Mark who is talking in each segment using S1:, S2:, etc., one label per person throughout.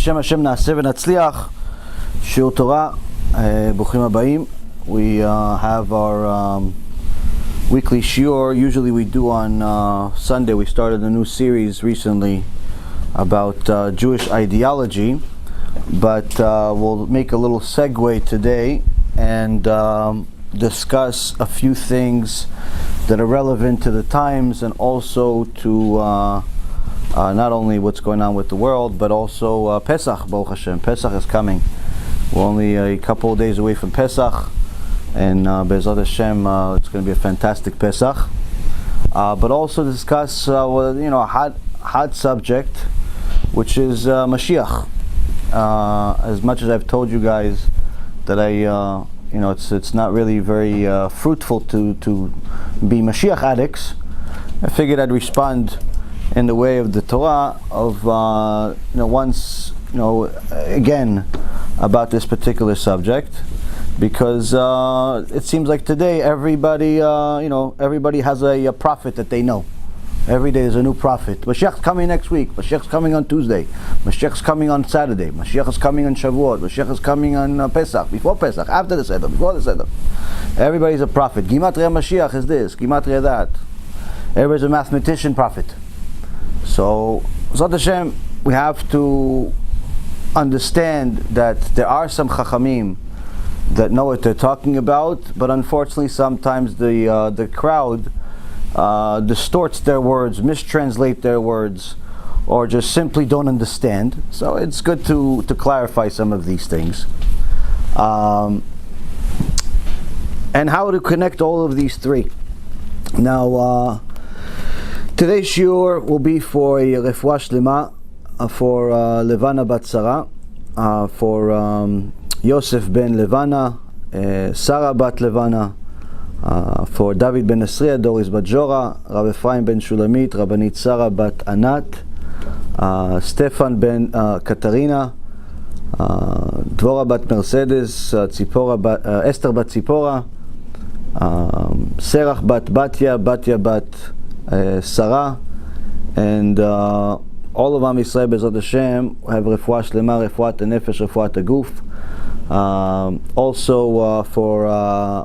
S1: בשם השם נעשה ונצליח. שיעור תורה, ברוכים הבאים. We have our weekly shiur. Usually we do on Sunday. We started a new series recently about Jewish ideology, but we'll make a little segue today and discuss a few things that are relevant to the times and also to not only what's going on with the world, but also PeSach, Baruch Hashem. PeSach is coming. We're only a couple of days away from PeSach, and Be'ezrat Hashem, it's going to be a fantastic PeSach. But also discuss, a hot subject, which is MaShiach. As much as I've told you guys that it's not really very fruitful to be Mashiach addicts, I figured I'd respond in the way of the Torah of again about this particular subject, because it seems like today everybody has a prophet that they know. Every day is a new prophet. Mashiach's coming next week. Mashiach's coming on Tuesday. Mashiach's coming on Saturday. Mashiach is coming on Shavuot. Mashiach is coming on PeSach, before PeSach, after the Seder, before the Seder. Everybody's a prophet. Gimatria Mashiach is this, Gimatria that. Everybody's a mathematician prophet. So, Zot Hashem, we have to understand that there are some Chachamim that know what they're talking about, but unfortunately sometimes the crowd distorts their words, mistranslate their words, or just simply don't understand. So it's good to clarify some of these things. And how to connect all of these three. Now, today's shiur will be for a refuah shlema for Levana bat Sarah, for Yosef ben Levana, Sarah bat Levana, for David ben Esriya, Doris bat Jora, Rav Ephraim ben Shulamit, Rabbanit Sarah bat Anat, Stefan ben Katarina, Dvora bat Mercedes, Esther bat Tzipora, Serach bat Batya, Batya bat Sarah, and all of Am Yisrael Be'ezrat Hashem have refuah shlema, refuat nefesh, refuat guf. Also for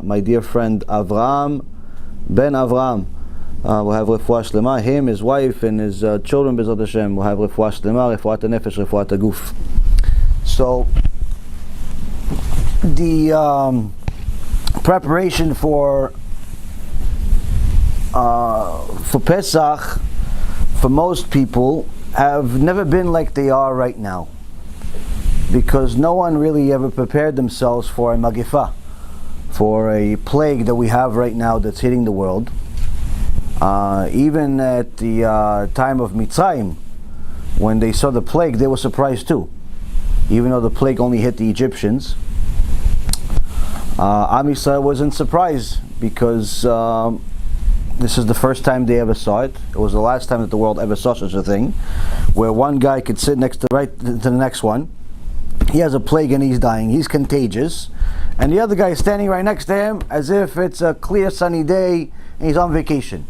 S1: my dear friend Avraham ben Avraham, will have refuah shlema. Him, his wife, and his children Be'ezrat Hashem will have refuah shlema, refuat nefesh, refuat guf. So the preparation for PeSach for most people have never been like they are right now, because no one really ever prepared themselves for a magifa, for a plague that we have right now that's hitting the world. Even at the time of Mitzrayim, when they saw the plague, they were surprised too, even though the plague only hit the Egyptians. Am Yisrael wasn't surprised, because this is the first time they ever saw it. It was the last time that the world ever saw such a thing, where one guy could sit next to the next one. He has a plague and he's dying. He's contagious, and the other guy is standing right next to him as if it's a clear sunny day and he's on vacation.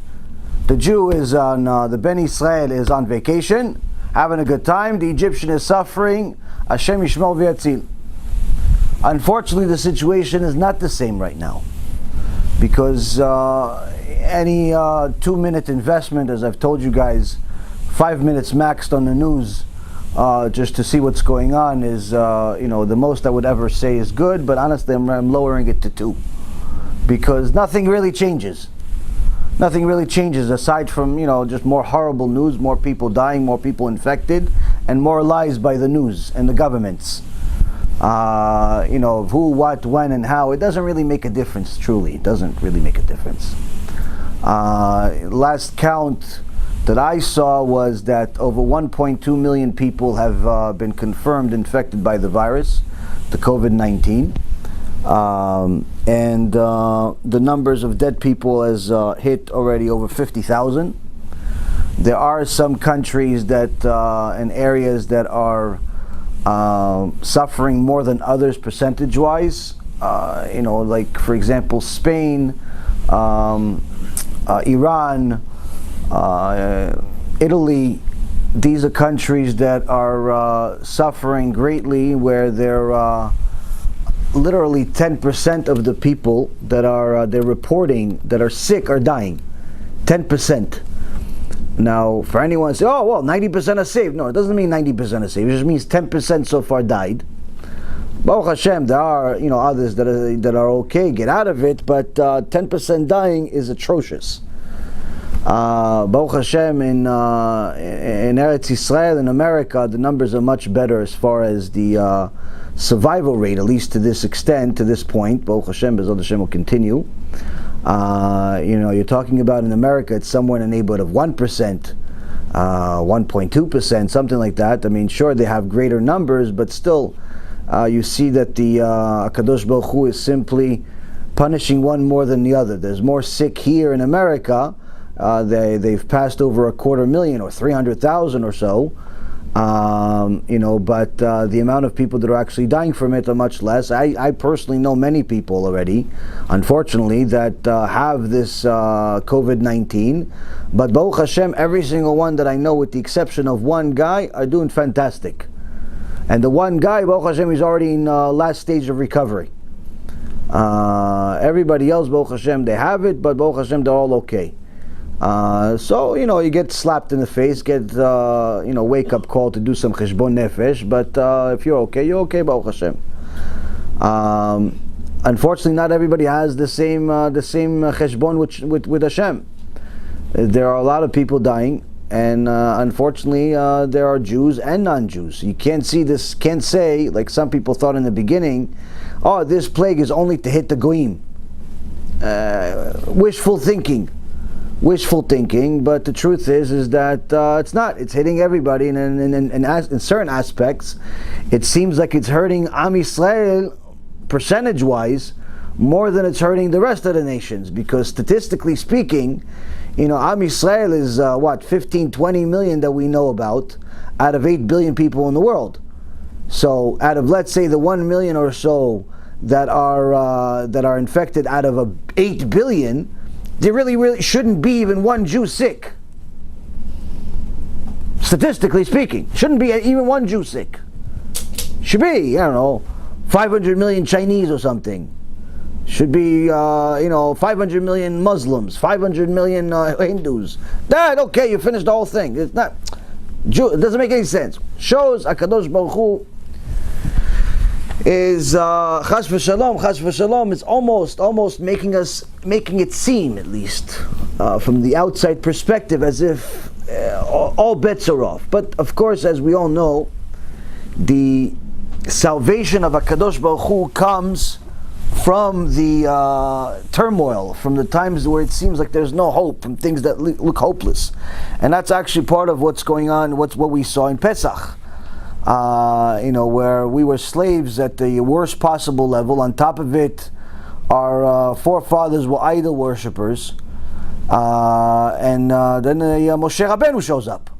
S1: The Jew is on the Ben Israel is on vacation, having a good time. The Egyptian is suffering. Hashem Yishmor v'Yatzil. Unfortunately, the situation is not the same right now, because any 2-minute investment, as I've told you guys, 5 minutes maxed on the news, just to see what's going on, is the most I would ever say is good. But honestly, I'm lowering it to 2, because nothing really changes. Nothing really changes aside from just more horrible news, more people dying, more people infected, and more lies by the news and the governments. Who, what, when, and how. It doesn't really make a difference. Truly, it doesn't really make a difference. Last count that I saw was that over 1.2 million people have been confirmed infected by the virus, the COVID-19, and the numbers of dead people has hit already over 50,000. There are some countries that and areas that are suffering more than others percentage-wise. Like for example, Spain, Iran, Italy, these are countries that are suffering greatly, where they're literally 10% of the people that are they're reporting that are sick are dying. 10%. Now, for anyone to say, oh, well, 90% are saved. No, it doesn't mean 90% are saved. It just means 10% so far died. Baruch Hashem, there are others that are okay, get out of it, but 10% dying is atrocious. Baruch Hashem, in Eretz Yisrael, in America, the numbers are much better as far as the survival rate, at least to this extent, to this point. Baruch Hashem, Bezod Hashem will continue. You're talking about in America, it's somewhere in the neighborhood of 1%, 1.2%, something like that. I mean, sure, they have greater numbers, but still, you see that the HaKadosh Baruch Hu is simply punishing one more than the other. There's more sick here in America. They've passed over 250,000 or 300,000 or so. But the amount of people that are actually dying from it are much less. I personally know many people already, unfortunately, that have this COVID-19. But Baruch Hashem, every single one that I know, with the exception of one guy, are doing fantastic. And the one guy, Baruch Hashem, is already in last stage of recovery. Everybody else, Baruch Hashem, they have it, but Baruch Hashem, they're all okay. So you get slapped in the face, get wake up call to do some cheshbon nefesh. But if you're okay, Baruch Hashem. Unfortunately, not everybody has the same cheshbon with Hashem. There are a lot of people dying, and unfortunately, there are Jews and non-Jews. You can't say like some people thought in the beginning. Oh, this plague is only to hit the goyim. Wishful thinking, but the truth is that it's not. It's hitting everybody, and in certain aspects, it seems like it's hurting Am Yisrael percentage-wise more than it's hurting the rest of the nations, because statistically speaking, Am Yisrael is 15, 20 million that we know about out of 8 billion people in the world. So out of, let's say, the 1 million or so that are infected out of 8 billion, there really shouldn't be even one Jew sick. Statistically speaking, shouldn't be even one Jew sick. Should be, 500 million Chinese or something. Should be, 500 million Muslims, 500 million Hindus. Okay, you finished the whole thing. It's not, it doesn't make any sense. Shows HaKadosh Baruch Hu is chas v'shalom. It's almost making it seem, at least from the outside perspective, as if all bets are off. But of course, as we all know, the salvation of HaKadosh Baruch Hu comes from the turmoil, from the times where it seems like there's no hope, from things that look hopeless. And that's actually part of what's going on, what we saw in PeSach. Where we were slaves at the worst possible level. On top of it, our forefathers were idol worshippers. And then Moshe Rabbeinu shows up.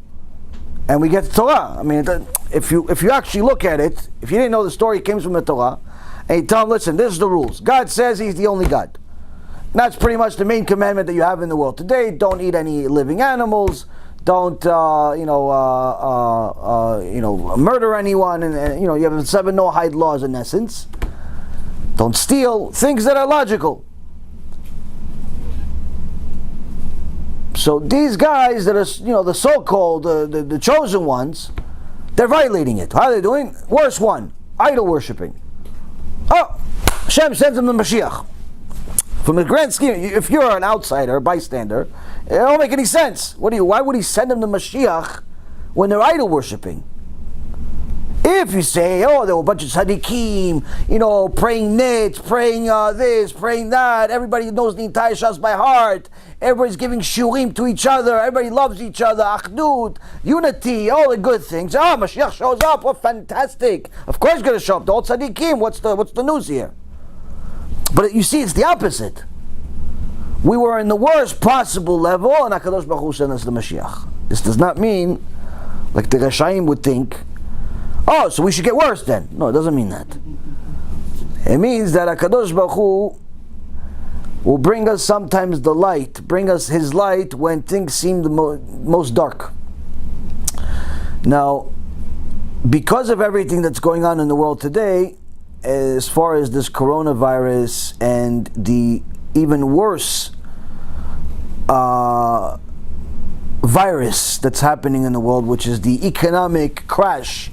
S1: And we get the Torah. I mean, if you actually look at it, if you didn't know the story, it came from the Torah. And you tell them, listen, this is the rules. God says He's the only God. And that's pretty much the main commandment that you have in the world today. Don't eat any living animals. Don't murder anyone, and you have 7 no-hide laws in essence. Don't steal, things that are logical. So these guys that are the so-called the chosen ones, they're violating it. How are they doing? Worst one, idol worshipping. Oh, Hashem sends them the MaShiach. From the grand scheme, if you're an outsider, bystander, it don't make any sense. Why would He send them the Mashiach when they're idol worshipping? If you say, there were a bunch of tzaddikim, praying nits, praying this, praying that, everybody knows the entire Shas by heart, everybody's giving shurim to each other, everybody loves each other, achdut, unity, all the good things. Mashiach shows up, fantastic. Of course He's going to show up, the old tzaddikim, what's the news here? But you see, it's the opposite. We were in the worst possible level, and HaKadosh Baruch Hu sent us the Mashiach. This does not mean, like the Rashaim would think, so we should get worse then. No, it doesn't mean that. It means that HaKadosh Baruch Hu will bring us sometimes the light, bring us His light when things seem the most dark. Now, because of everything that's going on in the world today, as far as this coronavirus and the even worse virus that's happening in the world, which is the economic crash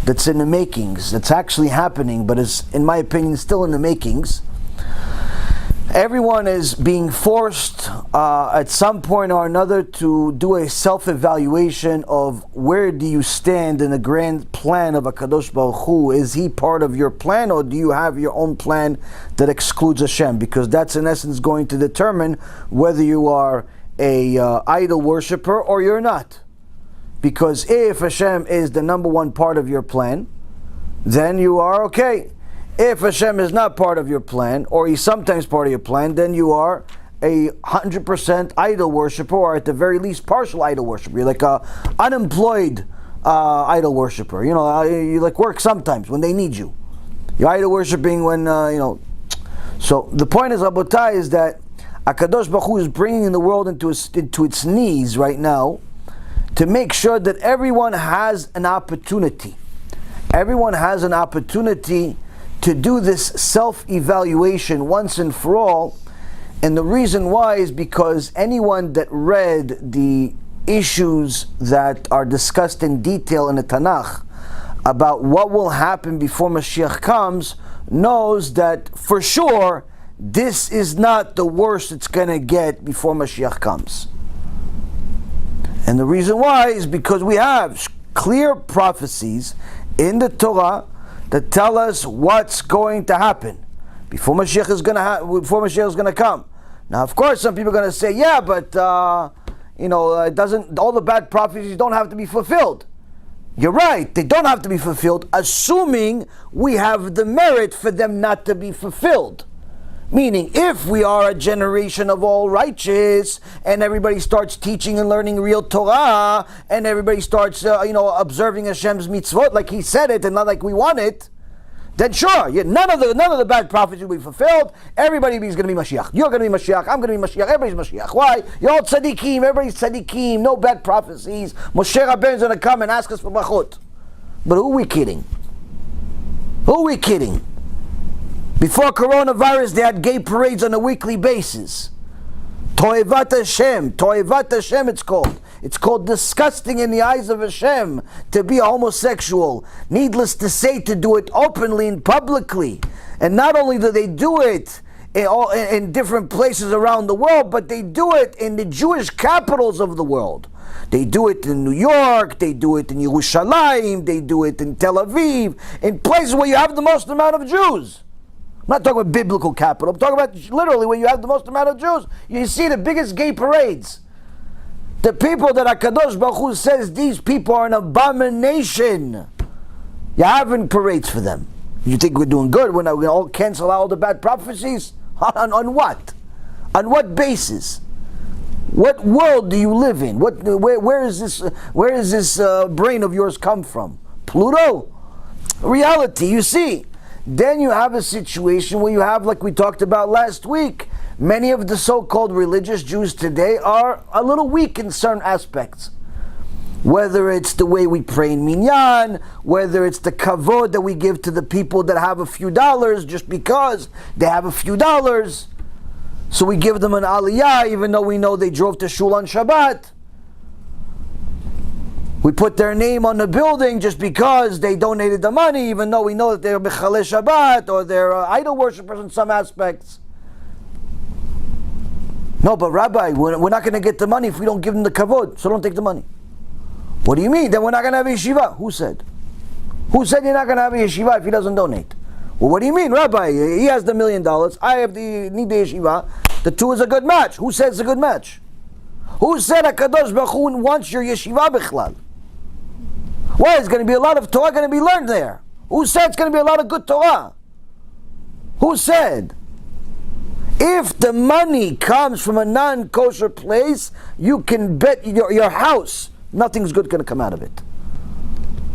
S1: that's in the makings, that's actually happening, but is, in my opinion, still in the makings. Everyone is being forced at some point or another to do a self-evaluation of where do you stand in the grand plan of HaKadosh Baruch Hu. Is He part of your plan, or do you have your own plan that excludes Hashem? Because that's in essence going to determine whether you are a idol worshiper or you're not. Because if Hashem is the number one part of your plan, then you are okay. If Hashem is not part of your plan, or He's sometimes part of your plan, then you are a 100% idol worshiper, or at the very least partial idol worshiper. You're like a unemployed idol worshiper. You know, you like work sometimes when they need you. You're idol worshiping when So the point is, Rabotai, is that HaKadosh Baruch Hu is bringing the world into its knees right now to make sure that everyone has an opportunity. Everyone has an opportunity to do this self-evaluation once and for all. And the reason why is because anyone that read the issues that are discussed in detail in the Tanakh about what will happen before Mashiach comes knows that for sure this is not the worst it's going to get before Mashiach comes. And the reason why is because we have clear prophecies in the Torah that tell us what's going to happen before Mashiach is going to come. Now, of course, some people are going to say, "Yeah, but it doesn't. All the bad prophecies don't have to be fulfilled." You're right; they don't have to be fulfilled, assuming we have the merit for them not to be fulfilled. Meaning, if we are a generation of all righteous, and everybody starts teaching and learning real Torah, and everybody starts, observing Hashem's mitzvot like He said it and not like we want it, then sure, none of the bad prophecies will be fulfilled. Everybody is going to be Mashiach. You're going to be Mashiach. I'm going to be Mashiach. Everybody's Mashiach. Why? You're all tzaddikim. Everybody's tzaddikim. No bad prophecies. Moshe Rabbeinu is going to come and ask us for brachot. But who are we kidding? Who are we kidding? Before coronavirus, they had gay parades on a weekly basis. Toevat Hashem it's called. It's called disgusting in the eyes of Hashem to be a homosexual. Needless to say, to do it openly and publicly. And not only do they do it in different places around the world, but they do it in the Jewish capitals of the world. They do it in New York, they do it in Yerushalayim, they do it in Tel Aviv, in places where you have the most amount of Jews. I'm not talking about biblical capital. I'm talking about literally where you have the most amount of Jews. You see the biggest gay parades. The people that HaKadosh Baruch Hu says these people are an abomination. You're having parades for them. You think we're doing good? We're not going to all cancel out all the bad prophecies? On what? On what basis? What world do you live in? Where is this brain of yours come from? Pluto? Reality, you see. Then you have a situation where you have, like we talked about last week, many of the so-called religious Jews today are a little weak in certain aspects. Whether it's the way we pray in Minyan, whether it's the kavod that we give to the people that have a few dollars just because they have a few dollars. So we give them an aliyah even though we know they drove to shul on Shabbat. We put their name on the building just because they donated the money, even though we know that they're Mechalei Shabbat or they're idol worshippers in some aspects. No, but Rabbi, we're not going to get the money if we don't give them the kavod, so don't take the money. What do you mean? Then we're not going to have a yeshiva. Who said? Who said you're not going to have a yeshiva if he doesn't donate? Well, what do you mean, Rabbi? He has the $1 million. I need the yeshiva. The two is a good match. Who said it's a good match? Who said HaKadosh Baruch Hu wants your yeshiva bichlal? Why? There's going to be a lot of Torah going to be learned there. Who said it's going to be a lot of good Torah? Who said? If the money comes from a non-kosher place, you can bet your house nothing's good going to come out of it.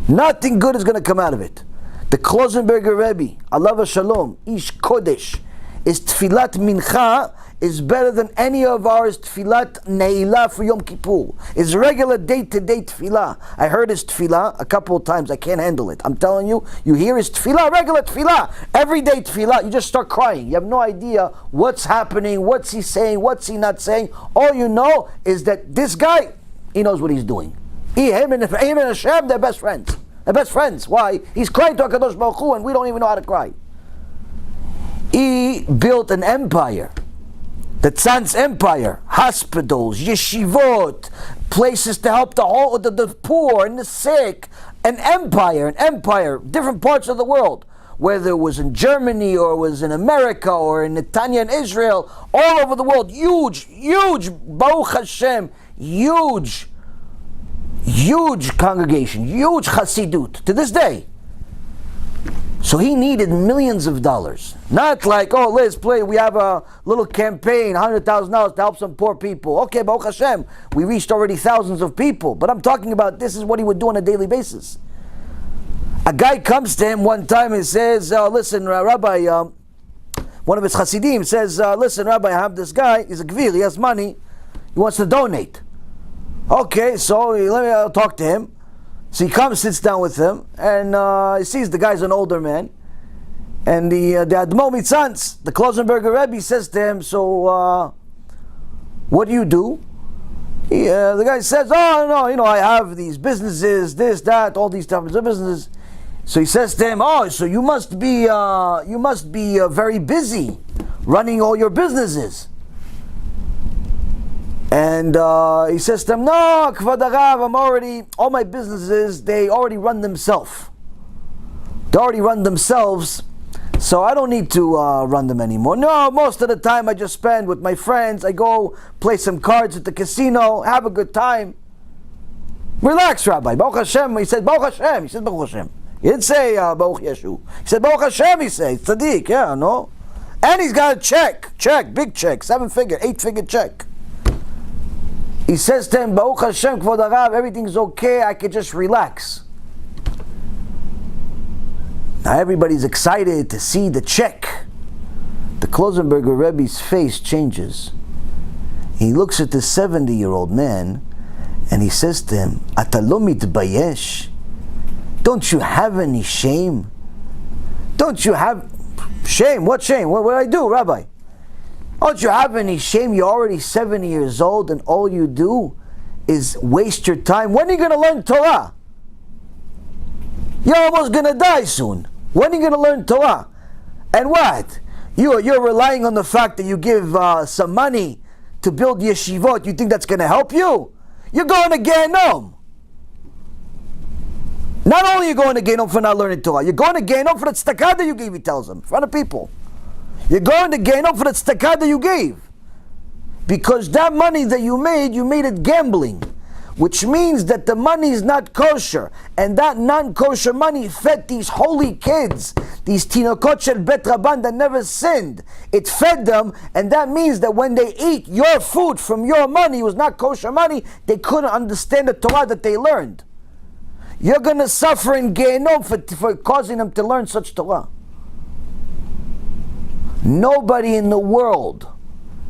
S1: Nothing good is going to come out of it. The Klosenberger Rebbe, Allah Shalom, Ish Kodesh, is Tfilat Mincha is better than any of ours tefillat ne'ilah for Yom Kippur. It's regular day-to-day tefillah. I heard his tefillah a couple of times. I can't handle it. I'm telling you, you hear his tefillah, regular tefillah, everyday tefillah, you just start crying. You have no idea what's happening, what's he saying, what's he not saying. All you know is that this guy, he knows what he's doing. Him and Hashem, they're best friends. They're best friends. Why? He's crying to HaKadosh Baruch Hu and we don't even know how to cry. He built an empire. The Tzantz empire, hospitals, yeshivot, places to help the poor and the sick, an empire, different parts of the world, whether it was in Germany or it was in America or in Netanya and Israel, all over the world, huge, Baruch Hashem, huge congregation, huge chassidut, to this day. So he needed millions of dollars. Not like, oh, let's play, we have a little campaign, $100,000 to help some poor people. Okay, Baruch Hashem, we reached already thousands of people. But I'm talking about this is what he would do on a daily basis. A guy comes to him one time and says, listen, Rabbi, one of his chassidim says, listen, Rabbi, I have this guy, he's a gvir, he has money, he wants to donate. Okay, so let me talk to him. So he comes, sits down with him, and he sees the guy's an older man. And the Admo Mitzantz, the Klosenberger Rebbe, says to him, so what do you do? The guy says, oh, no, I have these businesses, this, that, all these types of businesses. So he says to him, oh, so you must be very busy running all your businesses. And he says to him, no, Kvod Harav, all my businesses, they already run themselves. So I don't need to run them anymore. No, most of the time I just spend with my friends. I go play some cards at the casino, have a good time. Relax, Rabbi. Baruch Hashem. He said, Baruch Hashem. He said, Baruch Hashem. He didn't say Baruch Yeshu. He said, Baruch Hashem, he says. Tzaddik, yeah, no? And he's got a check, big check, 7-figure, 8-figure check. He says to him, Baruch Hashem, Kvod Harav, everything's okay, I can just relax. Now everybody's excited to see the check. The Klosenberger Rebbe's face changes. He looks at the 70-year-old man and he says to him, Ata lo mitbayesh? Don't you have any shame? Don't you have shame? What shame? What did I do, Rabbi? Don't you have any shame? You're already 70 years old and all you do is waste your time. When are you going to learn Torah? You're almost going to die soon. When are you going to learn Torah? And what? You're relying on the fact that you give some money to build yeshivot. You think that's going to help you? You're going to Gehenom. Not only are you going to Gehenom for not learning Torah, you're going to Gehenom for the tzedakah that you gave, he tells him, in front of people. You're going to Gehenom for the tzedakah that you gave. Because that money that you made it gambling. Which means that the money is not kosher. And that non-kosher money fed these holy kids, these tinokot shel bet rabban that never sinned. It fed them, and that means that when they eat your food from your money, it was not kosher money, they couldn't understand the Torah that they learned. You're going to suffer in Gehenom for causing them to learn such Torah. Nobody in the world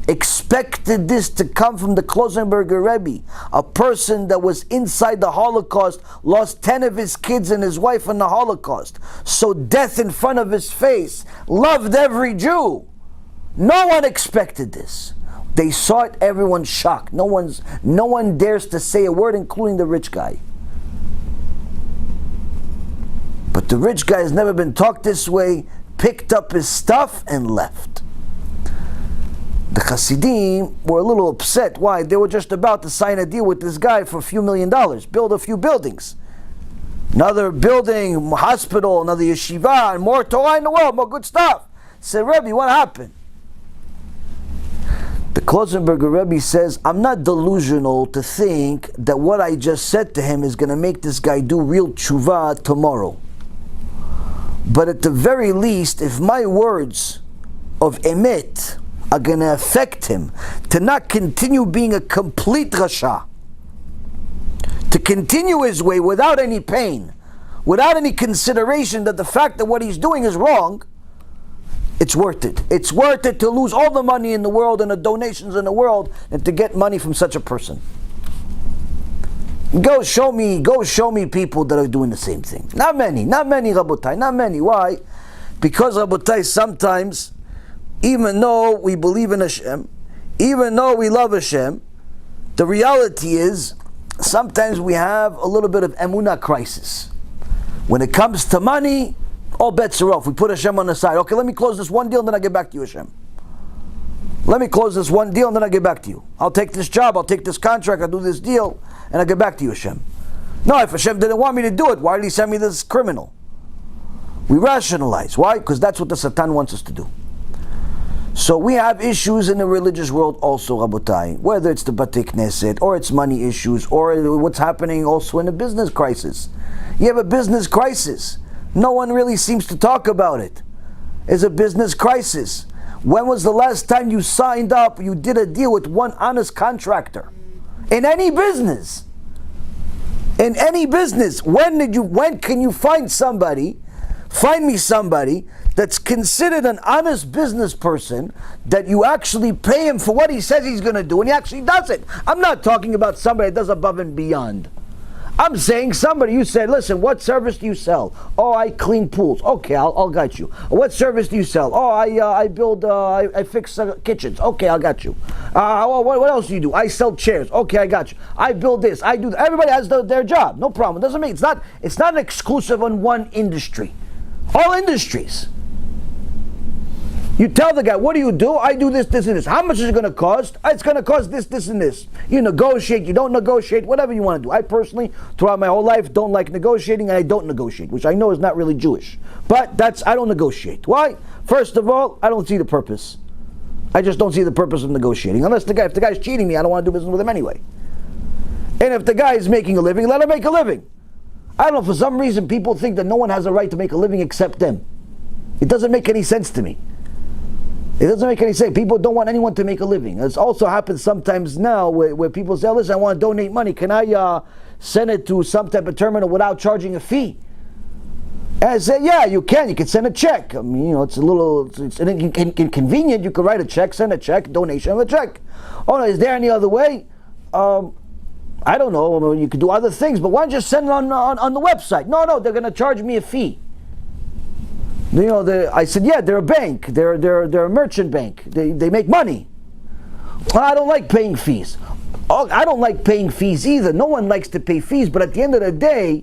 S1: expected this to come from the Klosenberger Rebbe, a person that was inside the Holocaust, lost 10 of his kids and his wife in the Holocaust, saw death in front of his face, loved every Jew. No one expected this. They saw it, everyone's shocked. No one dares to say a word, including the rich guy. But the rich guy has never been talked this way, picked up his stuff and left. The Hasidim were a little upset. Why? They were just about to sign a deal with this guy for a few $1 million, build a few buildings. Another building, hospital, another yeshiva, and more Torah in the world, more good stuff. Said, Rebbe, what happened? The Klosenberger Rebbe says, I'm not delusional to think that what I just said to him is going to make this guy do real tshuva tomorrow. But at the very least, if my words of emet are going to affect him to not continue being a complete rasha, to continue his way without any pain, without any consideration that the fact that what he's doing is wrong, It's worth it. It's worth it to lose all the money in the world and the donations in the world and to get money from such a person. Go show me people that are doing the same thing. Not many, Rabotai, not many. Why? Because, Rabotai, sometimes, even though we believe in Hashem, even though we love Hashem, the reality is, sometimes we have a little bit of emunah crisis. When it comes to money, all bets are off. We put Hashem on the side. Okay, let me close this one deal, and then I get back to you, Hashem. Let me close this one deal, and then I get back to you. I'll take this job, I'll take this contract, I'll do this deal, and I'll get back to you, Hashem. No, if Hashem didn't want me to do it, why did He send me this criminal? We rationalize. Why? Because that's what the Satan wants us to do. So we have issues in the religious world also, Rabotai, whether it's the Batei Knesset, or it's money issues, or what's happening also in a business crisis. You have a business crisis. No one really seems to talk about it. It's a business crisis. When was the last time you signed up, you did a deal with one honest contractor? In any business. In any business. When can you find me somebody that's considered an honest business person, that you actually pay him for what he says he's going to do, and he actually does it? I'm not talking about somebody that does above and beyond. I'm saying somebody, you said, listen, what service do you sell? Oh, I clean pools. Okay, I'll got you. What service do you sell? Oh, I build, I fix kitchens. Okay, I got you. What else do you do? I sell chairs. Okay, I got you. I build this. I do that. Everybody has their job. No problem. It doesn't mean it's not exclusive on one industry. All industries. You tell the guy, what do you do? I do this, this, and this. How much is it going to cost? It's going to cost this, this, and this. You negotiate, you don't negotiate, whatever you want to do. I personally, throughout my whole life, don't like negotiating, and I don't negotiate, which I know is not really Jewish. But I don't negotiate. Why? First of all, I don't see the purpose. I just don't see the purpose of negotiating. If the guy's cheating me, I don't want to do business with him anyway. And if the guy is making a living, let him make a living. I don't know, for some reason people think that no one has a right to make a living except them. It doesn't make any sense to me. It doesn't make any sense. People don't want anyone to make a living. It also happens sometimes now where people say, listen, I want to donate money. Can I send it to some type of terminal without charging a fee? And I say, yeah, you can. You can send a check. I mean, it's inconvenient. You could write a check, send a check, donation of a check. Oh, no, is there any other way? I don't know. You could do other things, but why don't you just send it on the website? No, they're going to charge me a fee. I said, yeah, they're a bank. They're a merchant bank. They make money. Well, I don't like paying fees. Oh, I don't like paying fees either. No one likes to pay fees, but at the end of the day,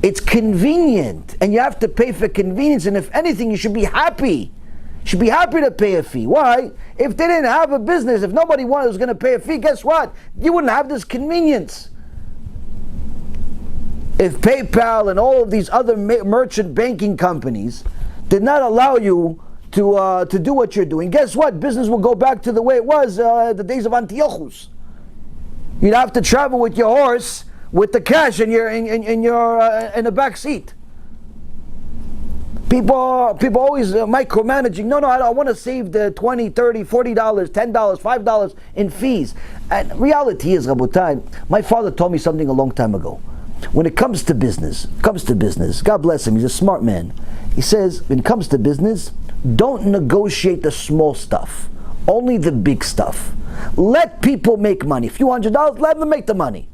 S1: it's convenient, and you have to pay for convenience. And if anything, you should be happy. You should be happy to pay a fee. Why? If they didn't have a business, if nobody was going to pay a fee, guess what? You wouldn't have this convenience. If PayPal and all of these other merchant banking companies did not allow you to do what you're doing, guess what? Business will go back to the way it was the days of Antiochus. You'd have to travel with your horse with the cash in the back seat. People always micromanaging. No, I want to save the $20, $30, $40, $10, $5 in fees. And reality is, Rabotai, my father told me something a long time ago. When it comes to business, God bless him, he's a smart man. He says, when it comes to business, don't negotiate the small stuff, only the big stuff. Let people make money. A few $100, let them make the money.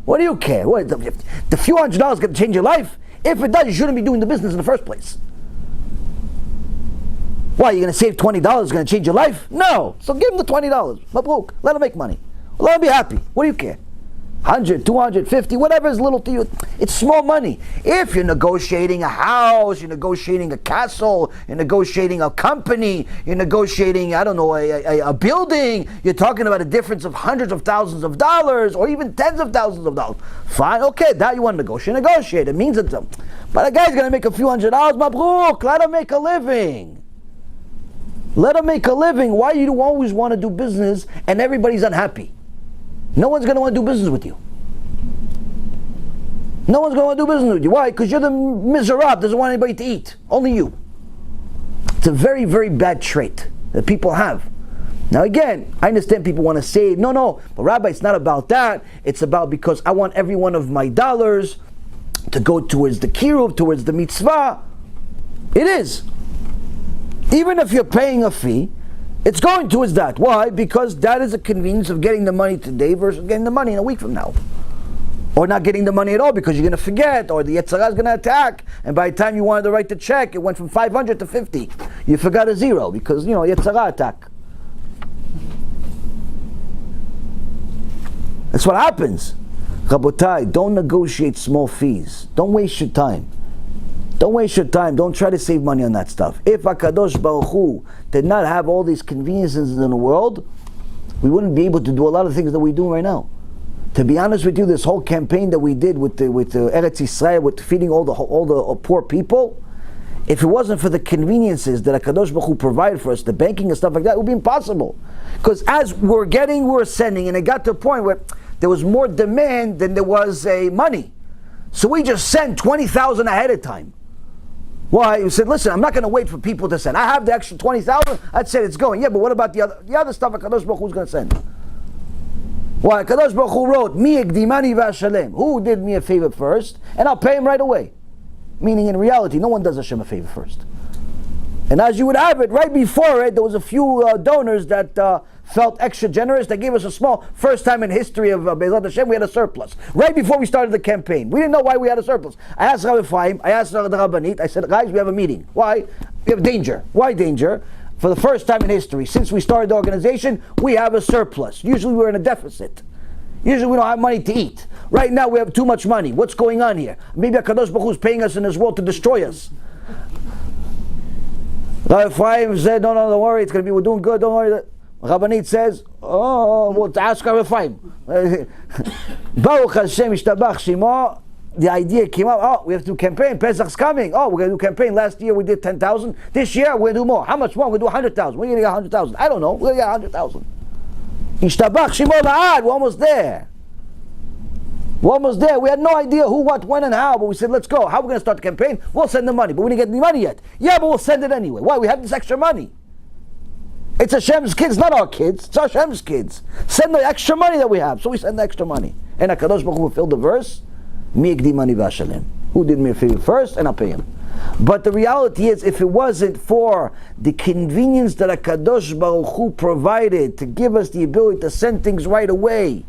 S1: What do you care? The few $100 going to change your life? If it does, you shouldn't be doing the business in the first place. Why, you're going to save $20, going to change your life? No. So give them the $20. Mabruk. Let them make money. Let them be happy. What do you care? 100, 250, whatever is little to you. It's small money. If you're negotiating a house, you're negotiating a castle, you're negotiating a company, you're negotiating, I don't know, a building, you're talking about a difference of hundreds of thousands of dollars or even tens of thousands of dollars. Fine, okay, that you want to negotiate. It means it's but a guy's going to make a few $100, mabruk, let him make a living. Let him make a living. Why do you always want to do business and everybody's unhappy? No one's going to want to do business with you. No one's going to want to do business with you. Why? Because you're the miserable, doesn't want anybody to eat. Only you. It's a very, very bad trait that people have. Now again, I understand people want to save. No. But Rabbi, it's not about that. It's about because I want every one of my dollars to go towards the kiruv, towards the mitzvah. It is. Even if you're paying a fee, it's going towards that. Why? Because that is a convenience of getting the money today versus getting the money in a week from now. Or not getting the money at all because you're going to forget, or the Yetzirah is going to attack, and by the time you wanted to write the check, it went from 500 to 50. You forgot a zero because, Yetzirah attack. That's what happens. Rabotai, don't negotiate small fees. Don't waste your time. Don't waste your time. Don't try to save money on that stuff. If HaKadosh Baruch Hu did not have all these conveniences in the world, we wouldn't be able to do a lot of things that we do right now. To be honest with you, this whole campaign that we did with the Eretz Yisrael, with feeding all the poor people, if it wasn't for the conveniences that HaKadosh Baruch Hu provided for us, the banking and stuff like that, it would be impossible. Because as we're sending, and it got to a point where there was more demand than there was money. So we just sent 20,000 ahead of time. Why? We said, listen, I'm not going to wait for people to send. I have the extra 20,000. I said it's going. Yeah, but what about the other stuff HaKadosh Baruch Hu is going to send? Why? Kadosh Baruch Hu wrote, Mi ekdimani v'ashalem. Who did me a favor first? And I'll pay him right away. Meaning in reality, no one does Hashem a favor first. And as you would have it, right before it, there was a few donors that felt extra generous. They gave us a small, first time in history of Be'ezrat Hashem, we had a surplus. Right before we started the campaign. We didn't know why we had a surplus. I asked Rabbi Chaim, I asked the Rabbanit, I said, guys, we have a meeting. Why? We have danger. Why danger? For the first time in history, since we started the organization, we have a surplus. Usually we're in a deficit. Usually we don't have money to eat. Right now we have too much money. What's going on here? Maybe HaKadosh Baruch Hu is paying us in this world to destroy us. Rabbi Chaim said, no, don't worry, it's going to be, we're doing good, don't worry. Rabbanit says, well, ask Rabbi Chaim. Baruch Hashem Ishtabach Shimo. The idea came up, we have to do campaign, PeSach's coming. We're going to do campaign. Last year we did 10,000. This year we're going to do more. How much more? We're going to do 100,000. We're going to get 100,000. I don't know. We're going to get 100,000. Ishtabach Shimo La'ad. We're almost there. We're almost there. We had no idea who, what, when, and how, but we said, let's go. How are we going to start the campaign? We'll send the money, but we didn't get any money yet. Yeah, but we'll send it anyway. Why? We have this extra money. It's Hashem's kids, not our kids. It's Hashem's kids. Send the extra money that we have. So we send the extra money. And HaKadosh Baruch Hu fulfilled the verse, Mi ekdimani v'ashalem. Who did me a favor first, and I'll pay him. But the reality is, if it wasn't for the convenience that HaKadosh Baruch Hu provided to give us the ability to send things right away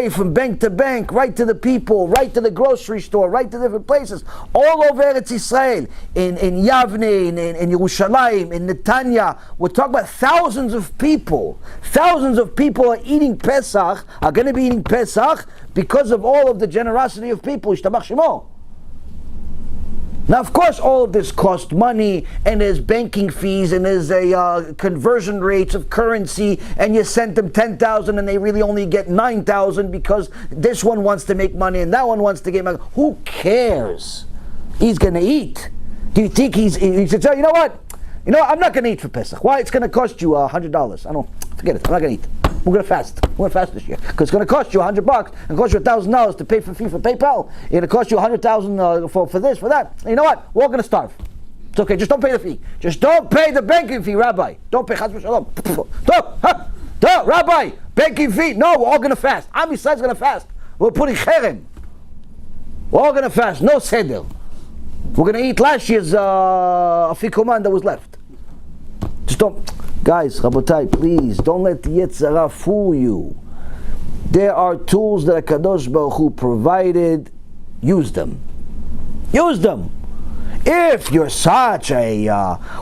S1: from bank to bank, right to the people, right to the grocery store, right to different places, all over Eretz Yisrael, in Yavne, in Yerushalayim, in Netanya. We're talking about thousands of people. Thousands of people are eating PeSach, are going to be eating PeSach because of all of the generosity of people. Ishtabach Shemo. Now, of course, all of this cost money, and there's banking fees, and there's a conversion rates of currency, and you sent them 10,000, and they really only get 9,000 because this one wants to make money and that one wants to get money. Who cares? He's going to eat. Do you think he should say, you know what? I'm not going to eat for PeSach. Why? It's going to cost you $100. I don't forget it. I'm not going to eat. We're going to fast. We're going to fast this year because it's going to cost you $100 and cost you $1,000 to pay for fee for PayPal. It's going to cost you $100,000 for this, for that. And you know what? We're all going to starve. It's okay. Just don't pay the fee. Just don't pay the banking fee, Rabbi. Don't pay Chas v'Shalom. Don't, Rabbi. Banking fee. No, we're all going to fast. Am Yisrael's going to fast. We're putting cherem. We're all going to fast. No seder. We're going to eat last year's afikuman that was left. Just don't. Guys, Rabotai, please, don't let the Yetzirah fool you. There are tools that HaKadosh Baruch Hu provided. Use them. Use them. If you're such a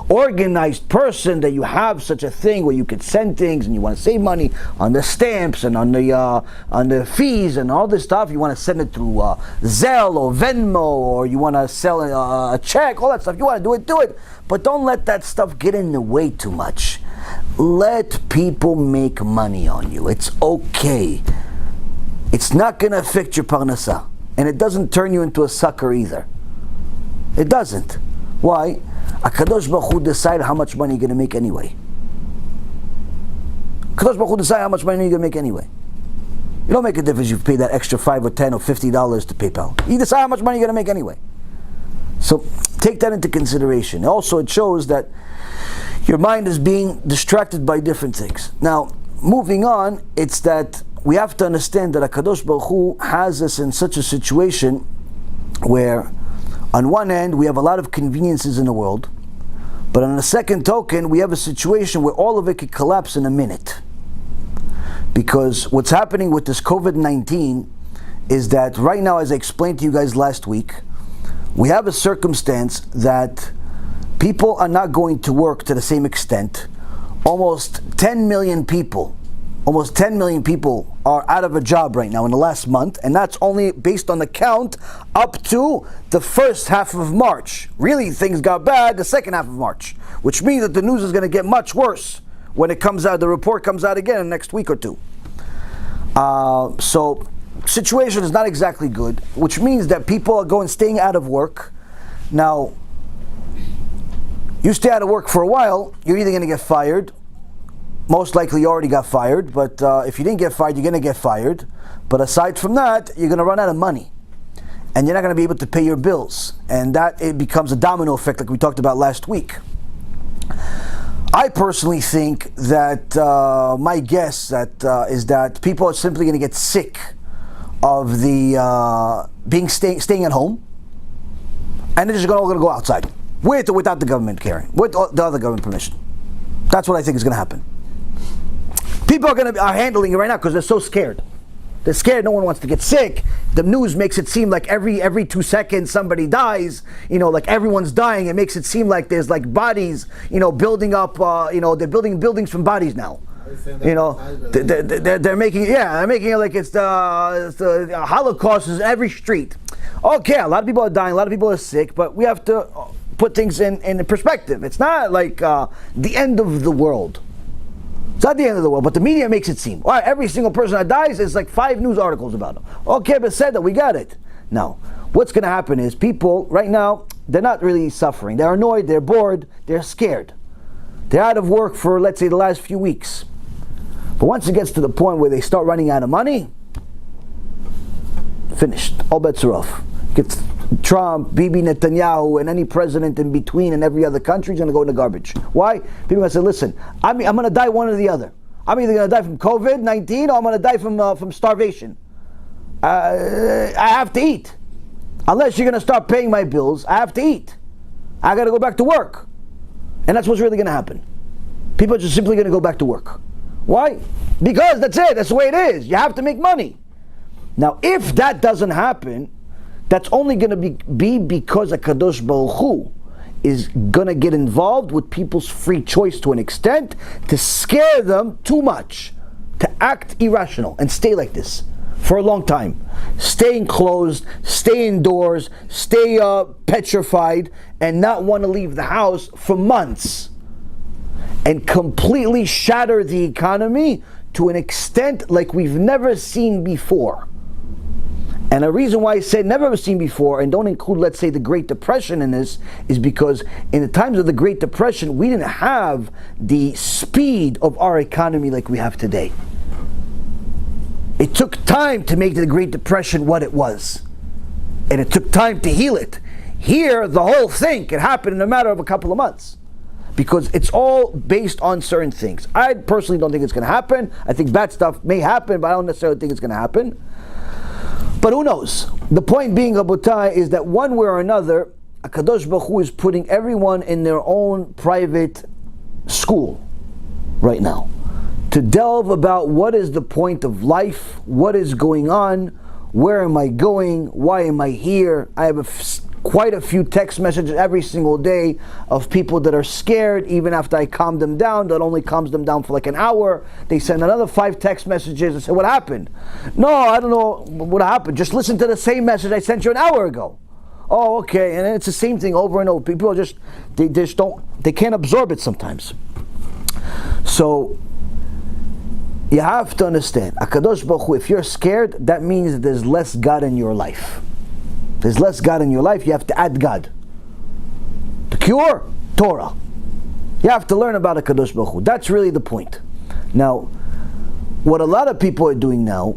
S1: organized person that you have such a thing where you could send things and you want to save money on the stamps and on the fees and all this stuff, you want to send it through Zelle or Venmo, or you want to sell a check, all that stuff, you want to do it. But don't let that stuff get in the way too much. Let people make money on you. It's okay. It's not going to affect your parnasah. And it doesn't turn you into a sucker either. It doesn't. Why? HaKadosh Baruch Hu decided how much money you're going to make anyway. HaKadosh Baruch Hu decided how much money you're going to make anyway. You don't make a difference if you pay that extra $5 or $10 or $50 to PayPal. You decide how much money you're going to make anyway. So take that into consideration. Also, it shows that your mind is being distracted by different things. Now, moving on, it's that we have to understand that HaKadosh Baruch Hu has us in such a situation where on one end, we have a lot of conveniences in the world, But on the second token, we have a situation where all of it could collapse in a minute. Because what's happening with this COVID-19 is that right now, as I explained to you guys last week, we have a circumstance that people are not going to work to the same extent. Almost 10 million people are out of a job right now in the last month, and that's only based on the count up to the first half of March. Really, things got bad the second half of March, which means that the news is going to get much worse when it comes out. The report comes out again in the next week or two. So, situation is not exactly good, which means that people are staying out of work. Now, you stay out of work for a while, you're either going to get fired. Most likely you already got fired, but if you didn't get fired, you're going to get fired. But aside from that, you're going to run out of money. And you're not going to be able to pay your bills. And that it becomes a domino effect like we talked about last week. I personally think that my guess is that people are simply going to get sick of the staying at home, and they're just all going to go outside, with or without the government caring, with the other government permission. That's what I think is going to happen. People are handling it right now because they're so scared. They're scared. No one wants to get sick. The news makes it seem like every 2 seconds somebody dies. Like everyone's dying. It makes it seem like there's like bodies, building up. They're building buildings from bodies now. They're making it like it's the Holocaust is in every street. Okay, a lot of people are dying. A lot of people are sick. But we have to put things in perspective. It's not like the end of the world. It's not the end of the world, but the media makes it seem. All right, every single person that dies is like 5 news articles about them. Okay, but said that we got it. No. What's going to happen is people, right now, they're not really suffering. They're annoyed, they're bored, they're scared. They're out of work for, let's say, the last few weeks. But once it gets to the point where they start running out of money, finished. All bets are off. Gets Trump, Bibi Netanyahu, and any president in between in every other country is going to go in the garbage. Why? People are going to say, listen, I'm going to die one or the other. I'm either going to die from COVID-19 or I'm going to die from starvation. I have to eat. Unless you're going to start paying my bills, I have to eat. I got to go back to work. And that's what's really going to happen. People are just simply going to go back to work. Why? Because that's it. That's the way it is. You have to make money. Now, if that doesn't happen, that's only going to be because HaKadosh Baruch Hu is going to get involved with people's free choice to an extent to scare them too much, to act irrational and stay like this for a long time. Stay enclosed, stay indoors, stay petrified, and not want to leave the house for months. And completely shatter the economy to an extent like we've never seen before. And the reason why I said never seen before, and don't include, let's say, the Great Depression in this, is because in the times of the Great Depression, we didn't have the speed of our economy like we have today. It took time to make the Great Depression what it was. And it took time to heal it. Here, the whole thing can happen in a matter of a couple of months. Because it's all based on certain things. I personally don't think it's going to happen. I think bad stuff may happen, but I don't necessarily think it's going to happen. But who knows? The point being, Rabotai, is that one way or another, HaKadosh Baruch Hu is putting everyone in their own private school right now to delve about what is the point of life, what is going on, where am I going, why am I here. I have quite a few text messages every single day of people that are scared even after I calm them down. That only calms them down for like an hour. They send another 5 text messages and say, what happened? No, I don't know what happened. Just listen to the same message I sent you an hour ago. Oh, okay. And it's the same thing over and over. People are they can't absorb it sometimes. So you have to understand, HaKadosh Baruch Hu, if you're scared, that means there's less God in your life. There's less God in your life, you have to add God. The cure? Torah. You have to learn about HaKadosh Baruch Hu. That's really the point. Now, what a lot of people are doing now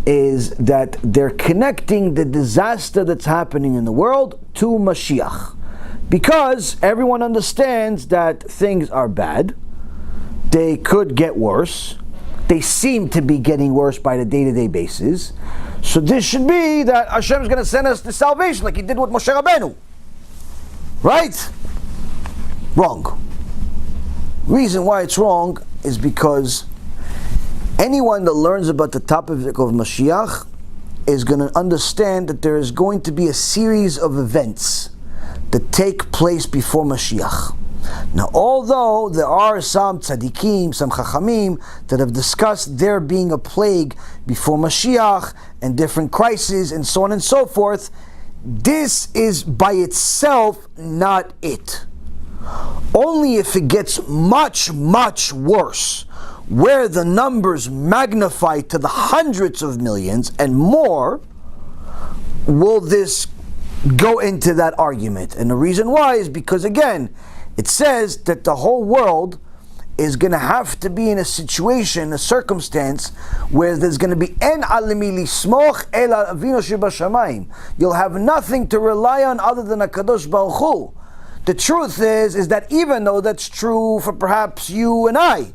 S1: is that they're connecting the disaster that's happening in the world to Mashiach. Because everyone understands that things are bad, they could get worse, they seem to be getting worse by the day-to-day basis. So this should be that Hashem is going to send us the salvation like He did with Moshe Rabbeinu. Right? Wrong. Reason why it's wrong is because anyone that learns about the topic of Mashiach is going to understand that there is going to be a series of events that take place before Mashiach. Now, although there are some tzaddikim, some chachamim that have discussed there being a plague before Mashiach and different crises and so on and so forth, this is by itself not it. Only if it gets much, much worse, where the numbers magnify to the hundreds of millions and more, will this go into that argument. And the reason why is because, again, it says that the whole world is going to have to be in a situation, a circumstance, where there's going to be en alimi lismoch el avinu shebashamayim. You'll have nothing to rely on other than HaKadosh Baruch Hu. The truth is that even though that's true for perhaps you and I,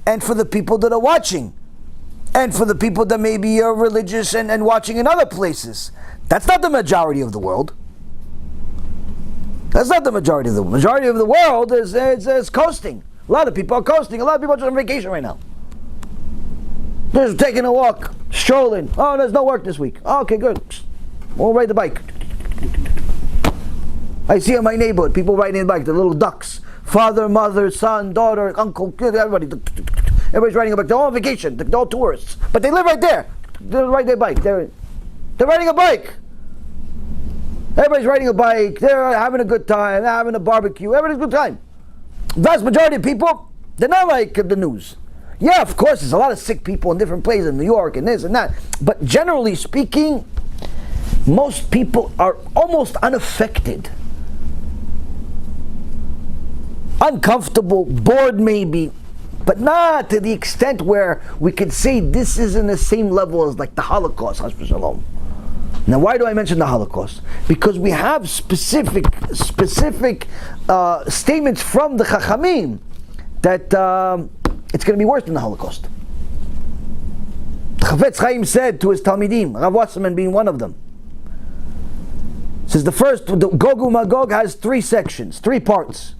S1: and for the people that are watching, and for the people that maybe are religious and watching in other places, that's not the majority of the world. That's not the majority of the world. Majority of the world is coasting. A lot of people are coasting. A lot of people are just on vacation right now. Just taking a walk, strolling. Oh, there's no work this week. Oh, okay, good. We'll ride the bike. I see in my neighborhood people riding the bike, the little ducks. Father, mother, son, daughter, uncle, kid, everybody. Everybody's riding a bike. They're all on vacation. They're all tourists. But they live right there. They ride their bike. They're riding a bike. Everybody's riding a bike. They're having a good time. They're having a barbecue. Everybody's a good time. Vast majority of people, they're not like the news. Yeah, of course, there's a lot of sick people in different places in New York and this and that. But generally speaking, most people are almost unaffected. Uncomfortable, bored maybe, but not to the extent where we could say this is in the same level as like the Holocaust, Chas v'Shalom. Now, why do I mention the Holocaust? Because we have specific statements from the Chachamim that it's going to be worse than the Holocaust. The Chafetz Chaim said to his Talmidim, Rav Wasserman being one of them, says the Gog uMagog has 3 sections, 3 parts.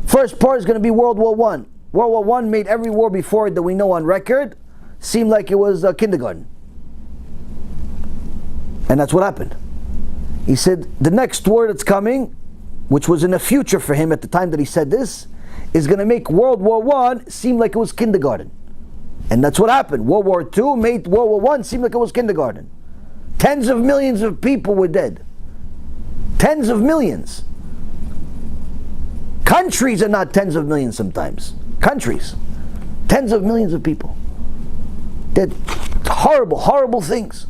S1: First part is going to be World War I. World War I made every war before it that we know on record seem like it was kindergarten. And that's what happened. He said the next war that's coming, which was in the future for him at the time that he said this, is going to make World War I seem like it was kindergarten. And that's what happened. World War II made World War I seem like it was kindergarten. Tens of millions of people were dead. Tens of millions. Countries are not tens of millions sometimes. Countries. Tens of millions of people. Did horrible, horrible things.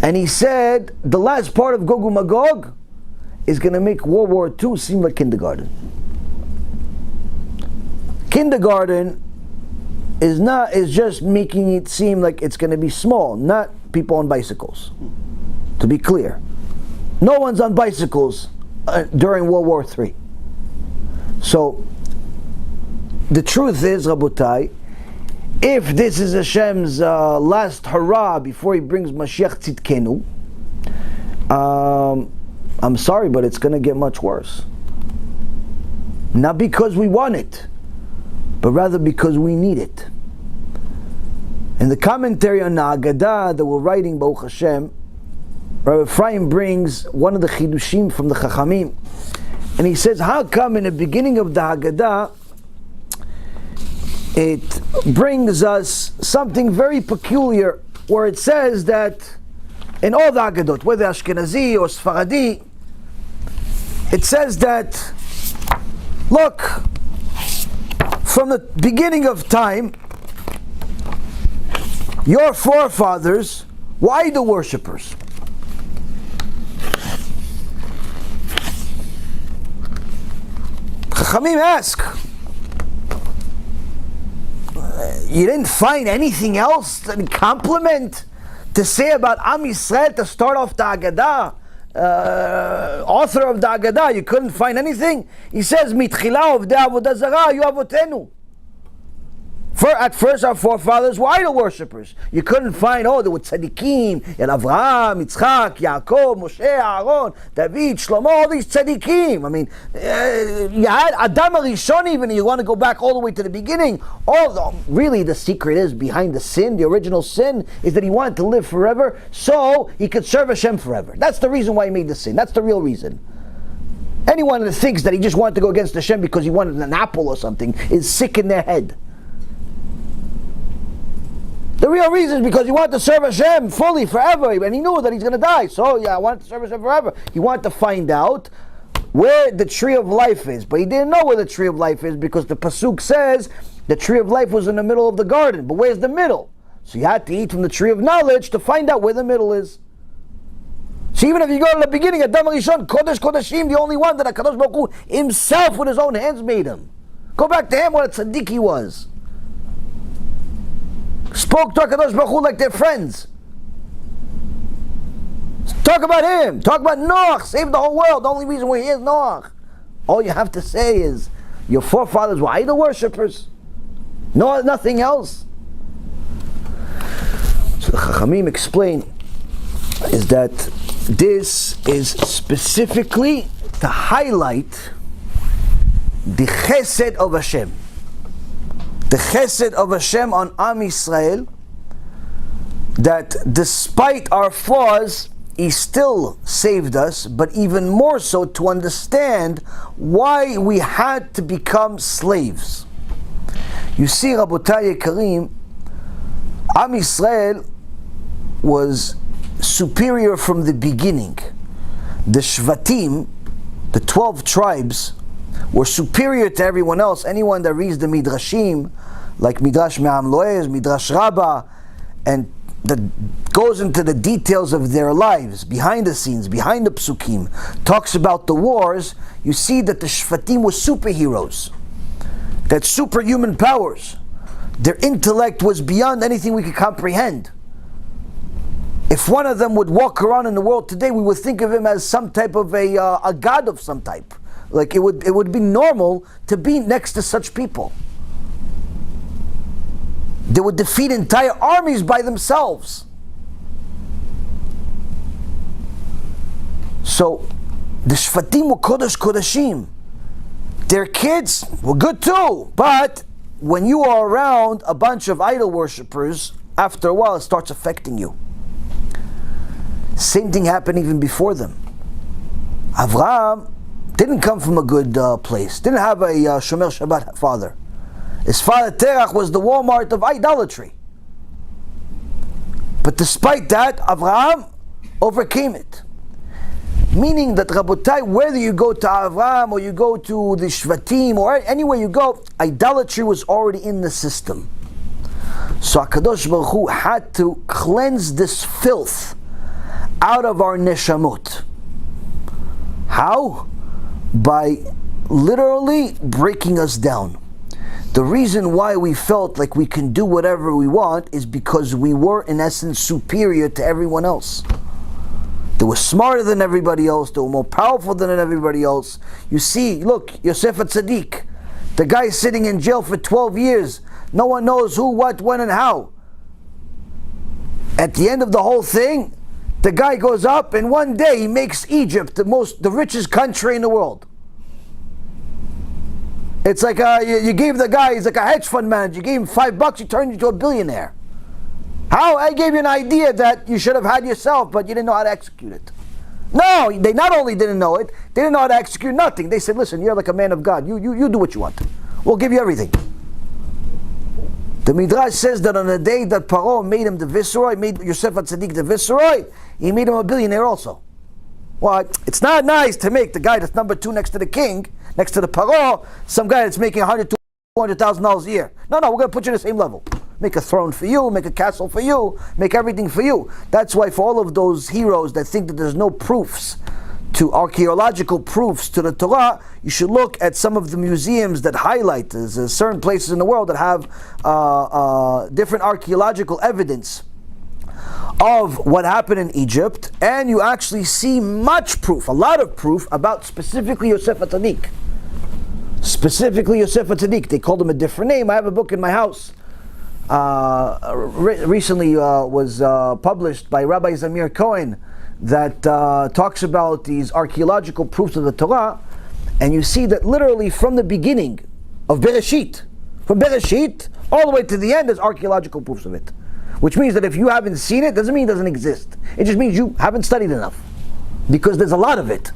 S1: And he said the last part of Gog uMagog is going to make World War II seem like kindergarten. Kindergarten is just making it seem like it's going to be small, not people on bicycles. To be clear, no one's on bicycles during World War III. So the truth is, Rabotai, if this is Hashem's last hurrah before He brings Mashiach Tzidkenu, I'm sorry, but it's going to get much worse. Not because we want it, but rather because we need it. In the commentary on the Haggadah that we're writing, Baruch Hashem, Rabbi Ephraim brings one of the Chidushim from the Chachamim, and he says, how come in the beginning of the Haggadah it brings us something very peculiar, where it says that in all the Haggadot, whether Ashkenazi or Sfaradi, it says that, look, from the beginning of time, your forefathers were idol worshippers. Chachamim ask, you didn't find anything else in compliment to say about Am Yisrael to start off the Haggadah? Author of the Haggadah, you couldn't find anything? He says, Mitchila of the Avodah Zarah, you avotenu. At first, our forefathers were idol worshippers. You couldn't find, there were tzaddikim, and Avraham, Yitzchak, Yaakov, Moshe, Aaron, David, Shlomo, all these tzaddikim. I mean, you had Adam HaRishon even, you want to go back all the way to the beginning. Really, the secret is behind the sin, the original sin, is that he wanted to live forever, so he could serve Hashem forever. That's the reason why he made the sin. That's the real reason. Anyone that thinks that he just wanted to go against Hashem because he wanted an apple or something is sick in their head. The real reason is because he wanted to serve Hashem fully, forever, and he knew that he's going to die. So, I wanted to serve Hashem forever. He wanted to find out where the tree of life is. But he didn't know where the tree of life is because the PeSach says the tree of life was in the middle of the garden. But where's the middle? So you had to eat from the tree of knowledge to find out where the middle is. So even if you go to the beginning, Adam HaRishon, Kodesh Kodeshim, the only one that HaKadosh Baruch Hu himself with his own hands made him. Go back to him, what a tzaddik he was. Spoke to HaKadosh Baruch Hu like they're friends. Talk about him. Talk about Noach. Saved the whole world. The only reason we're here is Noach. All you have to say is, your forefathers were idol worshippers. No, nothing else. So the Chachamim explain is that this is specifically to highlight the chesed of Hashem. The chesed of Hashem on Am Yisrael, that despite our flaws, He still saved us, but even more so to understand why we had to become slaves. You see, Rabotai Yekarim, Am Yisrael was superior from the beginning. The Shvatim, the 12 tribes, were superior to everyone else. Anyone that reads the Midrashim, like Midrash Me'am Loez, Midrash Rabbah, and that goes into the details of their lives, behind the scenes, behind the psukim, talks about the wars, you see that the Shvatim were superheroes. They had superhuman powers. Their intellect was beyond anything we could comprehend. If one of them would walk around in the world today, we would think of him as some type of a god of some type. Like it would be normal to be next to such people. They would defeat entire armies by themselves. So the Shvatim were Kodesh Kodeshim. Their kids were good too, but when you are around a bunch of idol worshippers, after a while it starts affecting you. Same thing happened even before them. Avraham didn't come from a good place. Didn't have a Shomer Shabbat father. His father Terach was the Walmart of idolatry. But despite that, Avraham overcame it. Meaning that, Rabotai, whether you go to Avraham or you go to the Shvatim or anywhere you go, idolatry was already in the system. So HaKadosh Baruch Hu had to cleanse this filth out of our neshamot. How? By literally breaking us down. The reason why we felt like we can do whatever we want is because we were in essence superior to everyone else. They were smarter than everybody else, they were more powerful than everybody else. You see, look, Yosef HaTzadik, the guy is sitting in jail for 12 years. No one knows who, what, when, and how. At the end of the whole thing, the guy goes up and one day he makes Egypt the richest country in the world. It's like you gave the guy, he's like a hedge fund manager, you gave him $5, you turned into a billionaire. How? I gave you an idea that you should have had yourself, but you didn't know how to execute it. No, they not only didn't know it, they didn't know how to execute nothing. They said, listen, you're like a man of God, you do what you want. We'll give you everything. The Midrash says that on the day that Paro made him the viceroy, made Yosef HaTzadik the viceroy, he made him a billionaire also. Well, it's not nice to make the guy that's number 2 next to the king, next to the Paro, some guy that's making $100,000 to $200,000 a year. No, we're going to put you in the same level. Make a throne for you, make a castle for you, make everything for you. That's why for all of those heroes that think that there's no proofs, to archaeological proofs to the Torah, you should look at some of the museums that highlight, there's certain places in the world that have different archaeological evidence of what happened in Egypt, and you actually see much proof, a lot of proof about specifically Yosef HaTzadik. Specifically Yosef HaTzadik. They called him a different name. I have a book in my house recently was published by Rabbi Zamir Cohen that talks about these archaeological proofs of the Torah, and you see that literally from the beginning of Bereshit, from Bereshit all the way to the end, there's archaeological proofs of it. Which means that if you haven't seen it, doesn't mean it doesn't exist. It just means you haven't studied enough. Because there's a lot of it.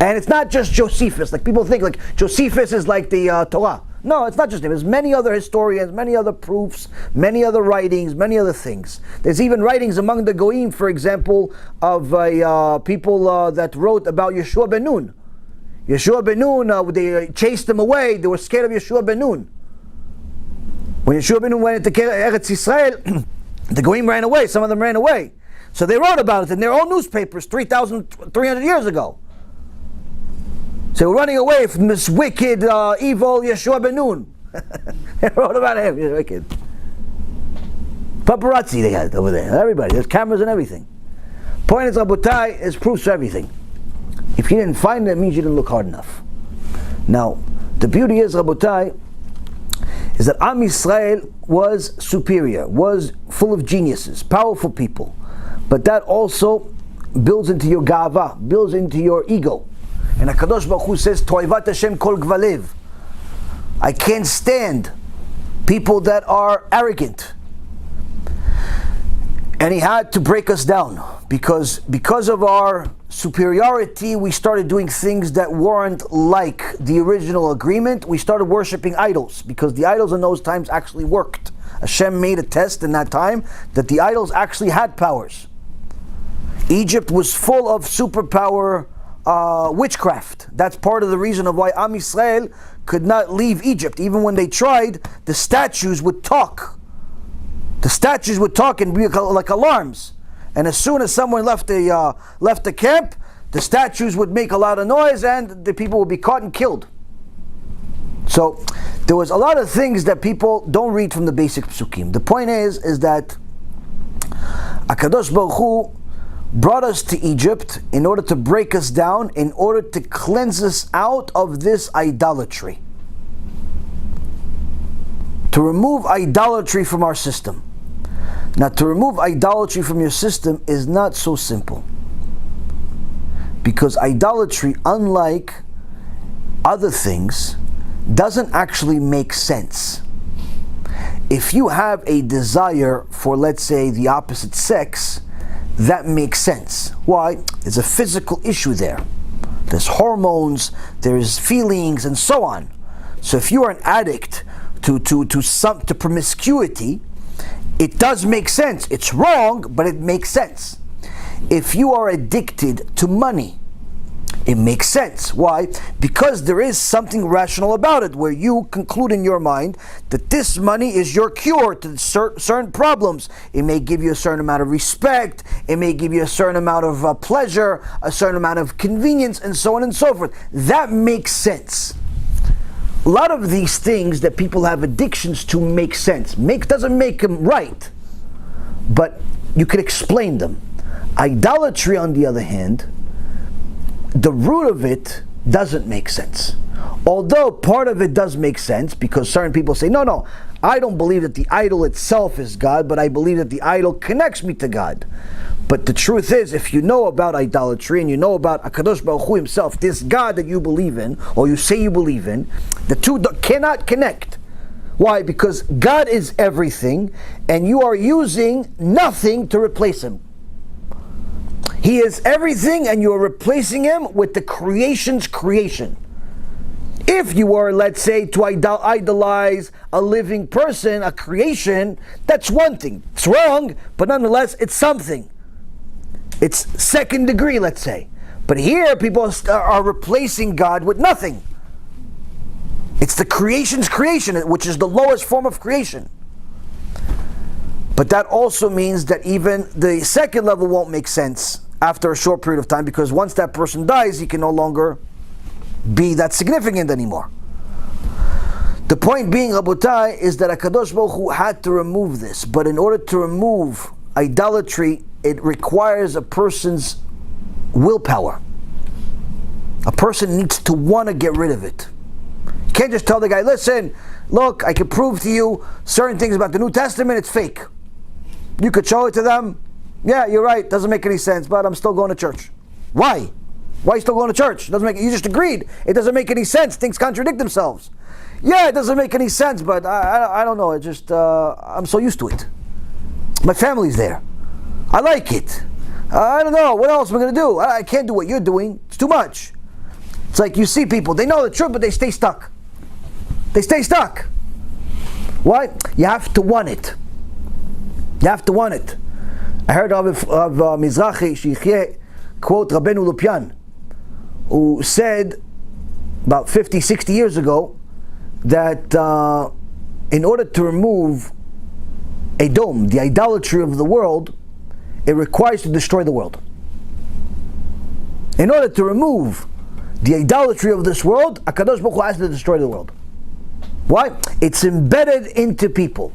S1: And it's not just Josephus. Like people think like Josephus is like the Torah. No, it's not just him. There's many other historians, many other proofs, many other writings, many other things. There's even writings among the Goyim, for example, of people that wrote about Yeshua ben Nun. Yeshua ben Nun, they chased him away. They were scared of Yeshua ben Nun. When Yeshua ben Nun went into Eretz Yisrael, the Goyim ran away. Some of them ran away. So they wrote about it in their own newspapers 3,300 years ago. So we're running away from this wicked, evil Yeshua ben Nun. They wrote about him. He's wicked. Paparazzi they had over there. Everybody. There's cameras and everything. Point is, Rabotai, is proofs for everything. If you didn't find it, it means you didn't look hard enough. Now, the beauty is, Rabotai, is that Am Yisrael was superior, was full of geniuses, powerful people. But that also builds into your gava, builds into your ego. And HaKadosh Baruch Hu says, Toivat Hashem kol gvalev. I can't stand people that are arrogant. And he had to break us down because of our superiority, we started doing things that weren't like the original agreement. We started worshiping idols because the idols in those times actually worked. Hashem made a test in that time that the idols actually had powers. Egypt was full of superpower witchcraft. That's part of the reason of why Am Yisrael could not leave Egypt. Even when they tried, the statues would talk. The statues would talk and be like alarms. And as soon as someone left the camp, the statues would make a lot of noise and the people would be caught and killed. So there was a lot of things that people don't read from the basic psukim. The point is that HaKadosh Baruch Hu brought us to Egypt in order to break us down, in order to cleanse us out of this idolatry. To remove idolatry from our system. Now, to remove idolatry from your system is not so simple. Because idolatry, unlike other things, doesn't actually make sense. If you have a desire for, let's say, the opposite sex, that makes sense. Why? There's a physical issue there. There's hormones, there's feelings, and so on. So if you are an addict to promiscuity, it does make sense. It's wrong, but it makes sense. If you are addicted to money, it makes sense. Why? Because there is something rational about it, where you conclude in your mind that this money is your cure to certain problems. It may give you a certain amount of respect, it may give you a certain amount of pleasure, a certain amount of convenience, and so on and so forth. That makes sense. A lot of these things that people have addictions to make sense. Doesn't make them right, but you can explain them. Idolatry, on the other hand, the root of it doesn't make sense. Although part of it does make sense, because certain people say, no, I don't believe that the idol itself is God, but I believe that the idol connects me to God. But the truth is, if you know about idolatry and you know about HaKadosh Baruch Hu himself, this God that you believe in, or you say you believe in, the two cannot connect. Why? Because God is everything, and you are using nothing to replace him. He is everything, and you are replacing him with the creation's creation. If you were, let's say, to idolize a living person, a creation, that's one thing. It's wrong, but nonetheless, it's something. It's second degree, let's say. But here, people are replacing God with nothing. It's the creation's creation, which is the lowest form of creation. But that also means that even the second level won't make sense after a short period of time, because once that person dies, he can no longer be that significant anymore. The point being, Rabotai, is that HaKadosh Baruch Hu had to remove this. But in order to remove idolatry, it requires a person's willpower. A person needs to want to get rid of it. You can't just tell the guy, listen, look, I can prove to you certain things about the New Testament, it's fake. You could show it to them. Yeah, you're right, doesn't make any sense, but I'm still going to church. Why? Why are you still going to church? You just agreed. It doesn't make any sense. Things contradict themselves. Yeah, it doesn't make any sense, but I don't know. It just, I'm so used to it. My family's there. I like it. I don't know. What else am I going to do? I can't do what you're doing. It's too much. It's like you see people, they know the truth, but they stay stuck. They stay stuck. Why? You have to want it. You have to want it. I heard of Mizrahi Shichyeh quote Rabbeinu Lupyan, who said about 50, 60 years ago that in order to remove a dome, the idolatry of the world, it requires to destroy the world. In order to remove the idolatry of this world, HaKadosh Baruch Hu has to destroy the world. Why? It's embedded into people.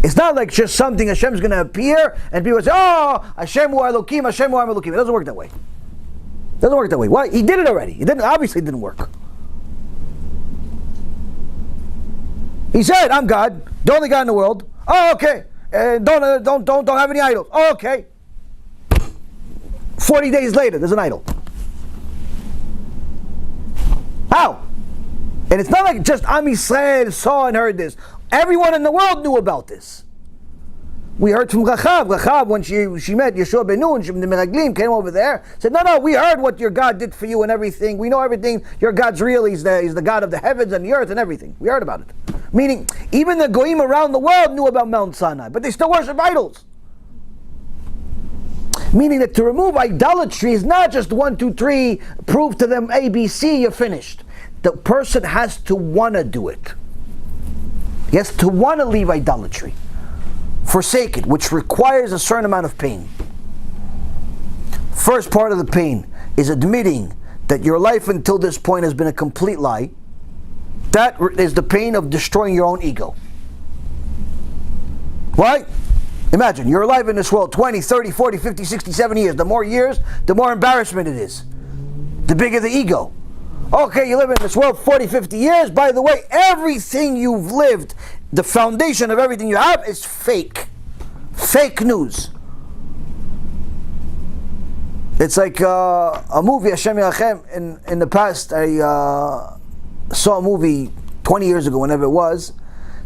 S1: It's not like just something Hashem's going to appear and people say, oh, Hashem hu Elokim, Hashem hu Elokim. It doesn't work that way. It doesn't work that way. Why? He did it already. Obviously it didn't work. He said, I'm God, the only God in the world. Oh, okay. Don't have any idols. Oh, okay. 40 days later, there's an idol. How? And it's not like just Am Yisrael saw and heard this. Everyone in the world knew about this. We heard from Rachav when she met Yeshua ben Nun, the Meraglim came over there, said, no, we heard what your God did for you and everything. We know everything. Your God's real. He's the God of the heavens and the earth and everything. We heard about it. Meaning, even the Goyim around the world knew about Mount Sinai, but they still worship idols. Meaning that to remove idolatry is not just 1, 2, 3, prove to them A, B, C, you're finished. The person has to want to do it. He has to want to leave idolatry, forsake it, which requires a certain amount of pain. First part of the pain is admitting that your life until this point has been a complete lie. That is the pain of destroying your own ego. Right? Imagine, you're alive in this world 20, 30, 40, 50, 60, 70 years. The more years, the more embarrassment it is. The bigger the ego. Okay, you live in this world 40, 50 years. By the way, everything you've lived, the foundation of everything you have is fake. Fake news. It's like a movie, Hashem Yirachem. In the past, I saw a movie 20 years ago, whenever it was.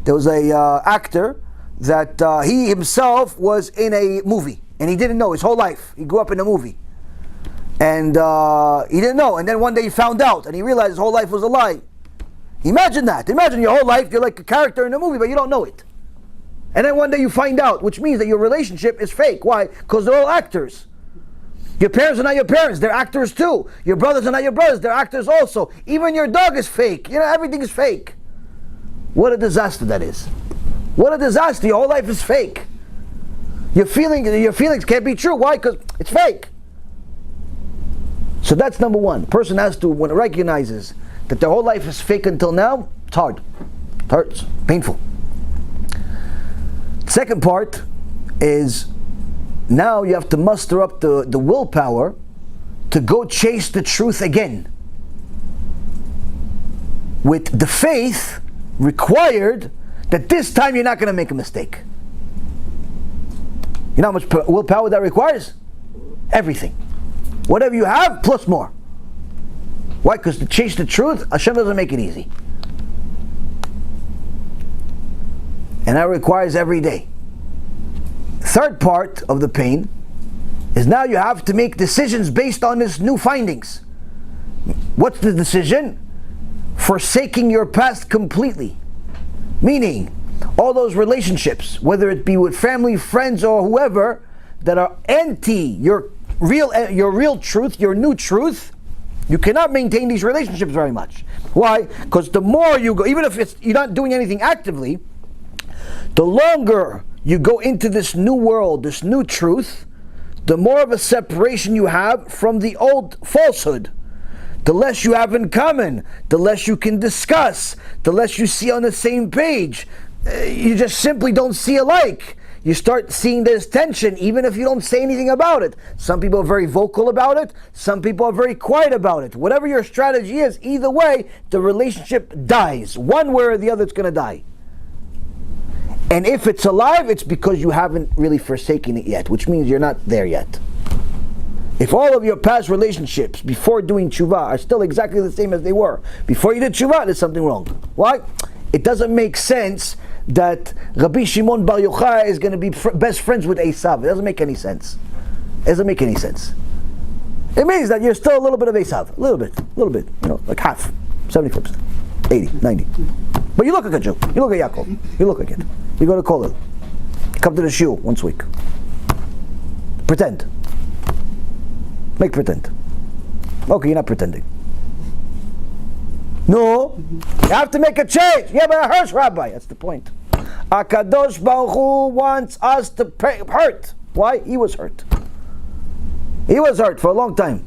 S1: There was a actor that he himself was in a movie. And he didn't know his whole life. He grew up in a movie. And he didn't know. And then one day he found out. And he realized his whole life was a lie. Imagine that. Imagine your whole life, you're like a character in a movie, but you don't know it. And then one day you find out, which means that your relationship is fake. Why? Because they're all actors. Your parents are not your parents, they're actors too. Your brothers are not your brothers, they're actors also. Even your dog is fake. Everything is fake. What a disaster that is. What a disaster. Your whole life is fake. Your feelings can't be true. Why? Because it's fake. So that's number one. Person has to, when it recognizes that their whole life is fake until now, it's hard. It hurts. Painful. Second part is now you have to muster up the willpower to go chase the truth again. With the faith required that this time you're not going to make a mistake. You know how much willpower that requires? Everything. Whatever you have, plus more. Why? Because to chase the truth, Hashem doesn't make it easy. And that requires every day. Third part of the pain is now you have to make decisions based on this new findings. What's the decision? Forsaking your past completely. Meaning, all those relationships, whether it be with family, friends, or whoever, that are anti your real truth, your new truth, you cannot maintain these relationships very much. Why? Because the more you go, even if you're not doing anything actively, the longer you go into this new world, this new truth, the more of a separation you have from the old falsehood. The less you have in common, the less you can discuss, the less you see on the same page. You just simply don't see alike. you start seeing there's tension, even if you don't say anything about it. Some people are very vocal about it. Some people are very quiet about it. Whatever your strategy is, either way, the relationship dies. One way or the other, it's going to die. And if it's alive, it's because you haven't really forsaken it yet, which means you're not there yet. If all of your past relationships before doing tshuva are still exactly the same as they were before you did tshuva, there's something wrong. Why? It doesn't make sense that Rabbi Shimon Bar Yochai is going to be best friends with Esav. It doesn't make any sense. It doesn't make any sense. It means that you're still a little bit of Esav. A little bit, like half, 75%, 80, 90. But you look like a Jew. You look like Yaakov. You look like it. You go to Kollel. Come to the shiur once a week. Pretend. Make pretend. Okay, you're not pretending. No, you have to make a change. Yeah, but it hurts, Rabbi. That's the point. HaKadosh Baruch Hu wants us to hurt. Why? He was hurt. He was hurt for a long time.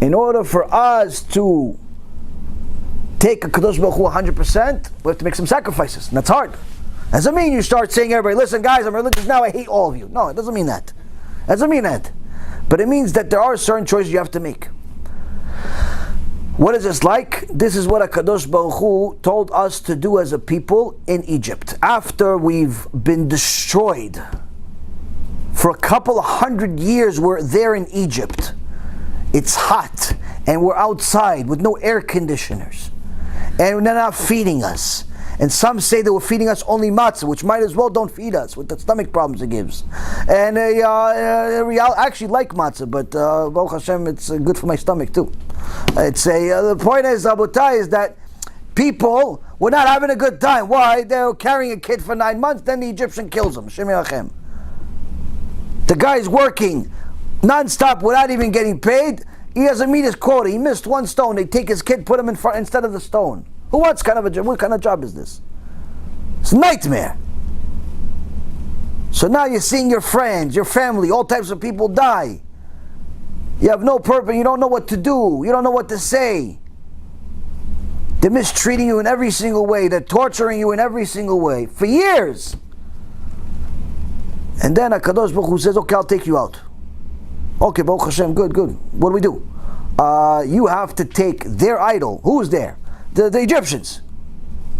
S1: In order for us to take HaKadosh Baruch Hu 100%, we have to make some sacrifices. And that's hard. Doesn't mean you start saying, everybody, listen guys, I'm religious now, I hate all of you. No, it doesn't mean that. It doesn't mean that. But it means that there are certain choices you have to make. What is this like? This is what HaKadosh Baruch Hu told us to do as a people in Egypt. After we've been destroyed for a couple of 100 years, we're there in Egypt. It's hot, and we're outside with no air conditioners. And they're not feeding us. And some say they were feeding us only matzah, which might as well don't feed us with the stomach problems it gives. And I actually like matzah, but Baruch Hashem, it's good for my stomach too. The point is, Rabotai, is that people were not having a good time. Why? They were carrying a kid for 9 months, then the Egyptian kills him. Shem Yerachem. The guy's working non-stop without even getting paid. He doesn't meet his quota. He missed one stone. They take his kid, put him in front instead of the stone. What kind of a job? What kind of job is this? It's a nightmare. So now you're seeing your friends, your family, all types of people die. You have no purpose. You don't know what to do. You don't know what to say. They're mistreating you in every single way. They're torturing you in every single way for years. And then HaKadosh Baruch Hu says, okay, I'll take you out. Okay, Baruch Hashem, good. What do we do? You have to take their idol. Who's there? The Egyptians.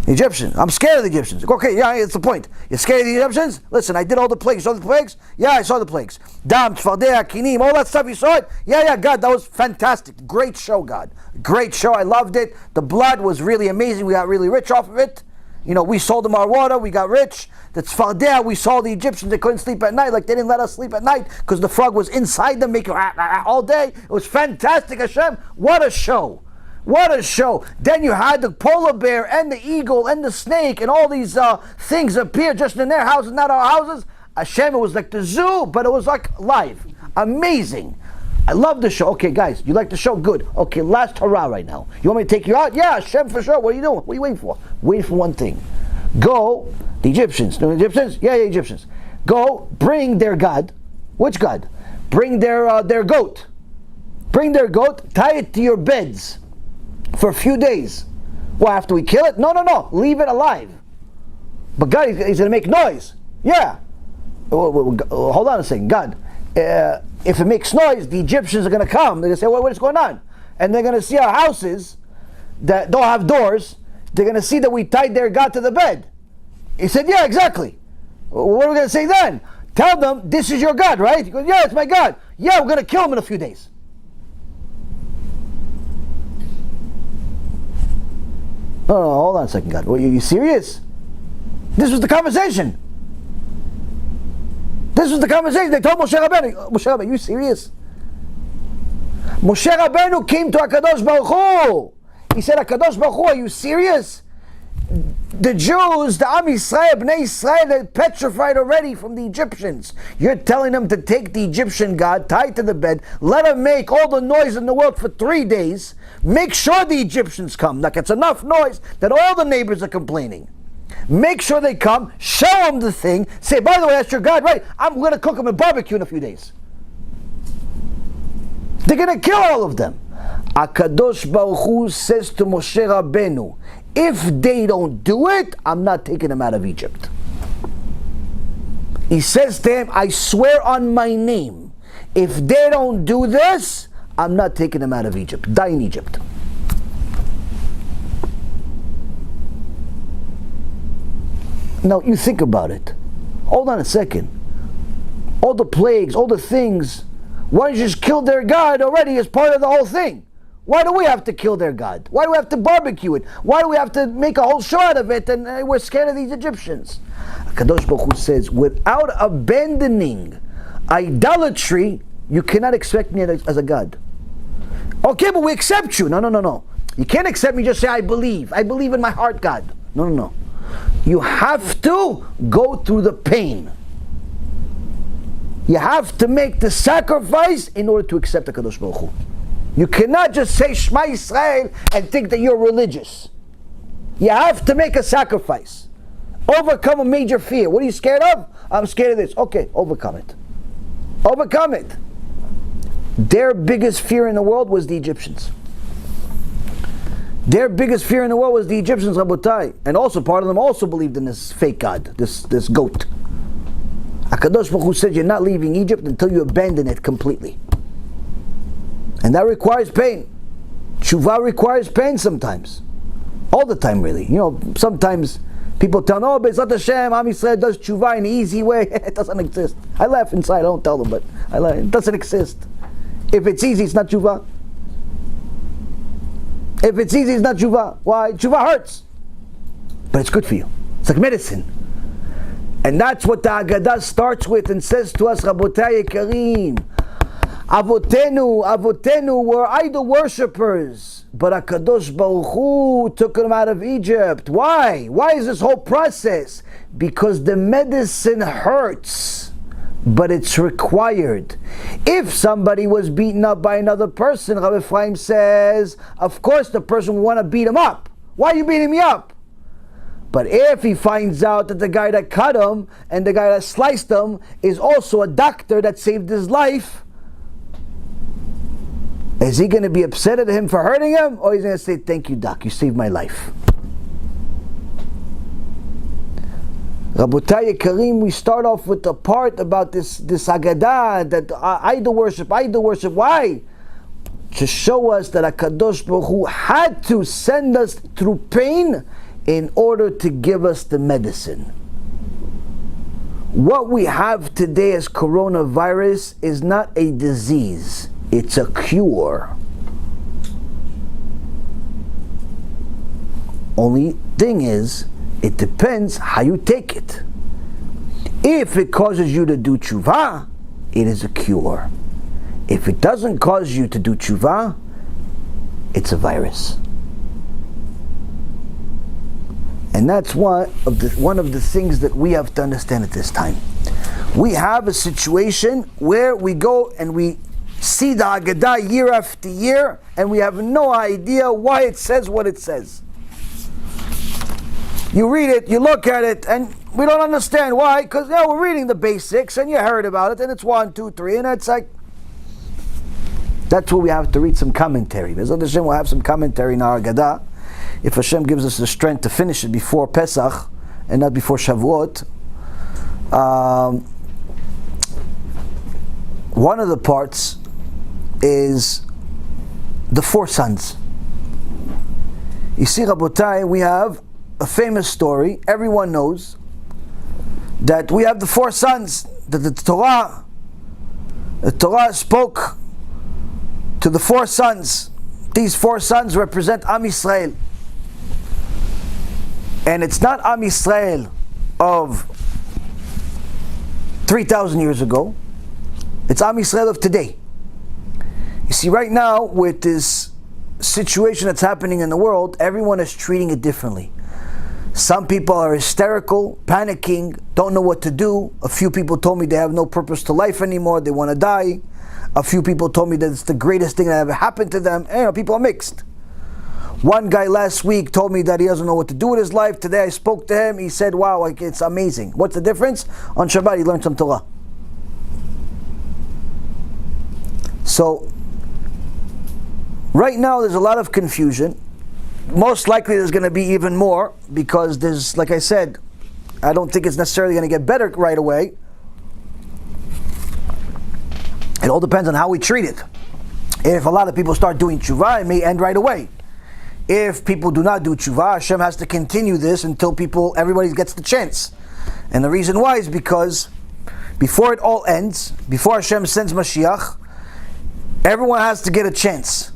S1: I'm scared of the Egyptians. Okay, yeah, it's the point. You're scared of the Egyptians? Listen, I did all the plagues. You saw the plagues? Yeah, I saw the plagues. Dam, Tzfardea, Kinim, all that stuff, you saw it? Yeah, God, that was fantastic. Great show, God. Great show, I loved it. The blood was really amazing. We got really rich off of it. We sold them our water, we got rich. The Tzfardea, we saw the Egyptians, they couldn't sleep at night, like they didn't let us sleep at night, because the frog was inside them, making all day. It was fantastic, Hashem. What a show. What a show. Then you had the polar bear and the eagle and the snake and all these things appear just in their houses, not our houses. Hashem, it was like the zoo, but it was like live. Amazing. I love the show. Okay, guys, you like the show? Good. Okay, last hurrah right now. You want me to take you out? Yeah, Hashem for sure. What are you doing? What are you waiting for? Wait for one thing. Go, the Egyptians. The Egyptians? Yeah, Egyptians. Go, bring their God. Which God? Bring their goat. Bring their goat, tie it to your beds for a few days. Well, after we kill it? No. Leave it alive. But God, he's going to make noise. Yeah. Hold on a second. God, if it makes noise, the Egyptians are going to come. They're going to say, what is going on? And they're going to see our houses that don't have doors. They're going to see that we tied their God to the bed. He said, yeah, exactly. What are we going to say then? Tell them, this is your God, right? He goes, yeah, it's my God. Yeah, we're going to kill him in a few days. No, hold on a second, God. Are you serious? This was the conversation. They told Moshe Rabbeinu, are you serious? Moshe Rabbeinu came to HaKadosh Baruch Hu. He said, HaKadosh Baruch Hu, are you serious? The Jews, the Am Yisrael, Bnei Yisrael, they're petrified already from the Egyptians. You're telling them to take the Egyptian God, tie it to the bed, let him make all the noise in the world for 3 days, make sure the Egyptians come. Like it's enough noise that all the neighbors are complaining. Make sure they come, show them the thing, say, by the way, that's your God, right? I'm going to cook them a barbecue in a few days. They're going to kill all of them. HaKadosh Baruch Hu says to Moshe Rabbeinu, if they don't do it, I'm not taking them out of Egypt. He says to him, I swear on my name, if they don't do this, I'm not taking them out of Egypt. Die in Egypt. Now you think about it. Hold on a second. All the plagues, all the things, why don't you just kill their God already as part of the whole thing? Why do we have to kill their God? Why do we have to barbecue it? Why do we have to make a whole show out of it and we're scared of these Egyptians? Kadosh Baruch Hu says, without abandoning idolatry, you cannot expect me as a God. Okay, but we accept you. No. You can't accept me, just say, I believe. I believe in my heart, God. No. You have to go through the pain. You have to make the sacrifice in order to accept the Kadosh Baruch Hu. You cannot just say Shema Yisrael and think that you're religious. You have to make a sacrifice. Overcome a major fear. What are you scared of? I'm scared of this. Okay, overcome it. Overcome it. Their biggest fear in the world was the Egyptians. Their biggest fear in the world was the Egyptians, Rabotai. And also part of them also believed in this fake god, this goat. HaKadosh Baruch Hu said you're not leaving Egypt until you abandon it completely. And that requires pain. Tshuva requires pain sometimes. All the time, really. You know, sometimes people tell me, oh, Be'ezrat Hashem, Am Yisrael does tshuva in an easy way. It doesn't exist. I laugh inside, I don't tell them, but I laugh. It doesn't exist. If it's easy, it's not tshuva. If it's easy, it's not tshuva. Why? Tshuva hurts. But it's good for you. It's like medicine. And that's what the Haggadah starts with and says to us, Rabotai Yekarim, Avotenu were idol worshippers, but HaKadosh Baruch Hu took them out of Egypt. Why? Why is this whole process? Because the medicine hurts, but it's required. If somebody was beaten up by another person, Rabbi Ephraim says, of course the person will want to beat him up. Why are you beating me up? But if he finds out that the guy that cut him and the guy that sliced him is also a doctor that saved his life, is he going to be upset at him for hurting him? Or he's going to say, thank you, doc, you saved my life. Rabotai Karim, we start off with the part about this Haggadah, that idol worship. Why? To show us that HaKadosh Baruch Hu had to send us through pain in order to give us the medicine. What we have today as coronavirus is not a disease. It's a cure. Only thing is, it depends how you take it. If it causes you to do tshuva, it is a cure. If it doesn't cause you to do tshuva, it's a virus. And that's one of the things that we have to understand at this time. We have a situation where we go and we see the Haggadah year after year, and we have no idea why it says what it says. You read it, you look at it, and we don't understand why, because we're reading the basics, and you heard about it, and it's 1, 2, 3, and it's like, that's where we have to read some commentary. Be'ezrat Hashem, we'll have some commentary in our Haggadah, if Hashem gives us the strength to finish it before PeSach, and not before Shavuot. One of the parts is the 4 sons. You see, Rabotai, we have a famous story, everyone knows, that we have the 4 sons, that the Torah spoke to the 4 sons. These 4 sons represent Am Yisrael. And it's not Am Yisrael of 3,000 years ago, it's Am Yisrael of today. You see, right now, with this situation that's happening in the world, everyone is treating it differently. Some people are hysterical, panicking, don't know what to do. A few people told me they have no purpose to life anymore, they want to die. A few people told me that it's the greatest thing that ever happened to them. And, people are mixed. One guy last week told me that he doesn't know what to do with his life. Today I spoke to him, he said, wow, it's amazing. What's the difference? On Shabbat he learned some Torah. So, right now there's a lot of confusion. Most likely there's going to be even more, because there's, like I said, I don't think it's necessarily going to get better right away. It all depends on how we treat it. If a lot of people start doing tshuva, it may end right away. If people do not do tshuva, Hashem has to continue this until everybody gets the chance. And the reason why is because before it all ends, before Hashem sends Mashiach, everyone has to get a chance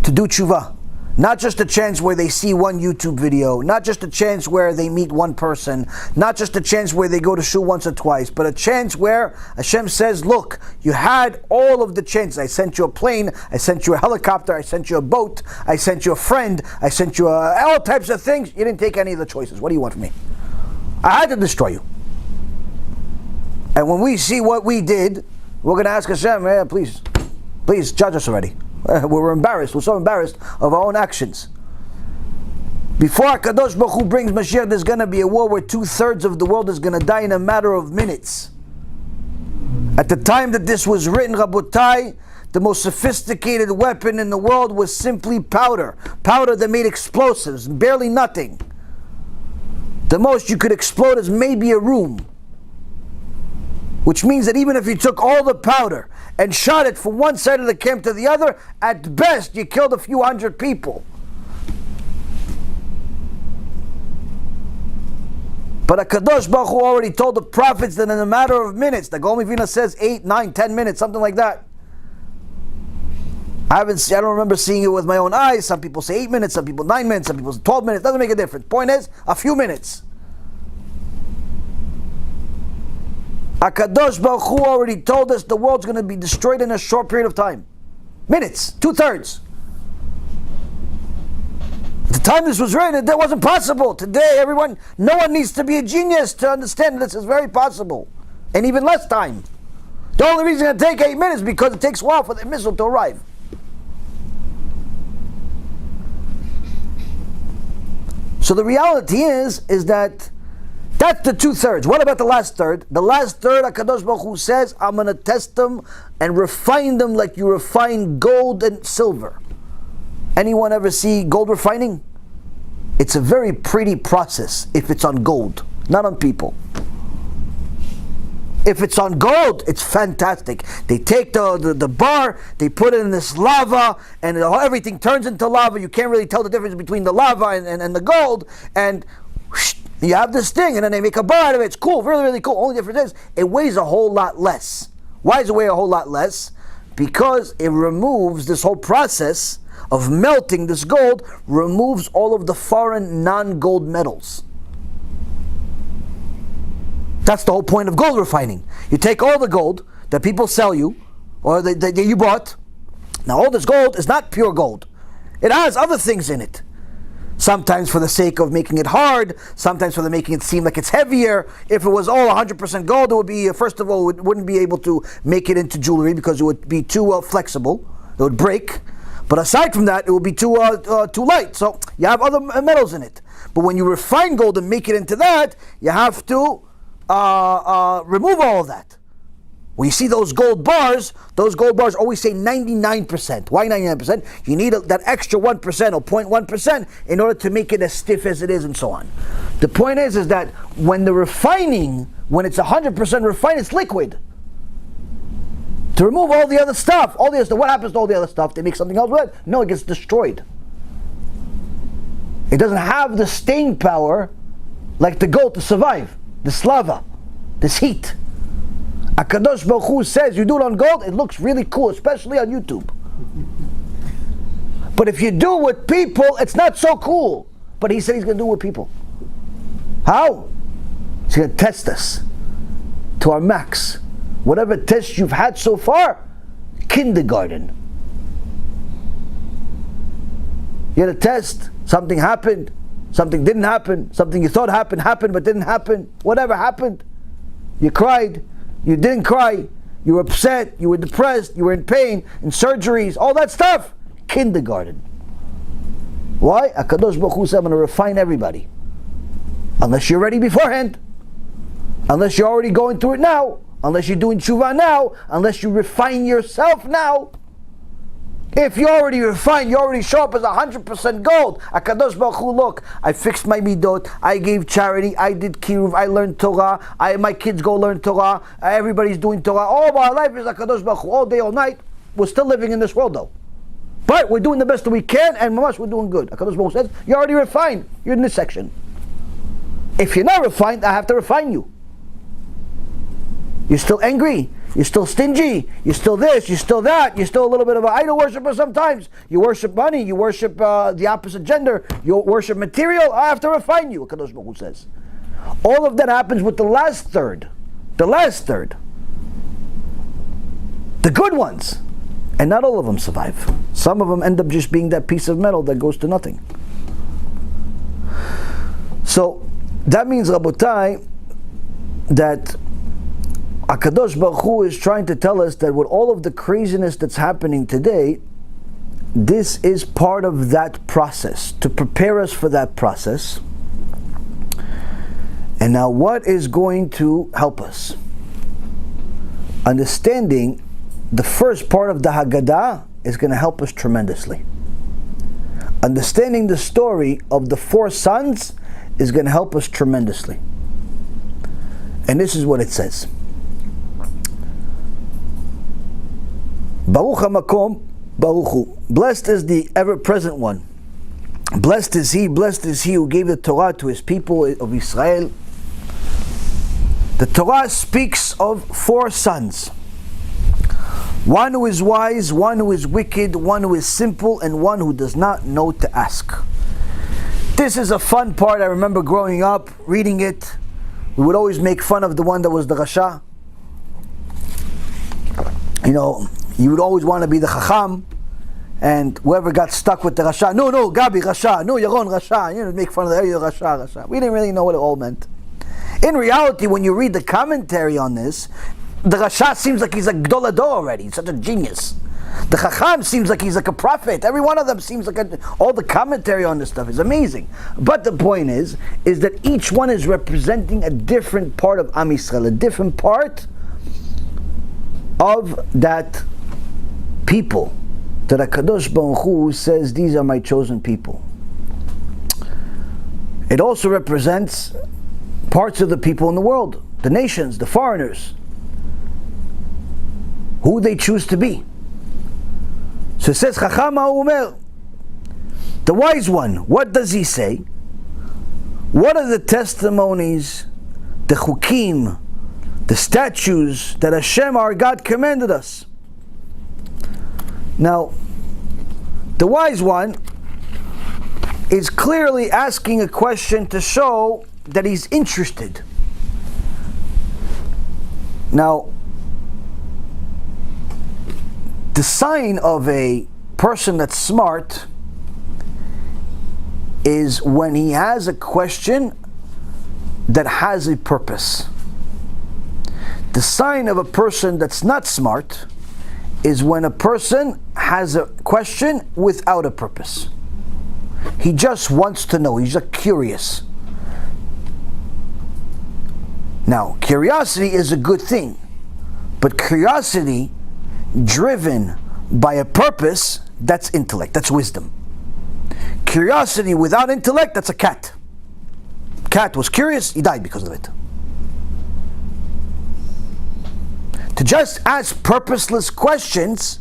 S1: to do tshuva. Not just a chance where they see one YouTube video, not just a chance where they meet one person, not just a chance where they go to shul once or twice, but a chance where Hashem says, look, you had all of the chances. I sent you a plane, I sent you a helicopter, I sent you a boat, I sent you a friend, I sent you all types of things. You didn't take any of the choices. What do you want from me? I had to destroy you. And when we see what we did, we're going to ask Hashem, please judge us already. We're embarrassed. We're so embarrassed of our own actions. Before HaKadosh Baruch Hu brings Mashiach, there's going to be a war where 2/3 of the world is going to die in a matter of minutes. At the time that this was written, Rabotai, the most sophisticated weapon in the world was simply powder. Powder that made explosives, barely nothing. The most you could explode is maybe a room. Which means that even if you took all the powder and shot it from one side of the camp to the other, at best you killed a few hundred people. But HaKadosh Baruch Hu already told the prophets that in a matter of minutes, the Gaon Mivina says 8, 9, 10 minutes, something like that. I don't remember seeing it with my own eyes. Some people say 8 minutes, some people 9 minutes, some people say 12 minutes. Doesn't make a difference. Point is, a few minutes. HaKadosh Baruch Hu already told us the world's going to be destroyed in a short period of time. Minutes, 2/3. At the time this was written, that wasn't possible. Today, no one needs to be a genius to understand this is very possible. And even less time. The only reason it take 8 minutes is because it takes a while for the missile to arrive. So the reality is that that's the 2/3. What about the last third? The last third, HaKadosh Baruch Hu says, I'm going to test them and refine them like you refine gold and silver. Anyone ever see gold refining? It's a very pretty process if it's on gold, not on people. If it's on gold, it's fantastic. They take the bar, they put it in this lava, and everything turns into lava. You can't really tell the difference between the lava and the gold, and you have this thing, and then they make a bar out of it. It's cool, really, really cool. Only difference is, it weighs a whole lot less. Why does it weigh a whole lot less? Because it removes this whole process of melting this gold, removes all of the foreign non-gold metals. That's the whole point of gold refining. You take all the gold that people sell you, or that you bought. Now all this gold is not pure gold. It has other things in it. Sometimes for the sake of making it hard, sometimes for making it seem like it's heavier. If it was all 100% gold, it would be, first of all, it wouldn't be able to make it into jewelry because it would be too flexible. It would break. But aside from that, it would be too light. So you have other metals in it. But when you refine gold and make it into that, you have to remove all of that. When you see those gold bars always say 99%. Why 99%? You need that extra 1% or 0.1% in order to make it as stiff as it is and so on. The point is that when the refining, when it's 100% refined, it's liquid. To remove all the other stuff, what happens to all the other stuff? They make something else with it? No, it gets destroyed. It doesn't have the staying power like the gold to survive. This lava, this heat. HaKadosh Baruch Hu says you do it on gold, it looks really cool, especially on YouTube. But if you do it with people, it's not so cool. But he said he's going to do it with people. How? He's going to test us to our max. Whatever test you've had so far, kindergarten. You had a test, something happened, something didn't happen, something you thought happened but didn't happen. Whatever happened, you cried, you didn't cry, you were upset, you were depressed, you were in pain, in surgeries, all that stuff. Kindergarten. Why? HaKadosh Baruch Hu said, I'm going to refine everybody. Unless you're ready beforehand. Unless you're already going through it now. Unless you're doing tshuva now. Unless you refine yourself now. If you're already refined, you already show up as 100% gold. HaKadosh Baruch Hu, look, I fixed my midot, I gave charity, I did kiruv, I learned Torah, my kids go learn Torah, everybody's doing Torah. All of our life is HaKadosh Baruch Hu, all day, all night. We're still living in this world though. But we're doing the best that we can, and mamash, we're doing good. HaKadosh Baruch Hu says, you're already refined. You're in this section. If you're not refined, I have to refine you. You're still angry. You're still stingy. You're still this. You're still that. You're still a little bit of an idol worshiper sometimes. You worship money. You worship the opposite gender. You worship material. I have to refine you, HaKadosh Baruch Hu says. All of that happens with the last third. The last third. The good ones. And not all of them survive. Some of them end up just being that piece of metal that goes to nothing. So, that means, Rabotai, that HaKadosh Baruch Hu is trying to tell us that with all of the craziness that's happening today, this is part of that process, to prepare us for that process. And now what is going to help us? Understanding the first part of the Haggadah is going to help us tremendously. Understanding the story of the 4 sons is going to help us tremendously. And this is what it says. Baruch HaMakom, Baruch Hu. Blessed is the ever-present one. Blessed is he who gave the Torah to his people of Israel. The Torah speaks of 4 sons. One who is wise, one who is wicked, one who is simple, and one who does not know to ask. This is a fun part. I remember growing up, reading it. We would always make fun of the one that was the Rasha. You know, you would always want to be the Chacham, and whoever got stuck with the Rasha, no, Gabi, Rasha, no, Yaron, Rasha, you know, make fun of the Rasha. We didn't really know what it all meant. In reality, when you read the commentary on this, the Rasha seems like he's a Gdol Ador already, he's such a genius. The Chacham seems like he's like a prophet. Every one of them seems like all the commentary on this stuff is amazing. But the point is that each one is representing a different part of Am Yisrael, a different part of that people that HaKadosh Baruch Hu says, these are my chosen people. It also represents parts of the people in the world, the nations, the foreigners, who they choose to be. So it says, Chacham HaUmer, the wise one, what does he say? What are the testimonies, the chukim, the statutes that Hashem our God commanded us? Now, the wise one is clearly asking a question to show that he's interested. Now, the sign of a person that's smart is when he has a question that has a purpose. The sign of a person that's not smart is when a person has a question without a purpose. He just wants to know, he's just curious. Now, curiosity is a good thing, but curiosity driven by a purpose, that's intellect, that's wisdom. Curiosity without intellect, that's a cat. Cat was curious, he died because of it. To just ask purposeless questions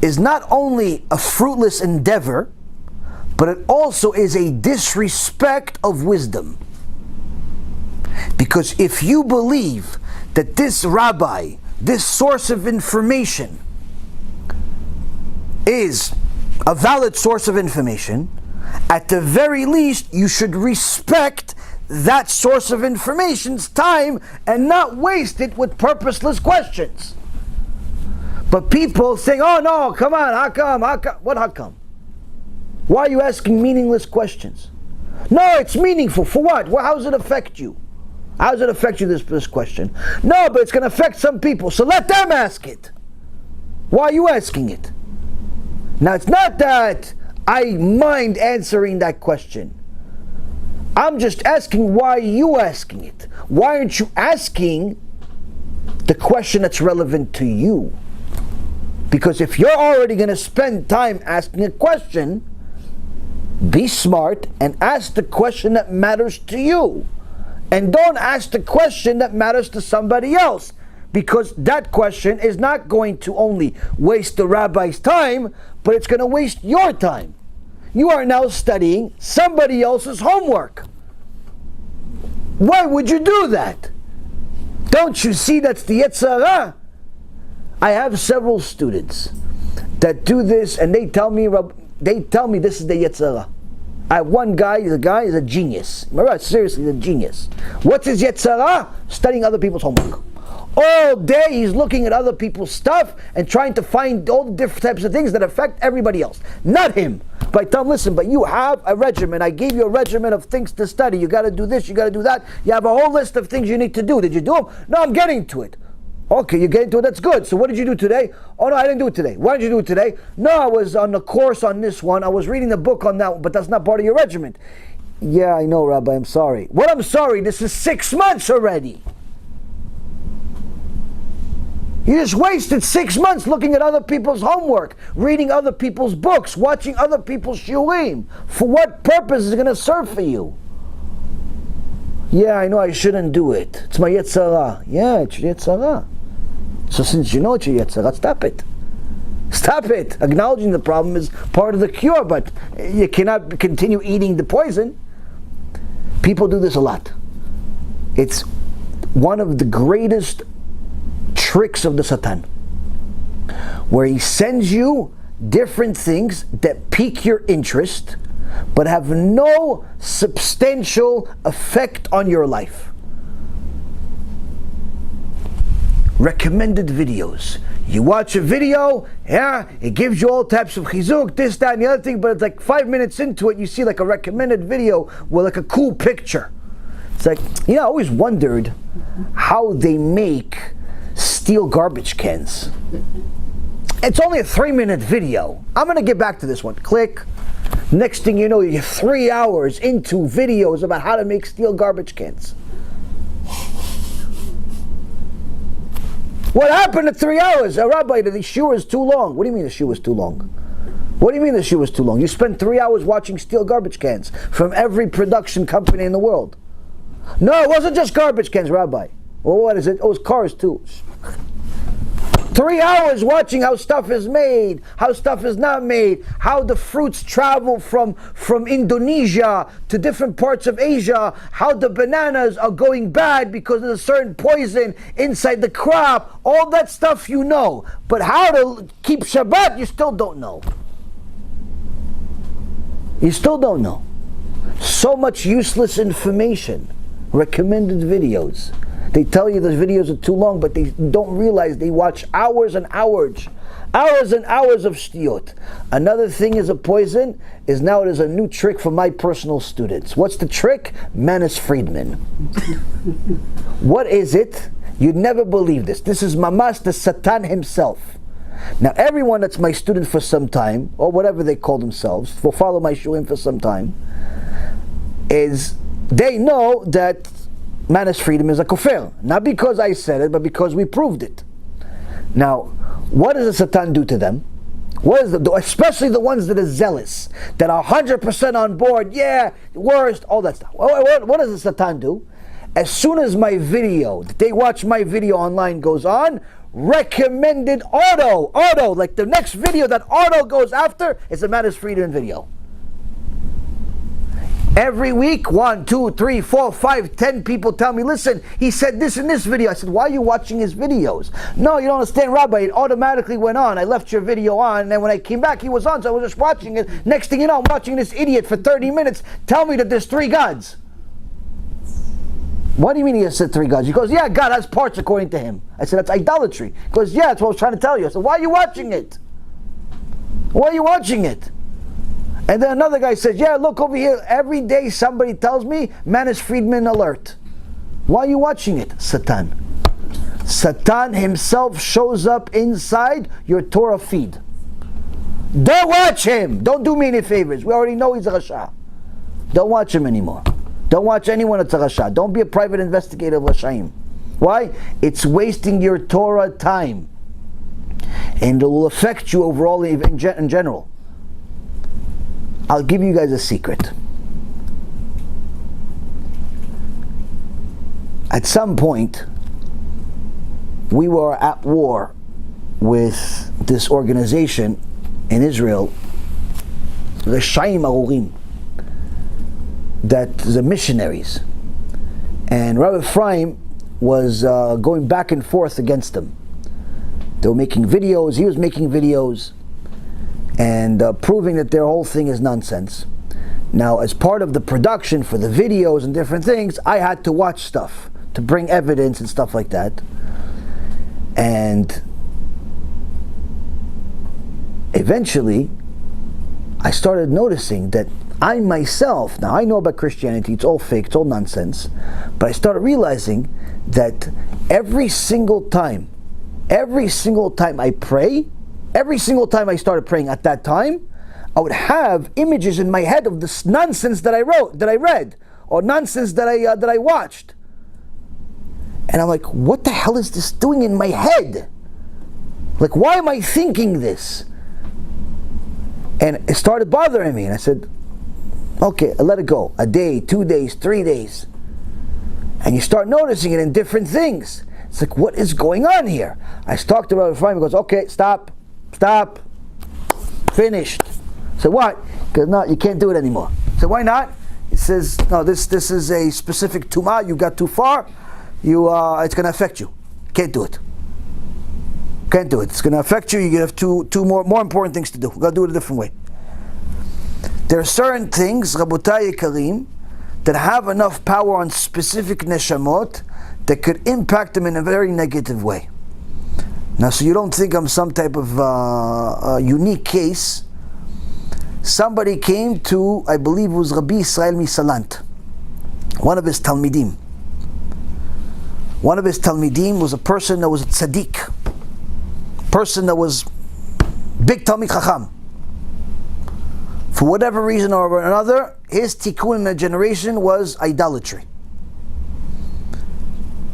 S1: is not only a fruitless endeavor, but it also is a disrespect of wisdom. Because if you believe that this rabbi, this source of information, is a valid source of information, at the very least you should respect that source of information's time and not waste it with purposeless questions. But people saying, oh no, come on, how come? What how come? Why are you asking meaningless questions? No, it's meaningful. For what? How does it affect you? How does it affect you, this question? No, but it's going to affect some people, so let them ask it. Why are you asking it? Now, it's not that I mind answering that question. I'm just asking, why are you asking it? Why aren't you asking the question that's relevant to you? Because if you're already going to spend time asking a question, be smart and ask the question that matters to you. And don't ask the question that matters to somebody else. Because that question is not going to only waste the rabbi's time, but it's going to waste your time. You are now studying somebody else's homework. Why would you do that? Don't you see that's the Yetzer Hara? I have several students that do this, and they tell me this is the Yetzer Hara. I have one guy, he's a genius. Seriously, he's a genius. What's his Yetzer Hara? Studying other people's homework. All day he's looking at other people's stuff and trying to find all the different types of things that affect everybody else. Not him. But I tell him, listen, but you have a regimen. I gave you a regimen of things to study. You got to do this, you got to do that. You have a whole list of things you need to do. Did you do them? No, I'm getting to it. Okay, you're getting to it, that's good. So what did you do today? Oh no, I didn't do it today. Why did you do it today? No, I was on the course on this one. I was reading the book on that one, but that's not part of your regimen. Yeah, I know, Rabbi, I'm sorry. What I'm sorry? This is 6 months already. You just wasted 6 months looking at other people's homework, reading other people's books, watching other people's shiurim. For what purpose is it going to serve for you? Yeah, I know I shouldn't do it. It's my Yetzer Hara. Yeah, it's your Yetzer Hara. So since you know it's your Yetzer Hara, stop it. Stop it. Acknowledging the problem is part of the cure, but you cannot continue eating the poison. People do this a lot. It's one of the greatest tricks of the Satan, where he sends you different things that pique your interest but have no substantial effect on your life. Recommended videos. You watch a video, yeah, it gives you all types of chizuk, this, that, and the other thing, but it's like 5 minutes into it, you see like a recommended video with like a cool picture. It's like, I always wondered how they make steel garbage cans. It's only a 3-minute video. I'm going to get back to this one. Click. Next thing you know, you're 3 hours into videos about how to make steel garbage cans. What happened in 3 hours? Rabbi, the shiur is too long. What do you mean the shiur is too long? What do you mean the shiur is too long? You spent 3 hours watching steel garbage cans from every production company in the world. No, it wasn't just garbage cans, Rabbi. Well, what is it? Oh, it was cars too. 3 hours watching how stuff is made, how stuff is not made, how the fruits travel from Indonesia to different parts of Asia, how the bananas are going bad because of a certain poison inside the crop. All that stuff you know. But how to keep Shabbat, you still don't know. You still don't know. So much useless information. Recommended videos. They tell you the videos are too long, but they don't realize they watch hours and hours of shtiyot. Another thing is a poison, is now there's a new trick for my personal students. What's the trick? Manis Friedman. What is it? You'd never believe this. This is Mamas, the Satan himself. Now everyone that's my student for some time, or whatever they call themselves, will follow my shulim for some time, they know that Manis Freedom is a kofir. Not because I said it, but because we proved it. Now, what does the Satan do to them? Especially the ones that are zealous, that are 100% on board, yeah, worst, all that stuff. What does the Satan do? As soon as my video, they watch my video online goes on, recommended auto, like the next video that auto goes after is a Manis Freedom video. Every week, 1, 2, 3, 4, 5, 10 people tell me, listen, he said this in this video. I said, why are you watching his videos? No, you don't understand, Rabbi. It automatically went on. I left your video on, and then when I came back, he was on, so I was just watching it. Next thing you know, I'm watching this idiot for 30 minutes tell me that there's 3 gods. What do you mean he said 3 gods? He goes, yeah, God has parts according to him. I said, that's idolatry. He goes, yeah, that's what I was trying to tell you. I said, why are you watching it? Why are you watching it? And then another guy says, yeah, look over here. Every day somebody tells me, Manis Friedman alert. Why are you watching it? Satan. Satan himself shows up inside your Torah feed. Don't watch him. Don't do me any favors. We already know he's a Rasha. Don't watch him anymore. Don't watch anyone that's a Rasha. Don't be a private investigator of Rashaim. Why? It's wasting your Torah time. and it will affect you overall in general. I'll give you guys a secret. At some point, we were at war with this organization in Israel, Reshaim Arurim, that the missionaries, and Rabbi Ephraim was going back and forth against them. They were making videos, he was making videos, and proving that their whole thing is nonsense. Now, as part of the production for the videos and different things, I had to watch stuff to bring evidence and stuff like that. And eventually, I started noticing that I myself, now I know about Christianity, it's all fake, it's all nonsense, but I started realizing that every single time I pray, every single time I started praying at that time, I would have images in my head of this nonsense that I read, or nonsense that I watched. And I'm like, what the hell is this doing in my head? Like, why am I thinking this? And it started bothering me, and I said, okay, I let it go. A day, 2 days, 3 days. And you start noticing it in different things. It's like, what is going on here? I talked to Rabbi Ephraim, he goes, okay, stop, finished. I said, what? Because no, you can't do it anymore. I said, why not? He says, no, this is a specific tumah, you got too far, it's going to affect you. Can't do it. Can't do it. It's going to affect you. You have two more important things to do. We've got to do it a different way. There are certain things, Rabotai Yekarim, that have enough power on specific neshamot that could impact them in a very negative way. Now, so you don't think I'm some type of unique case. Somebody came to, I believe it was Rabbi Israel Misalant, one of his Talmidim. One of his Talmidim was a person that was a tzaddik, person that was big Talmid Chacham. For whatever reason or another, his tikkun in the generation was idolatry.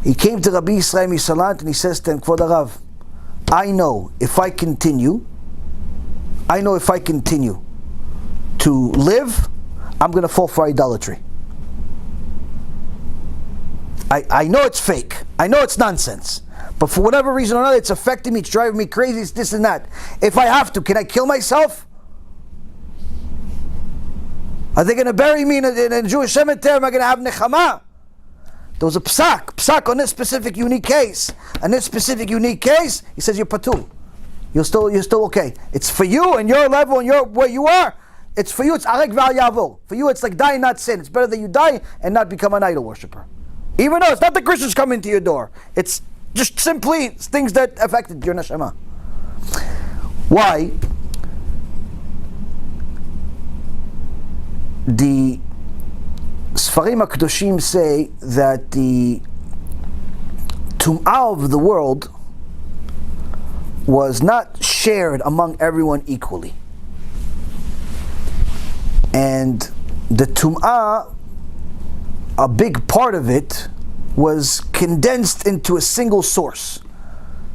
S1: He came to Rabbi Israel Misalant and he says to him, Kvod Harav, I know if I continue to live, I'm going to fall for idolatry. I know it's fake. I know it's nonsense. But for whatever reason or another, it's affecting me, it's driving me crazy, it's this and that. If I have to, can I kill myself? Are they going to bury me in a Jewish cemetery? Am I going to have nechama? There was a PeSach on this specific unique case. On this specific unique case, he says you're patur. You're still okay. It's for you and your level and where you are. It's for you. It's arek v'al yavo. For you, it's like die and not sin. It's better that you die and not become an idol worshiper. Even though it's not the Christians coming to your door. It's just simply things that affected your neshama. Why? The Sfarim HaKadoshim say that the Tum'ah of the world was not shared among everyone equally. And the Tum'ah, a big part of it, was condensed into a single source.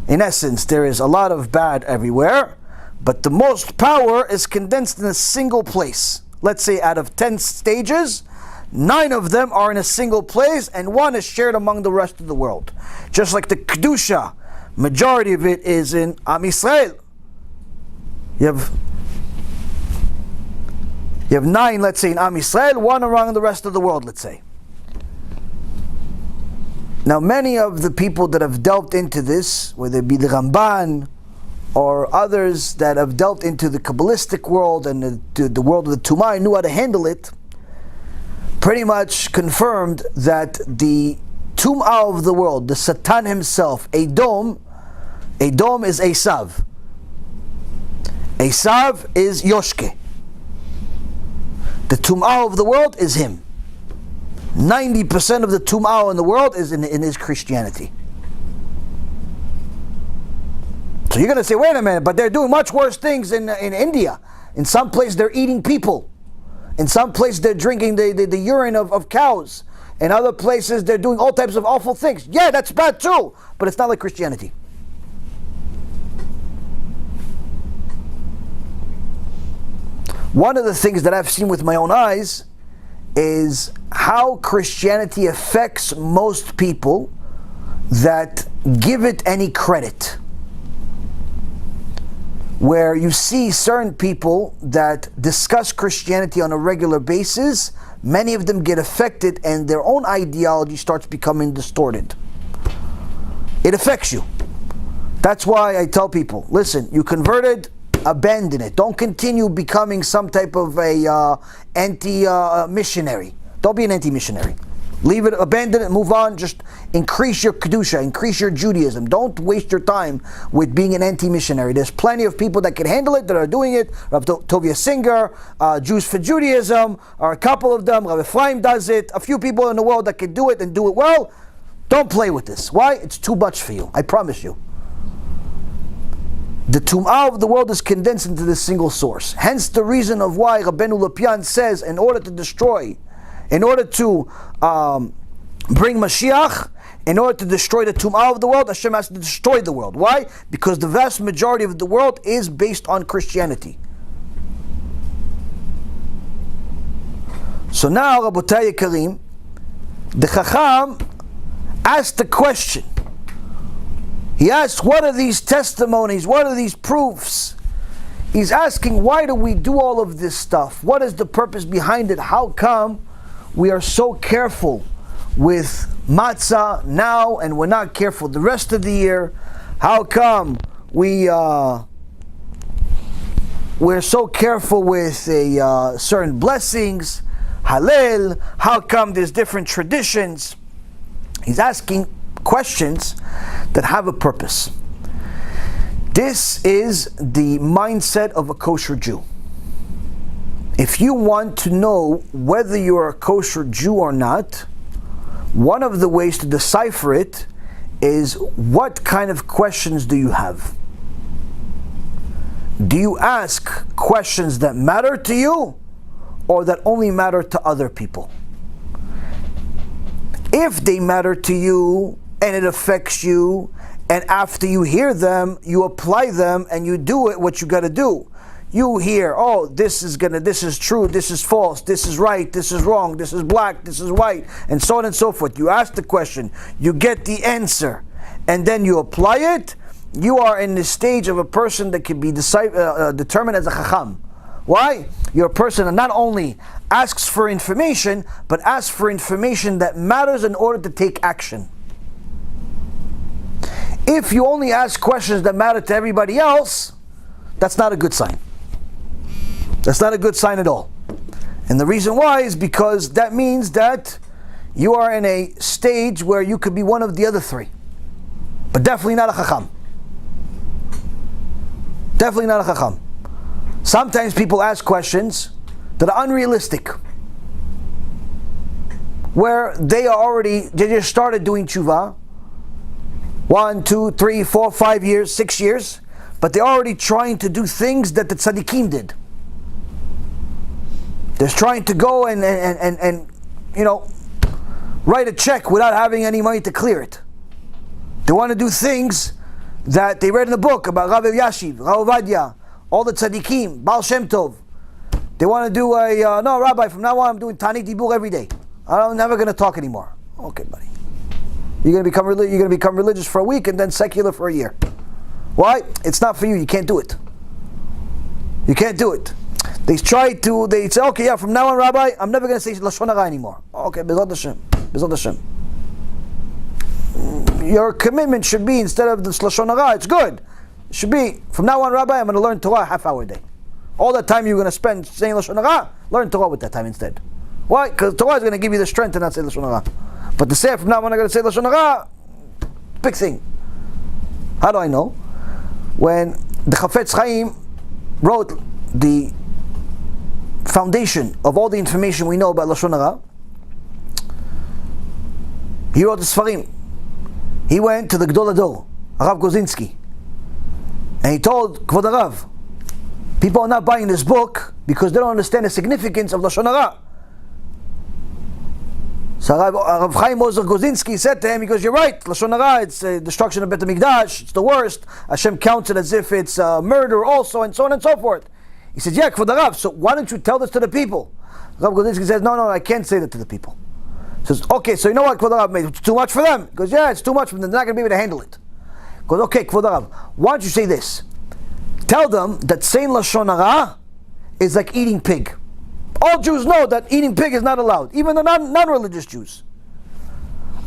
S1: In essence, there is a lot of bad everywhere, but the most power is condensed in a single place. Let's say out of 10 stages, 9 of them are in a single place and 1 is shared among the rest of the world. Just like the Kedusha, majority of it is in Am Yisrael. You have 9, let's say, in Am Yisrael, 1 around the rest of the world, let's say. Now, many of the people that have delved into this, whether it be the Ramban or others that have delved into the Kabbalistic world and the world of the Tumah and knew how to handle it, pretty much confirmed that the Tum'ah of the world, the Satan himself, Edom is Esav. Esav is Yoshke. The Tum'ah of the world is him. 90% of the Tum'ah in the world is in his Christianity. So you're going to say, wait a minute, but they're doing much worse things in India. In some place they're eating people. In some places they're drinking the urine of cows. In other places they're doing all types of awful things. Yeah, that's bad too, but it's not like Christianity. One of the things that I've seen with my own eyes is how Christianity affects most people that give it any credit. Where you see certain people that discuss Christianity on a regular basis, many of them get affected and their own ideology starts becoming distorted. It affects you. That's why I tell people, listen, you converted, abandon it. Don't continue becoming some type of a anti-missionary. Don't be an anti-missionary. Leave it, abandon it, move on. Just increase your Kedusha, increase your Judaism. Don't waste your time with being an anti-missionary. There's plenty of people that can handle it, that are doing it. Rav Tovia Singer, Jews for Judaism, or a couple of them. Rav Ephraim does it. A few people in the world that can do it and do it well. Don't play with this. Why? It's too much for you. I promise you. The Tum'ah of the world is condensed into this single source. Hence the reason of why Rabbeinu Lopian says, in order to destroy, in order to bring Mashiach, in order to destroy the Tum'ah of the world, Hashem has to destroy the world. Why? Because the vast majority of the world is based on Christianity. So now, Rabotai Yekarim, the Chacham asked the question. He asked, what are these testimonies? What are these proofs? He's asking, why do we do all of this stuff? What is the purpose behind it? How come we are so careful with matzah now and we're not careful the rest of the year? How come we're so careful with certain blessings, Hallel? How come there's different traditions? He's asking questions that have a purpose. This is the mindset of a kosher Jew. If you want to know whether you're a kosher Jew or not, one of the ways to decipher it is, what kind of questions do you have? Do you ask questions that matter to you or that only matter to other people? If they matter to you and it affects you, and after you hear them, you apply them and you do it what you got to do. You hear, oh, this is true, this is false, this is right, this is wrong, this is black, this is white, and so on and so forth. You ask the question, you get the answer, and then you apply it. You are in the stage of a person that can be determined as a chacham. Why? You're a person that not only asks for information, but asks for information that matters in order to take action. If you only ask questions that matter to everybody else, that's not a good sign. That's not a good sign at all. And the reason why is because that means that you are in a stage where you could be one of the other three. But definitely not a chacham. Definitely not a chacham. Sometimes people ask questions that are unrealistic, where they just started doing tshuva 1, 2, 3, 4, 5 years, 6 years, but they're already trying to do things that the tzaddikim did. They're trying to go and write a check without having any money to clear it. They want to do things that they read in the book about Rav Elyashiv, Rav Ovadia, all the tzaddikim, Baal Shem Tov. They want to do no, Rabbi, from now on I'm doing Tanit Dibur every day. I'm never going to talk anymore. Okay, buddy. You're going to become religious for a week and then secular for a year. Why? It's not for you. You can't do it. You can't do it. They say, okay, yeah, from now on, Rabbi, I'm never going to say Lashon Hara anymore. Okay, Bezat Hashem. Bezat Hashem. Your commitment should be, instead of this Lashon Hara, it's good. It should be, from now on, Rabbi, I'm going to learn Torah a half hour a day. All that time you're going to spend saying Lashon Hara, learn Torah with that time instead. Why? Because Torah is going to give you the strength to not say Lashon Hara. But to say from now on I'm going to say Lashon Hara, big thing. How do I know? When the Chafetz Chaim wrote the foundation of all the information we know about Lashon Hara, he wrote the Sfarim. He went to the Gdol Hador, Rav Gozinski, and he told Kvod Harav, people are not buying this book because they don't understand the significance of Lashon Hara. So Rav Chaim Ozer Gozinski said to him, he goes, you're right, Lashon Hara, it's destruction of Bet HaMikdash, it's the worst. Hashem counts it as if it's murder also, and so on and so forth. He says, yeah, Kvod Harav, so why don't you tell this to the people? Rav Grodzinski says, no, I can't say that to the people. He says, okay, so you know what, Kvod Harav, it's too much for them? He goes, yeah, it's too much for them, they're not going to be able to handle it. He goes, okay, Kvod Harav, why don't you say this? Tell them that saying Lashon Hara is like eating pig. All Jews know that eating pig is not allowed, even the non-religious Jews.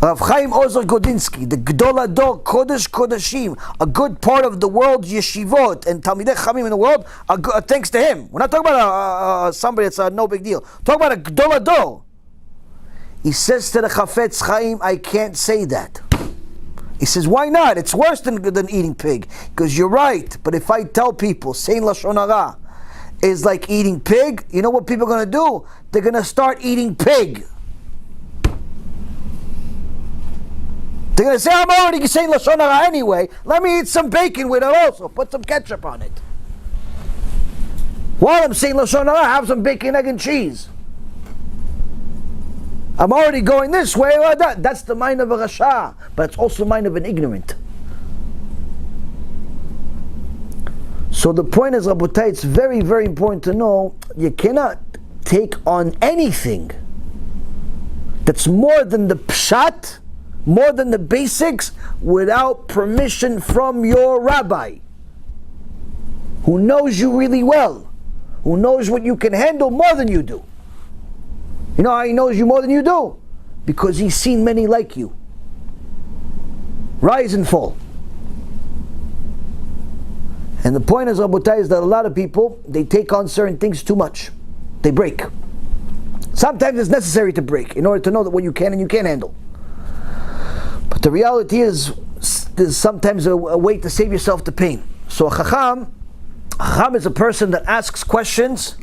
S1: Rav Chaim Ozer Godinsky, the Gdol Ador Kodesh Kodeshim, a good part of the world yeshivot and Talmidei Chachamim in the world, thanks to him. We're not talking about somebody that's no big deal. Talk about a Gdol Ador. He says to the Chafetz Chaim, I can't say that. He says, why not? It's worse than eating pig. Because you're right, but if I tell people saying Lashon Hara is like eating pig, you know what people are going to do? They're going to start eating pig. They're going to say, I'm already saying Lashon Hara anyway. Let me eat some bacon with it also. Put some ketchup on it. While I'm saying Lashon Hara, have some bacon, egg, and cheese. I'm already going this way or that. That's the mind of a Rasha. But it's also the mind of an ignorant. So the point is, Rabotai, it's very, very important to know you cannot take on anything that's more than the pshat, more than the basics, without permission from your rabbi, who knows you really well, who knows what you can handle more than you do. You know how he knows you more than you do? Because he's seen many like you rise and fall. And the point is, Rabotai, is that a lot of people, they take on certain things too much. They break. Sometimes it's necessary to break in order to know that what you can and you can't handle. But the reality is, there's sometimes a way to save yourself the pain. So a Chacham is a person that asks questions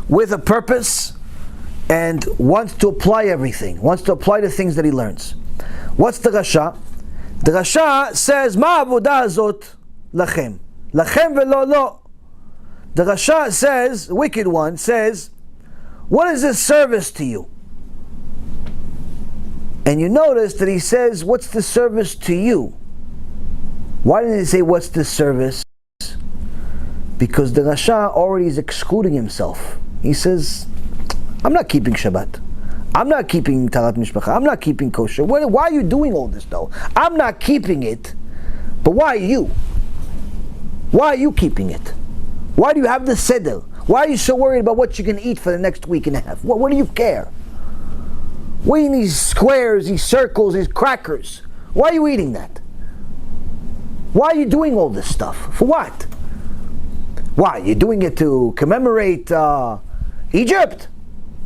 S1: with a purpose and wants to apply everything, wants to apply the things that he learns. What's the Rasha? The Rasha says, Ma avodah azot lachem. Lachem velo lo. The Rasha says, the wicked one says, what is this service to you? And you notice that he says, what's the service to you? Why didn't he say, what's the service? Because the Rasha already is excluding himself. He says, I'm not keeping Shabbat. I'm not keeping Tarat Mishpacha. I'm not keeping kosher. Why are you doing all this though? I'm not keeping it, but why are you? Why are you keeping it? Why do you have the seder? Why are you so worried about what you can eat for the next week and a half? What do you care? What are you eating these squares, these circles, these crackers? Why are you eating that? Why are you doing all this stuff? For what? Why? You're doing it to commemorate Egypt?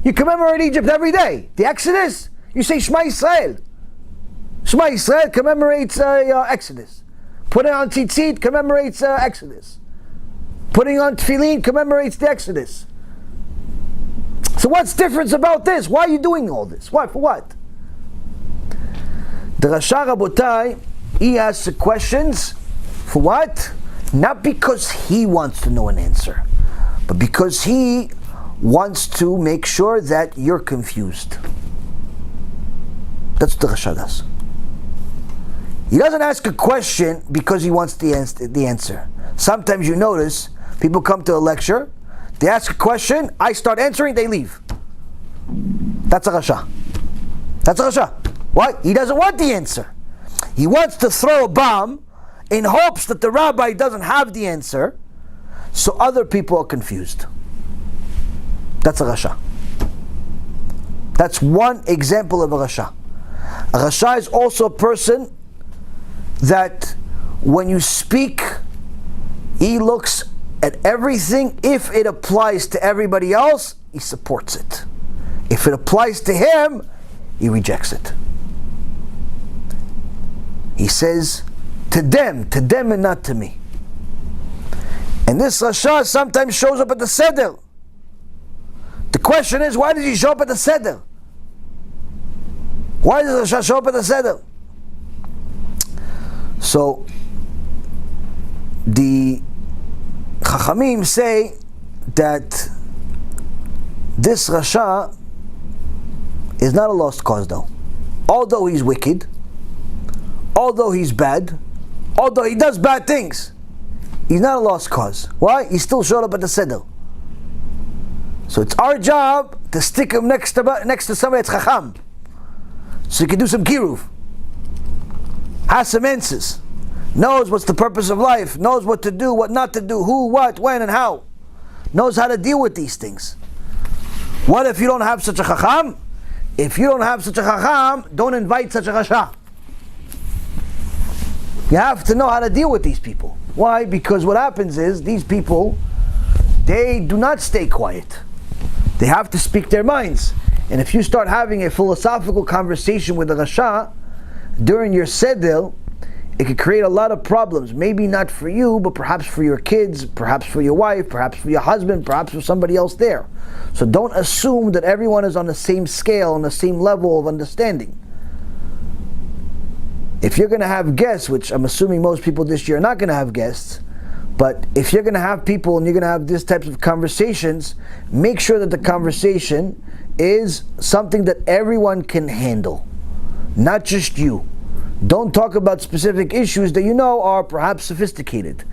S1: You commemorate Egypt every day. The Exodus? You say Shema Yisrael. Shema Yisrael commemorates Exodus. Putting on tzitzit commemorates Exodus. Putting on tefillin commemorates the Exodus. So what's difference about this? Why are you doing all this? Why? For what? The Rasha Rabotai, he asks the questions for what? Not because he wants to know an answer, but because he wants to make sure that you're confused. That's what the Rasha does. He doesn't ask a question because he wants the answer. Sometimes you notice people come to a lecture, they ask a question, I start answering, they leave. That's a Rasha. That's a Rasha. Why? He doesn't want the answer. He wants to throw a bomb in hopes that the rabbi doesn't have the answer, so other people are confused. That's a Rasha. That's one example of a Rasha. A Rasha is also a person that when you speak, he looks at everything. If it applies to everybody else, he supports it. If it applies to him, he rejects it. He says, to them and not to me. And this Rasha sometimes shows up at the Seder. The question is, why does he show up at the Seder? Why does Rasha show up at the Seder? So, the Chachamim say that this Rasha is not a lost cause though. Although he's wicked, although he's bad, although he does bad things, he's not a lost cause. Why? He still showed up at the Seder. So it's our job to stick him next to somebody that's chacham, so he can do some kiruv, has some answers, knows what's the purpose of life, knows what to do, what not to do, who, what, when, and how, knows how to deal with these things. What if you don't have such a chacham? If you don't have such a chacham, don't invite such a rasha. You have to know how to deal with these people. Why? Because what happens is, these people, they do not stay quiet. They have to speak their minds. And if you start having a philosophical conversation with a rasha during your seder, it could create a lot of problems. Maybe not for you, but perhaps for your kids, perhaps for your wife, perhaps for your husband, perhaps for somebody else there. So don't assume that everyone is on the same scale, on the same level of understanding. If you're going to have guests, which I'm assuming most people this year are not going to have guests, but if you're going to have people and you're going to have these types of conversations, make sure that the conversation is something that everyone can handle, not just you. Don't talk about specific issues that you know are perhaps sophisticated.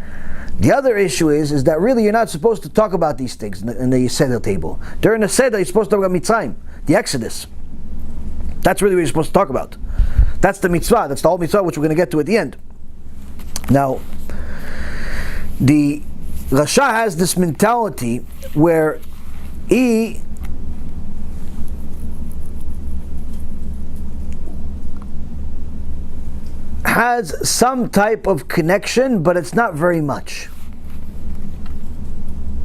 S1: The other issue is that really you're not supposed to talk about these things in the Seder table. During the Seder, you're supposed to talk about Mitzrayim, the Exodus. That's really what you're supposed to talk about. That's the mitzvah, that's the whole mitzvah, which we're going to get to at the end. Now, the Rasha has this mentality where he has some type of connection, but it's not very much.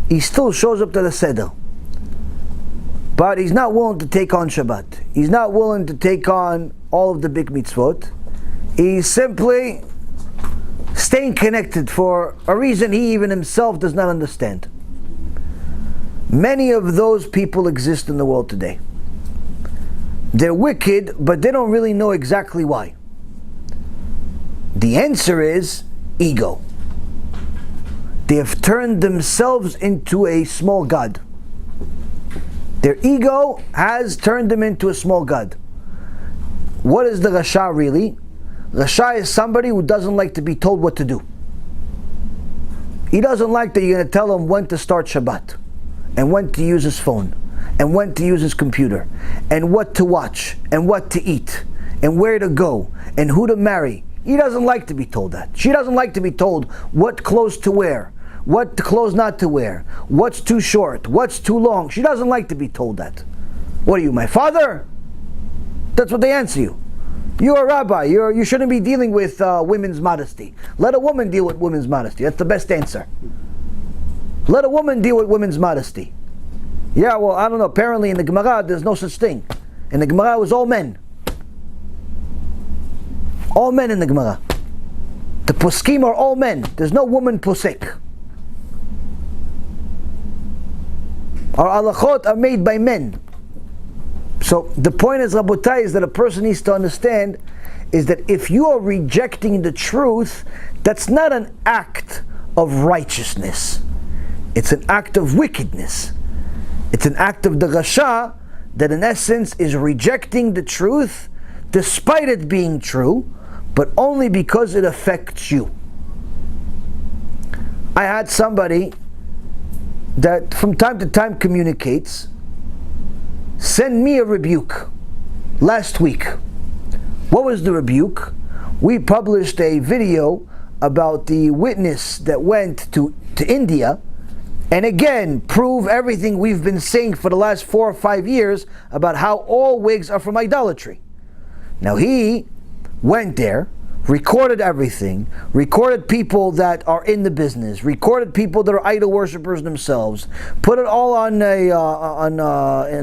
S1: He still shows up to the Seder, but he's not willing to take on Shabbat. He's not willing to take on all of the big mitzvot. He's simply staying connected for a reason he even himself does not understand. Many of those people exist in the world today. They're wicked, but they don't really know exactly why. The answer is ego. They have turned themselves into a small god. Their ego has turned them into a small god. What is the Rasha really? Rasha is somebody who doesn't like to be told what to do. He doesn't like that you're going to tell him when to start Shabbat, and when to use his phone, and when to use his computer, and what to watch, and what to eat, and where to go, and who to marry. He doesn't like to be told that. She doesn't like to be told what clothes to wear, what clothes not to wear, what's too short, what's too long. She doesn't like to be told that. What are you, my father? That's what they answer you. You're a rabbi. You shouldn't be dealing with women's modesty. Let a woman deal with women's modesty. That's the best answer. Let a woman deal with women's modesty. Yeah, well, I don't know. Apparently in the Gemara there's no such thing. In the Gemara it was all men. All men in the Gemara. The poskim are all men. There's no woman posek. Our halachot are made by men. So the point is, Rabotai, is that a person needs to understand is that if you are rejecting the truth, that's not an act of righteousness. It's an act of wickedness. It's an act of the Rasha that in essence is rejecting the truth despite it being true, but only because it affects you. I had somebody that from time to time communicates send me a rebuke last week. What was the rebuke? We published a video about the witness that went to India and again prove everything we've been saying for the last 4 or 5 years about how all wigs are from idolatry. Now he went there, recorded everything, recorded people that are in the business, recorded people that are idol worshippers themselves, put it all on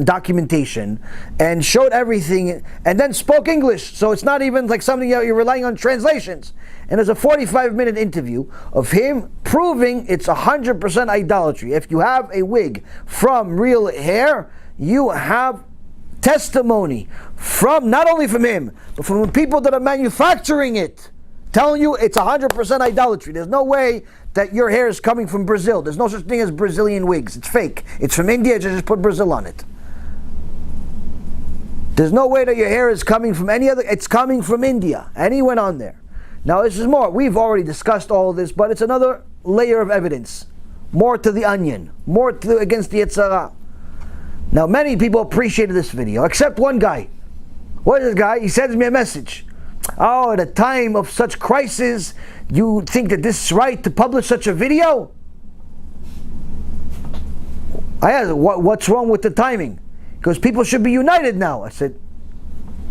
S1: documentation, and showed everything, and then spoke English. So it's not even like something you're relying on translations. And there's a 45-minute interview of him proving it's 100% idolatry. If you have a wig from real hair, you have testimony from, not only from him, but from the people that are manufacturing it, telling you it's 100% idolatry. There's no way that your hair is coming from Brazil. There's no such thing as Brazilian wigs. It's fake. It's from India, just put Brazil on it. There's no way that your hair is coming from any other, it's coming from India. And he went on there. Now this is more, we've already discussed all of this, but it's another layer of evidence. More to the onion. More to against the Yetzirah.
S2: Now, many people appreciated this video, except one guy. What is this guy? He sends me a message. Oh, at a time of such crisis, you think that this is right to publish such a video? I asked, what's wrong with the timing? Because people should be united now. I said,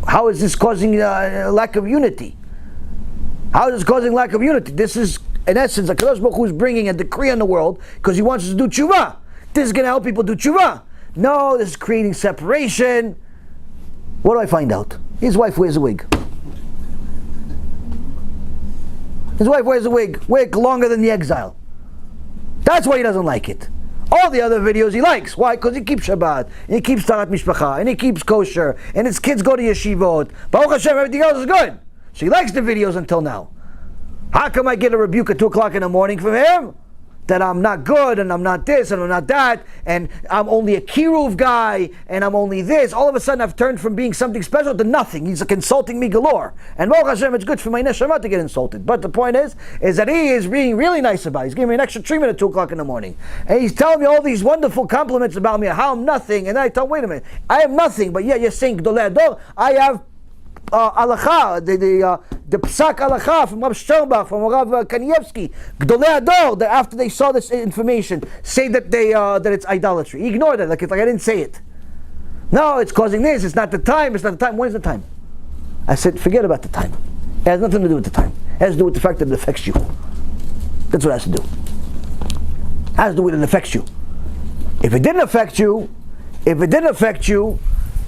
S2: how is this causing a lack of unity? How is this causing lack of unity? This is, in essence, HaKadosh Baruch Hu is bringing a decree on the world because He wants us to do tshuva. This is going to help people do tshuva. No, this is creating separation. What do I find out? His wife wears a wig. His wife wears a wig longer than the exile. That's why he doesn't like it. All the other videos he likes. Why? Because he keeps Shabbat, and he keeps Tarat Mishpacha, and he keeps kosher, and his kids go to yeshivot. Baruch Hashem, everything else is good. So he likes the videos until now. How come I get a rebuke at 2 o'clock in the morning from him? That I'm not good, and I'm not this, and I'm not that, and I'm only a Kiruv guy, and I'm only this. All of a sudden I've turned from being something special to nothing. He's insulting me galore. And Baruch Hashem, it's good for my neshama to get insulted. But the point is that he is being really nice about it. He's giving me an extra treatment at 2 o'clock in the morning. And he's telling me all these wonderful compliments about me, how I'm nothing. And then I tell him, wait a minute, I am nothing, but yeah, you're saying Gdolei Ador. I have Alacha, the PeSach Alacha from Rav Sternbach, from Rav Kanievsky, Gdolei Ador, that after they saw this information, say that that it's idolatry. He ignored it, like I didn't say it. No, it's causing this, it's not the time, it's not the time. When is the time? I said, forget about the time. It has nothing to do with the time. It has to do with the fact that it affects you. That's what it has to do. It has to do with it affects you. If it didn't affect you,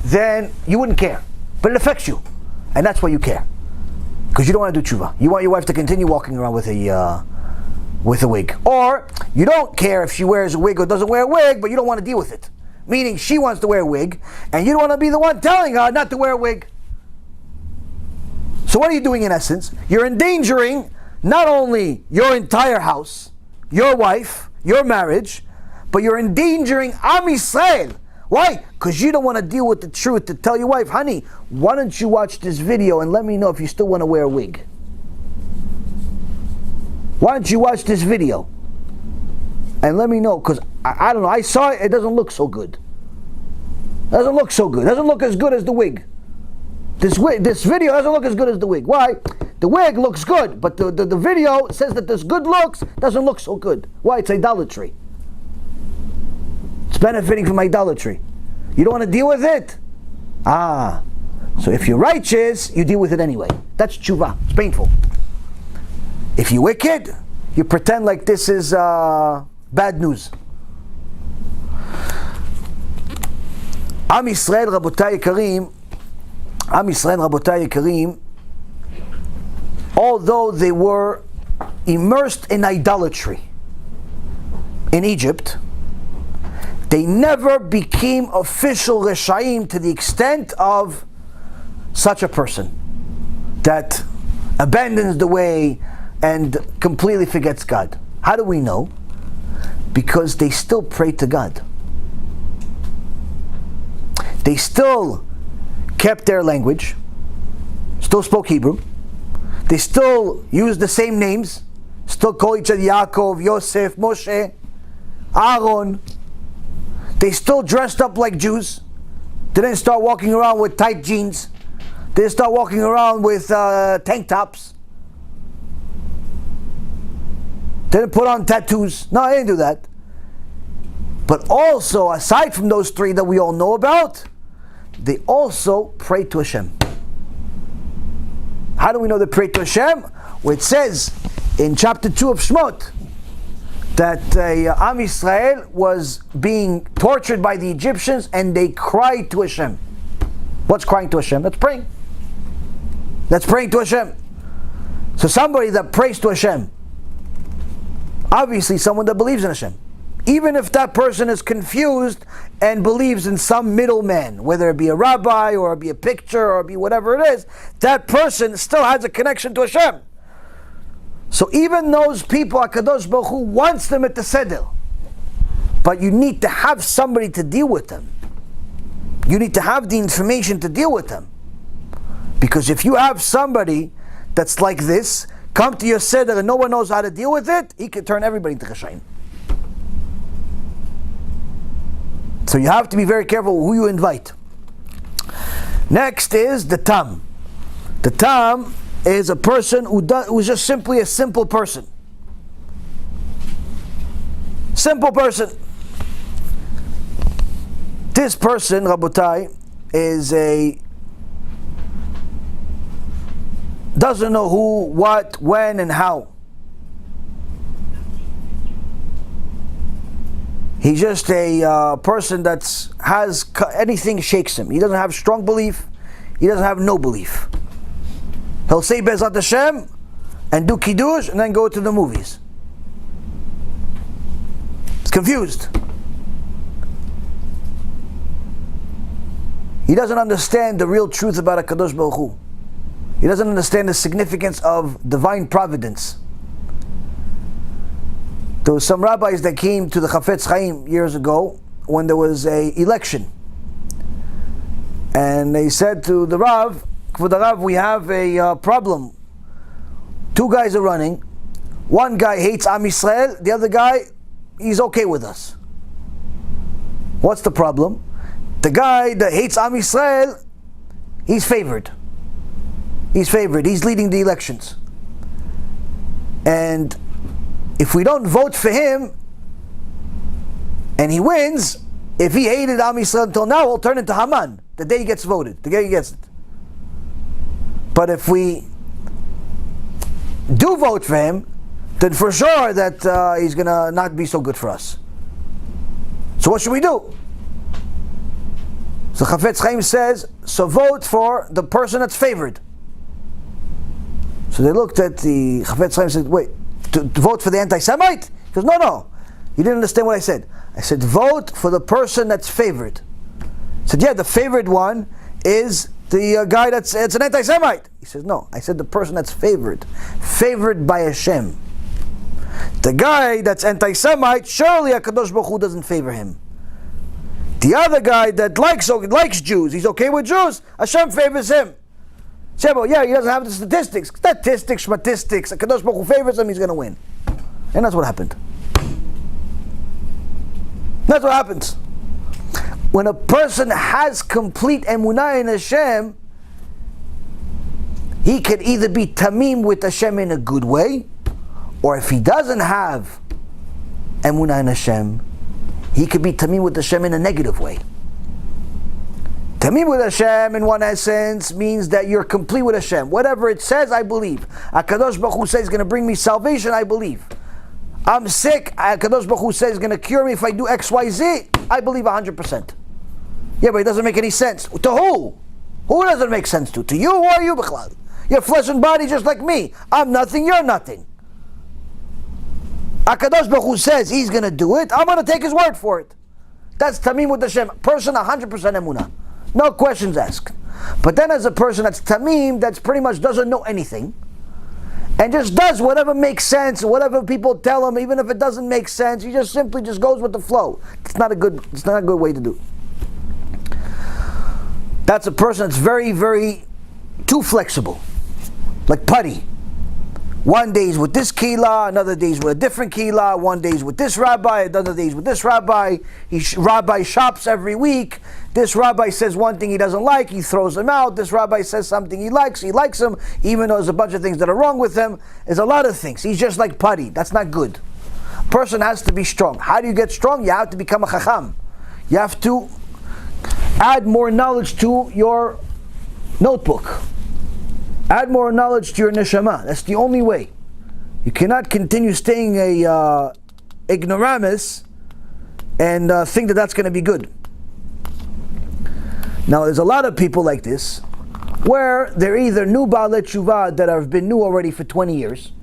S2: then you wouldn't care. But it affects you. And that's why you care, because you don't want to do tshuva. You want your wife to continue walking around with a wig, or you don't care if she wears a wig or doesn't wear a wig, but you don't want to deal with it. Meaning she wants to wear a wig, and you don't want to be the one telling her not to wear a wig. So what are you doing in essence? You're endangering not only your entire house, your wife, your marriage, but you're endangering Am Yisrael. Why? Because you don't want to deal with the truth to tell your wife, honey, why don't you watch this video and let me know if you still want to wear a wig? Why don't you watch this video and let me know? Because I don't know, I saw it, it doesn't look so good. It doesn't look so good. It doesn't look as good as the wig. This video doesn't look as good as the wig. Why? The wig looks good, but the video says that this good looks doesn't look so good. Why? It's idolatry. It's benefiting from idolatry. You don't want to deal with it? So if you're righteous, you deal with it anyway. That's tshuva. It's painful. If you're wicked, you pretend like this is bad news. Am Yisrael, Rabotai Yekarim, although they were immersed in idolatry in Egypt, they never became official Reshaim to the extent of such a person that abandons the way and completely forgets God. How do we know? Because they still pray to God. They still kept their language, still spoke Hebrew, they still used the same names, still call each other Yaakov, Yosef, Moshe, Aaron. They still dressed up like Jews. They didn't start walking around with tight jeans. They didn't start walking around with tank tops. They didn't put on tattoos. No, they didn't do that. But also, aside from those three that we all know about, they also prayed to Hashem. How do we know they prayed to Hashem? Well, it says in chapter 2 of Shmot that Am Yisrael was being tortured by the Egyptians and they cried to Hashem. What's crying to Hashem? That's praying. That's praying to Hashem. So somebody that prays to Hashem, obviously someone that believes in Hashem. Even if that person is confused and believes in some middleman, whether it be a rabbi or it be a picture or it be whatever it is, that person still has a connection to Hashem. So even those people, HaKadosh Baruch Hu wants them at the Seder. But you need to have somebody to deal with them. You need to have the information to deal with them. Because if you have somebody that's like this, come to your Seder and no one knows how to deal with it, he can turn everybody into Chashayin. So you have to be very careful who you invite. Next is the tam. The tam is a person who's just simply a simple person. Simple person. This person, Rabotai, doesn't know who, what, when, and how. He's just a person anything shakes him. He doesn't have strong belief. He doesn't have no belief. He'll say Be'ezrat Hashem and do Kiddush and then go to the movies. He's confused. He doesn't understand the real truth about HaKadosh Baruch Hu. He doesn't understand the significance of divine providence. There were some rabbis that came to the Chafetz Chaim years ago when there was a election. And they said to the Rav, for the Rav, we have a problem. Two guys are running. One guy hates Am Yisrael, the other guy, he's okay with us. What's the problem? The guy that hates Am Yisrael, he's favored. He's favored. He's leading the elections. And if we don't vote for him and he wins, if he hated Am Yisrael until now, he'll turn into Haman the day he gets voted, the day he gets it. But if we do vote for him, then for sure that he's going to not be so good for us. So what should we do? So Chafetz Chaim says, so vote for the person that's favored. So they looked at the Chafetz Chaim and said, wait, to vote for the anti-Semite? He goes, no. You didn't understand what I said. I said, vote for the person that's favored. He said, yeah, the favored one is the guy it's an anti-Semite. He says, no, I said the person that's favored by Hashem. The guy that's anti-Semite, surely HaKadosh Baruch Hu doesn't favor him. The other guy that likes Jews, he's okay with Jews, Hashem favors him. Say, well, yeah, he doesn't have the statistics. Statistics, HaKadosh Baruch Hu favors him, he's going to win. And that's what happened. That's what happens. When a person has complete emunah in Hashem, he could either be tamim with Hashem in a good way, or if he doesn't have emunah in Hashem, he could be tamim with Hashem in a negative way. Tamim with Hashem, in one essence, means that you're complete with Hashem. Whatever it says, I believe. HaKadosh Baruch Hu says it's going to bring me salvation, I believe. I'm sick, HaKadosh Baruch Hu says it's going to cure me if I do X, Y, Z, I believe 100%. Yeah, but it doesn't make any sense. To who? Who does it make sense to? To you? Who are you, B'chlal? You're flesh and body just like me. I'm nothing, you're nothing. HaKadosh Baruch Hu says he's going to do it, I'm going to take his word for it. That's Tamim with Hashem. Person 100% emunah. No questions asked. But then as a person that's Tamim, that's pretty much doesn't know anything, and just does whatever makes sense, whatever people tell him, even if it doesn't make sense, he just simply goes with the flow. It's not a good way to do it. That's a person that's very, very too flexible. Like putty. One day he's with this kehillah, another day he's with a different kehillah, one day he's with this rabbi, another day he's with this rabbi. Rabbi shops every week. This rabbi says one thing he doesn't like, he throws him out. This rabbi says something he likes him, even though there's a bunch of things that are wrong with him. There's a lot of things. He's just like putty. That's not good. A person has to be strong. How do you get strong? You have to become a chacham. You have to add more knowledge to your notebook. Add more knowledge to your neshama. That's the only way. You cannot continue staying a ignoramus and think that that's going to be good. Now, there's a lot of people like this, where they're either new Baalei Tshuva that have been new already for 20 years,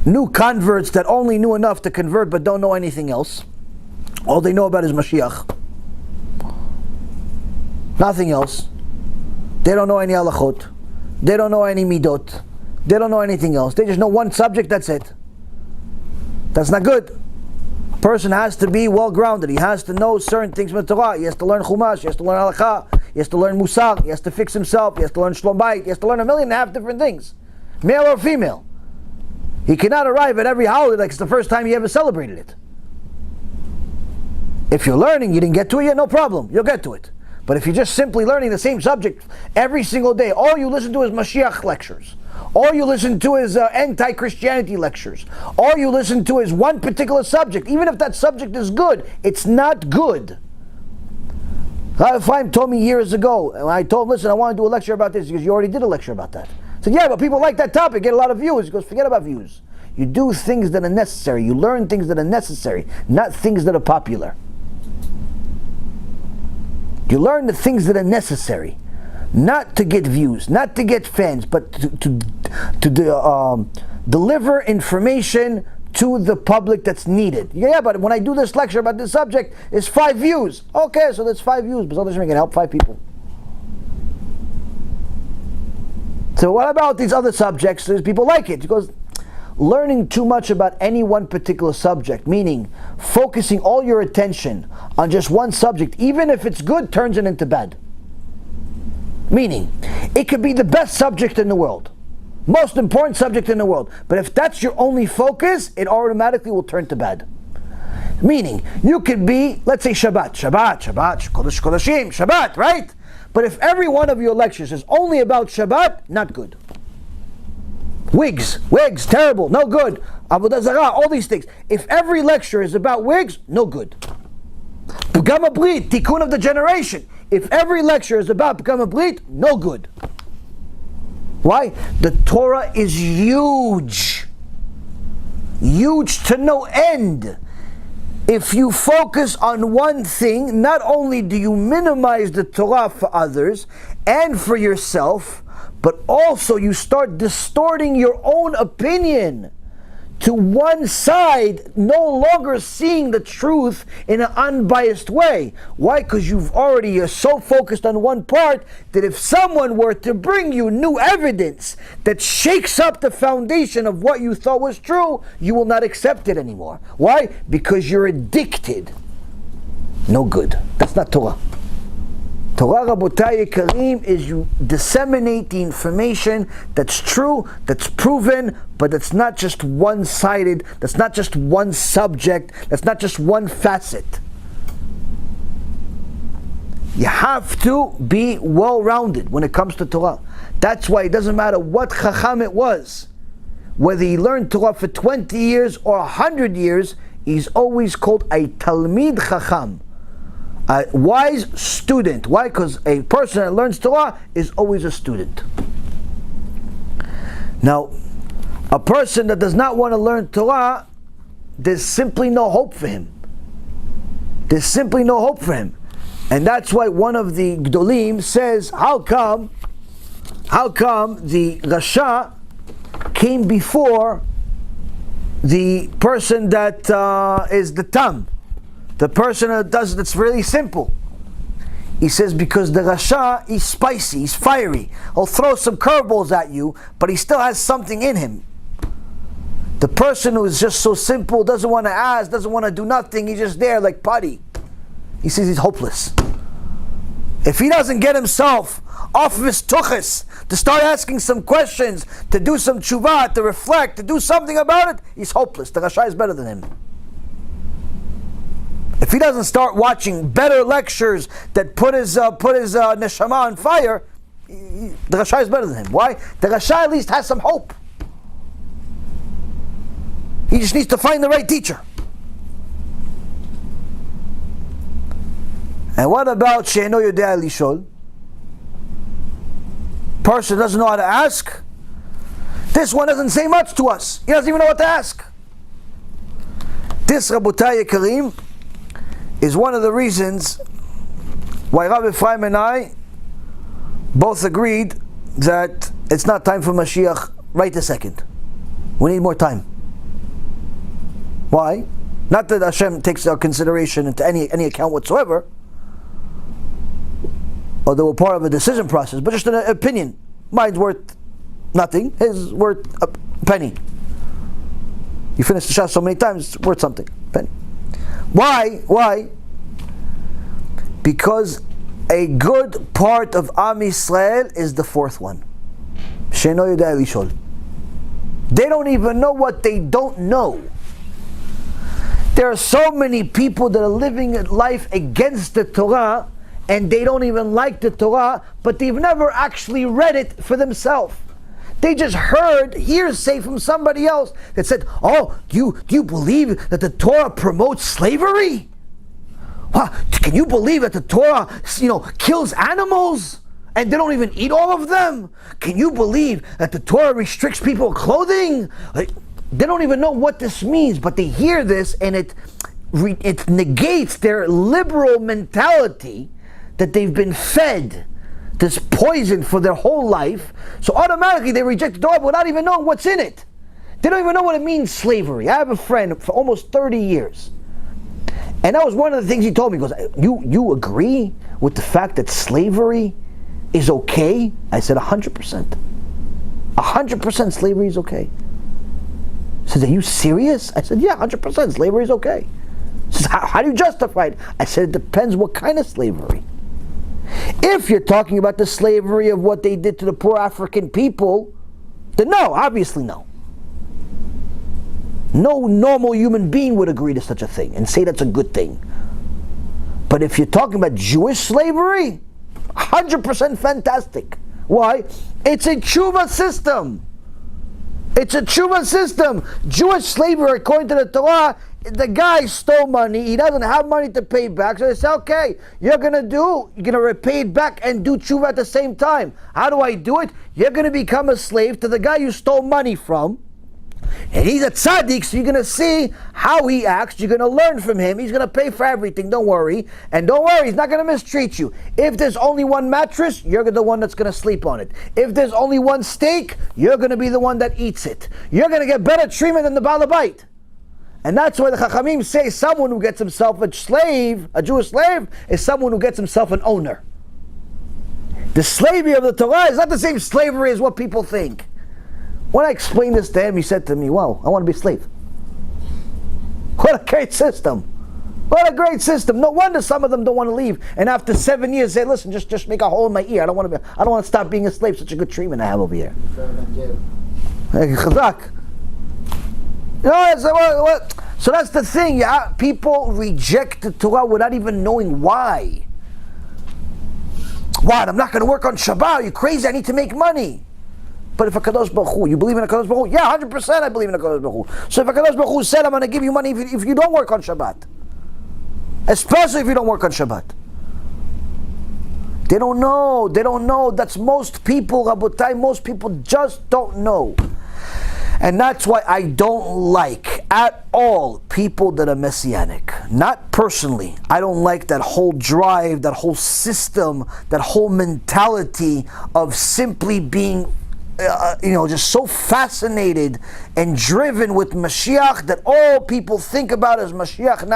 S2: new converts that only knew enough to convert but don't know anything else. All they know about is Mashiach. Nothing else. They don't know any halachot. They don't know any midot. They don't know anything else. They just know one subject, that's it. That's not good. A person has to be well-grounded. He has to know certain things from the Torah. He has to learn Chumash, he has to learn halakha, he has to learn Musar, he has to fix himself, he has to learn Shlom Bayit, he has to learn 1.5 million different things. Male or female. He cannot arrive at every holiday like it's the first time he ever celebrated it. If you're learning, you didn't get to it yet, no problem, you'll get to it. But if you're just simply learning the same subject every single day, all you listen to is MaShiach lectures, all you listen to is anti-Christianity lectures, all you listen to is one particular subject, even if that subject is good, it's not good. Rabbi Ephraim told me years ago, and I told him, listen, I want to do a lecture about this, because you already did a lecture about that. I said, yeah, but people like that topic, get a lot of views. He goes, forget about views. You do things that are necessary, you learn things that are necessary, not things that are popular. You learn the things that are necessary, not to get views, not to get fans, but to deliver information to the public that's needed. Yeah, but when I do this lecture about this subject, it's 5 views. Okay, so that's 5 views, but otherwise we can help 5 people. So what about these other subjects? There's people like it. Because learning too much about any one particular subject, meaning focusing all your attention on just one subject, even if it's good, turns it into bad. Meaning, it could be the best subject in the world, most important subject in the world, but if that's your only focus, it automatically will turn to bad. Meaning, you could be, let's say Shabbat, Kodesh Kodashim, Shabbat, right? But if every one of your lectures is only about Shabbat, not good. Wigs, terrible, no good. Avodah Zarah, all these things. If every lecture is about wigs, no good. Pagama Brit, Tikkun of the generation. If every lecture is about Pagama Brit, no good. Why? The Torah is huge. Huge to no end. If you focus on one thing, not only do you minimize the Torah for others and for yourself, but also you start distorting your own opinion to one side, no longer seeing the truth in an unbiased way. Why? Because you're so focused on one part that if someone were to bring you new evidence that shakes up the foundation of what you thought was true, you will not accept it anymore. Why? Because you're addicted. No good. That's not Torah. Torah, Rabotai Yekarim, is you disseminate the information that's true, that's proven, but that's not just one-sided, that's not just one subject, that's not just one facet. You have to be well-rounded when it comes to Torah. That's why it doesn't matter what Chacham it was. Whether he learned Torah for 20 years or 100 years, he's always called a Talmid Chacham. A wise student. Why? Because a person that learns Torah is always a student. Now, a person that does not want to learn Torah, there's simply no hope for him. There's simply no hope for him. And that's why one of the Gdolim says, how come the Rasha came before the person that is the Tam? The person that does it, it's really simple. He says because the Rasha is spicy, he's fiery. He'll throw some curveballs at you, but he still has something in him. The person who is just so simple, doesn't want to ask, doesn't want to do nothing, he's just there like putty. He says he's hopeless. If he doesn't get himself off of his tuchus, to start asking some questions, to do some tshuva, to reflect, to do something about it, he's hopeless. The Rasha is better than him. If he doesn't start watching better lectures that put his neshama on fire, the Rasha is better than him. Why? The Rasha at least has some hope. He just needs to find the right teacher. And what about she'eno yodea lishol? Person doesn't know how to ask. This one doesn't say much to us. He doesn't even know what to ask. This, Rabotai Yekarim, is one of the reasons why Rabbi Ephraim and I both agreed that it's not time for Mashiach right this second. We need more time. Why? Not that Hashem takes our consideration into any account whatsoever, although we're part of a decision process, but just an opinion. Mine's worth nothing, his worth a penny. You finish the Shas so many times, it's worth something. Penny. Why? Because a good part of Am Yisrael is the fourth one. She'eno yodea lishol. They don't even know what they don't know. There are so many people that are living life against the Torah, and they don't even like the Torah, but they've never actually read it for themselves. They just heard hearsay from somebody else that said, "Oh, do you believe that the Torah promotes slavery? Wow, can you believe that the Torah, kills animals and they don't even eat all of them? Can you believe that the Torah restricts people's clothing?" They don't even know what this means, but they hear this and it negates their liberal mentality that they've been fed, this poison for their whole life. So automatically they reject the Torah without even knowing what's in it. They don't even know what it means, slavery. I have a friend for almost 30 years. And that was one of the things he told me. He goes, you agree with the fact that slavery is okay? I said 100%. 100% slavery is okay. He says, are you serious? I said, yeah, 100% slavery is okay. He says, how do you justify it? I said, it depends what kind of slavery. If you're talking about the slavery of what they did to the poor African people, then no, obviously no. No normal human being would agree to such a thing and say that's a good thing. But if you're talking about Jewish slavery, 100% fantastic. Why? It's a tshuva system. It's a tshuva system. Jewish slavery, according to the Torah, the guy stole money, he doesn't have money to pay back, so they say, okay, you're going to repay it back and do tshuva at the same time. How do I do it? You're going to become a slave to the guy you stole money from, and he's a tzaddik, so you're going to see how he acts, you're going to learn from him, he's going to pay for everything, don't worry, and don't worry, he's not going to mistreat you. If there's only one mattress, you're the one that's going to sleep on it. If there's only one steak, you're going to be the one that eats it. You're going to get better treatment than the Balabait. And that's why the Chachamim say someone who gets himself a slave, a Jewish slave, is someone who gets himself an owner. The slavery of the Torah is not the same slavery as what people think. When I explained this to him, he said to me, wow, I want to be a slave. What a great system. What a great system. No wonder some of them don't want to leave. And after 7 years, say, listen, just make a hole in my ear. I don't want to stop being a slave. Such a good treatment I have over here. Chazak. So that's the thing. People reject the Torah without even knowing why. What? I'm not going to work on Shabbat. Are you crazy? I need to make money. But if HaKadosh Baruch Hu, you believe in HaKadosh Baruch Hu? Yeah, 100% I believe in HaKadosh Baruch Hu. So if HaKadosh Baruch Hu said, I'm going to give you money if you don't work on Shabbat. Especially if you don't work on Shabbat. They don't know. That's most people, Rabotai, most people just don't know. And that's why I don't like at all people that are messianic. Not personally. I don't like that whole drive, that whole system, that whole mentality of simply being just so fascinated and driven with Mashiach that all people think about is Mashiach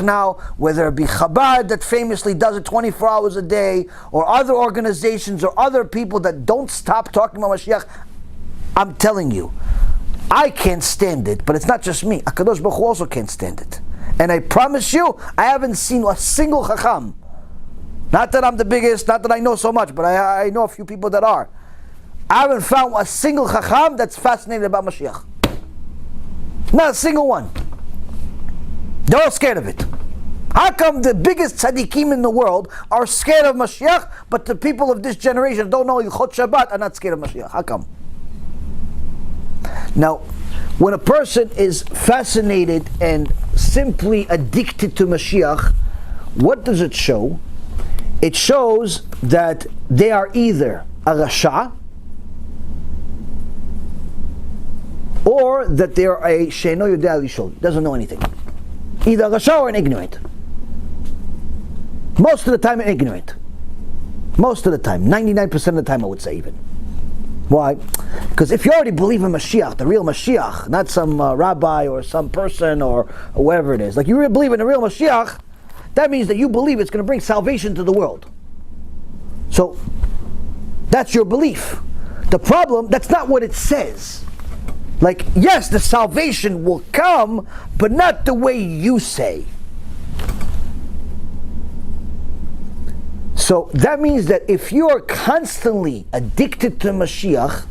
S2: now, whether it be Chabad that famously does it 24 hours a day, or other organizations or other people that don't stop talking about Mashiach. I'm telling you, I can't stand it, but it's not just me. HaKadosh Baruch Hu also can't stand it. And I promise you, I haven't seen a single Chacham. Not that I'm the biggest, not that I know so much, but I know a few people that are. I haven't found a single Chacham that's fascinated about Mashiach. Not a single one. They're all scared of it. How come the biggest tzaddikim in the world are scared of Mashiach, but the people of this generation don't know Yichot Shabbat are not scared of Mashiach? How come? Now, when a person is fascinated and simply addicted to Mashiach, what does it show? It shows that they are either a Rasha, or that they are a She'eno Yodea Lishol, doesn't know anything. Either a Rasha or an ignorant. Most of the time, an ignorant. Most of the time, 99% of the time, I would say even. Why? Because if you already believe in Mashiach, the real Mashiach, not some rabbi or some person or whatever it is, like you really believe in the real Mashiach, that means that you believe it's going to bring salvation to the world. So, that's your belief. The problem, that's not what it says. Like, yes, the salvation will come, but not the way you say. So that means that if you are constantly addicted to Mashiach,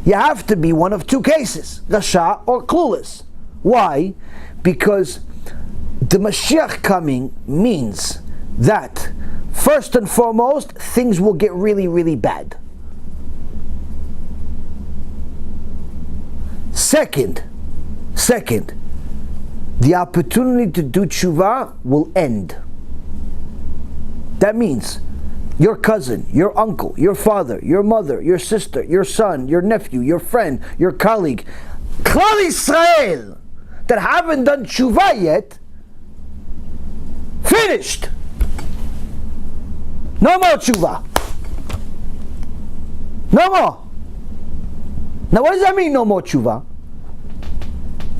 S2: you have to be one of two cases, Rasha or clueless. Why? Because the Mashiach coming means that, first and foremost, things will get really, really bad. Second, the opportunity to do tshuva will end. That means your cousin, your uncle, your father, your mother, your sister, your son, your nephew, your friend, your colleague, Klal Yisrael, that haven't done tshuva yet, finished. No more tshuva. No more. Now what does that mean, no more tshuva?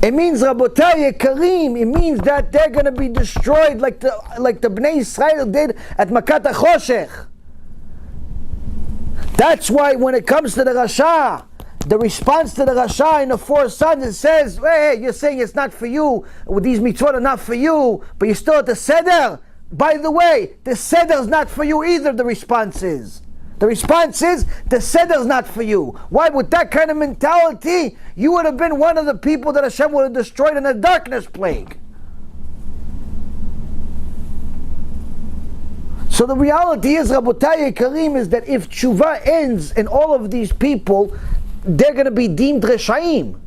S2: It means, Rabotai Yekarim, it means that they're going to be destroyed like the Bnei Israel did at Makat HaChoshech. That's why when it comes to the Rasha, the response to the Rasha in the four sons, it says, hey, you're saying it's not for you, these mitzvot are not for you, but you're still at the Seder. By the way, the Seder is not for you either, the response is. The response is, the Seder is not for you. Why? With that kind of mentality, you would have been one of the people that Hashem would have destroyed in the darkness plague. So the reality is, Rabotai Yekarim, is that if tshuva ends and all of these people, they're going to be deemed Reshaim.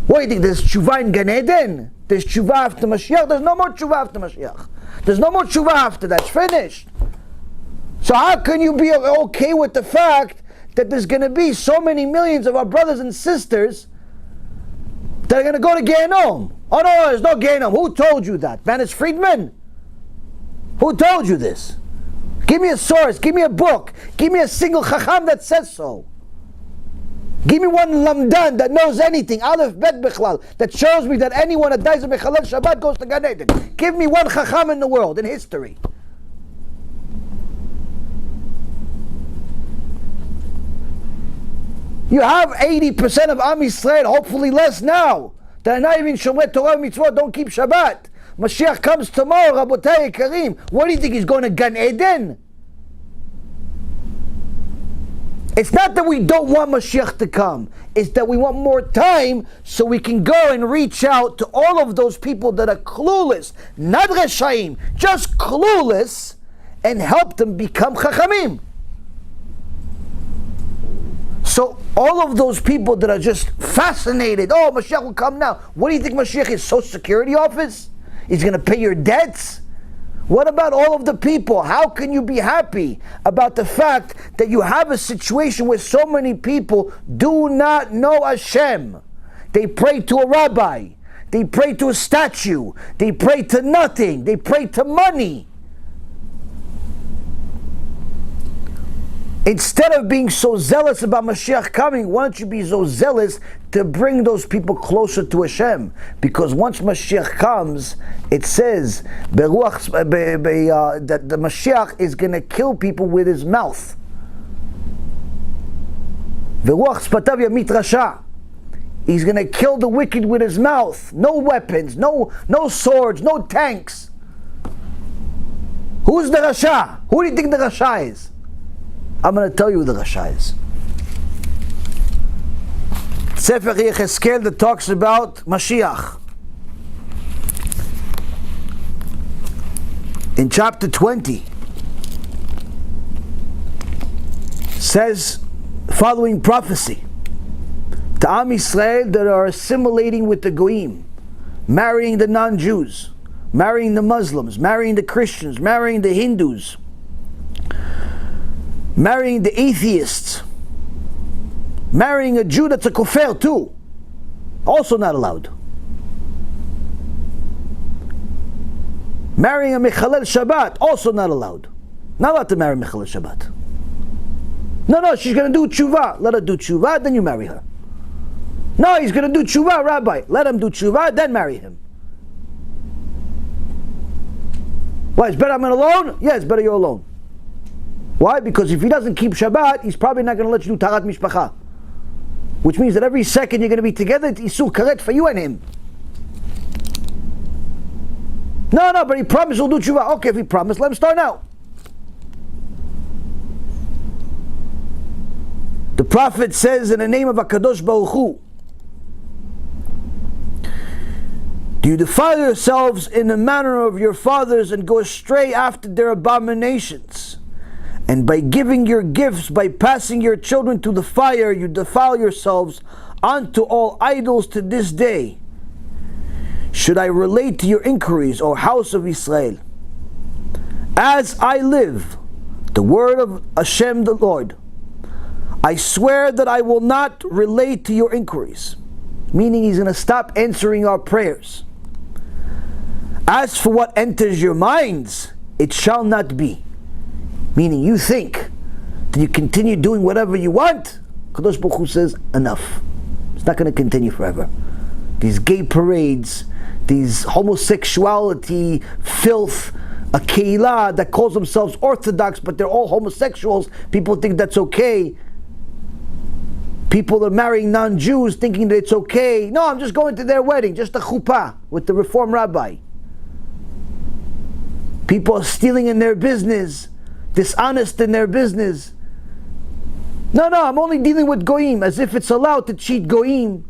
S2: What do you think? There's tshuva in Gan Eden? There's tshuva after Mashiach? There's no more tshuva after Mashiach. There's no more tshuva after that. It's finished. So how can you be okay with the fact that there's going to be so many millions of our brothers and sisters that are going to go to Gehenom? Oh no, there's no Gehenom. Who told you that? Manis Friedman? Who told you this? Give me a source, give me a book, give me a single Chacham that says so. Give me one Lamdan that knows anything, Aleph Bet Bechlal, that shows me that anyone that dies of Mechalel Shabbat goes to Gan Eden. Give me one Chacham in the world, in history. You have 80% of Am Yisrael, hopefully less now, that are not even Shomrei Torah and Mitzvot, don't keep Shabbat. Mashiach comes tomorrow, Rabotai Yekarim. What do you think, he's going to Gan Eden? It's not that we don't want Mashiach to come. It's that we want more time so we can go and reach out to all of those people that are clueless, not Reshaim, just clueless, and help them become Chachamim. So all of those people that are just fascinated, oh, Mashiach will come now. What do you think Mashiach is? Social Security office? He's going to pay your debts? What about all of the people? How can you be happy about the fact that you have a situation where so many people do not know Hashem? They pray to a rabbi. They pray to a statue. They pray to nothing. They pray to money. Instead of being so zealous about Mashiach coming, why don't you be so zealous to bring those people closer to Hashem? Because once Mashiach comes, it says that the Mashiach is going to kill people with his mouth. He's going to kill the wicked with his mouth. No weapons, no swords, no tanks. Who's the Rasha? Who do you think the Rasha is? I'm going to tell you who the Rasha is. Sefer Yecheskel that talks about Mashiach. In chapter 20, says following prophecy to Am Yisrael that are assimilating with the Goyim, marrying the non-Jews, marrying the Muslims, marrying the Christians, marrying the Hindus, marrying the atheists, marrying a Jew that's a kofar too, also not allowed. Marrying a Mechalel Shabbat, also not allowed. Not allowed to marry Mechalel Shabbat. No, she's going to do tshuva. Let her do tshuva, then you marry her. No, he's going to do tshuva, Rabbi. Let him do tshuva, then marry him. Why, it's better I'm alone? Yeah, it's better you're alone. Why? Because if he doesn't keep Shabbat, he's probably not going to let you do Tarat Mishpacha. Which means that every second you're going to be together, it's Isur Karet for you and him. No, but he promised he'll do tshuva. Okay, if he promised, let him start now. The Prophet says in the name of HaKadosh Baruch Hu, Do you defile yourselves in the manner of your fathers and go astray after their abominations? And by giving your gifts, by passing your children to the fire, you defile yourselves unto all idols to this day. Should I relate to your inquiries, O house of Israel? As I live, the word of Hashem the Lord, I swear that I will not relate to your inquiries. Meaning he's going to stop answering our prayers. As for what enters your minds, it shall not be. Meaning you think that you continue doing whatever you want, Kadosh Baruch Hu says, enough. It's not going to continue forever. These gay parades, these homosexuality, filth, a keilah that calls themselves Orthodox, but they're all homosexuals. People think that's okay. People are marrying non-Jews thinking that it's okay. No, I'm just going to their wedding, just a chuppah with the Reform rabbi. People are stealing in their business, dishonest in their business. No, I'm only dealing with goyim, as if it's allowed to cheat goyim.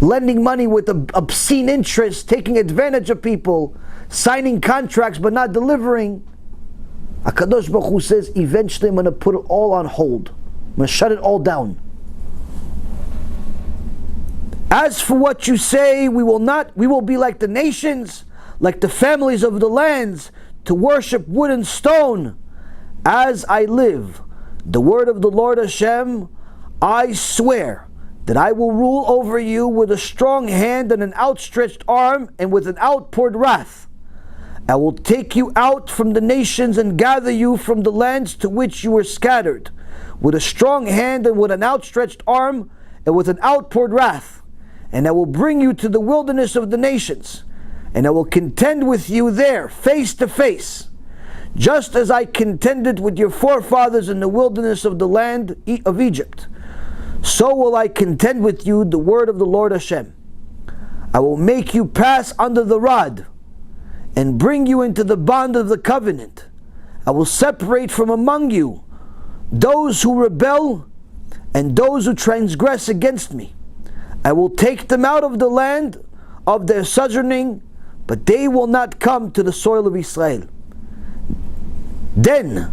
S2: Lending money with obscene interest, taking advantage of people, signing contracts but not delivering. HaKadosh Baruch Hu says, eventually I'm going to put it all on hold. I'm going to shut it all down. As for what you say, we will be like the nations, like the families of the lands, to worship wood and stone. As I live, the word of the Lord Hashem, I swear that I will rule over you with a strong hand and an outstretched arm and with an outpoured wrath. I will take you out from the nations and gather you from the lands to which you were scattered, with a strong hand and with an outstretched arm and with an outpoured wrath. And I will bring you to the wilderness of the nations, and I will contend with you there, face to face, just as I contended with your forefathers in the wilderness of the land of Egypt. So will I contend with you, the word of the Lord Hashem. I will make you pass under the rod, and bring you into the bond of the covenant. I will separate from among you those who rebel and those who transgress against me. I will take them out of the land of their sojourning, but they will not come to the soil of Israel. Then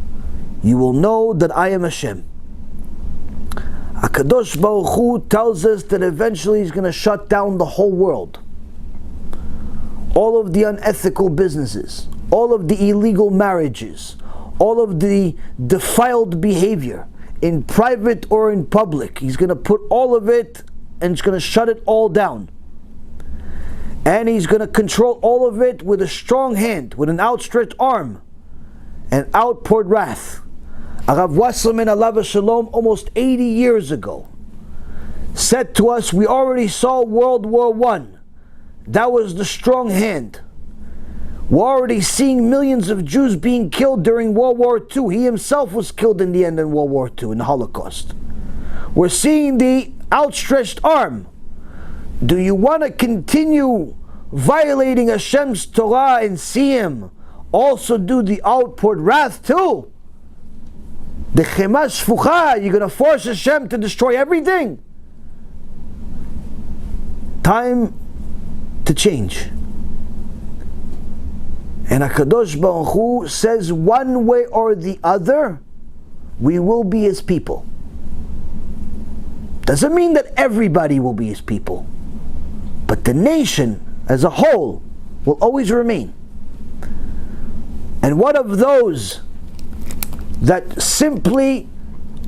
S2: you will know that I am Hashem. HaKadosh Baruch Hu tells us that eventually he's going to shut down the whole world. All of the unethical businesses, all of the illegal marriages, all of the defiled behavior in private or in public. He's going to put all of it and he's going to shut it all down. And he's going to control all of it with a strong hand, with an outstretched arm, and outpoured wrath. Arav Wasserman Alav Shalom, almost 80 years ago, said to us, we already saw World War I. That was the strong hand. We're already seeing millions of Jews being killed during World War II. He himself was killed in the end in World War II, in the Holocaust. We're seeing the outstretched arm. Do you want to continue violating Hashem's Torah and see Him also do the outpoured wrath too? The Chema Shfucha, you're going to force Hashem to destroy everything? Time to change. And HaKadosh Baruch Hu says one way or the other, we will be His people. Doesn't mean that everybody will be His people, but the nation as a whole will always remain. And what of those that simply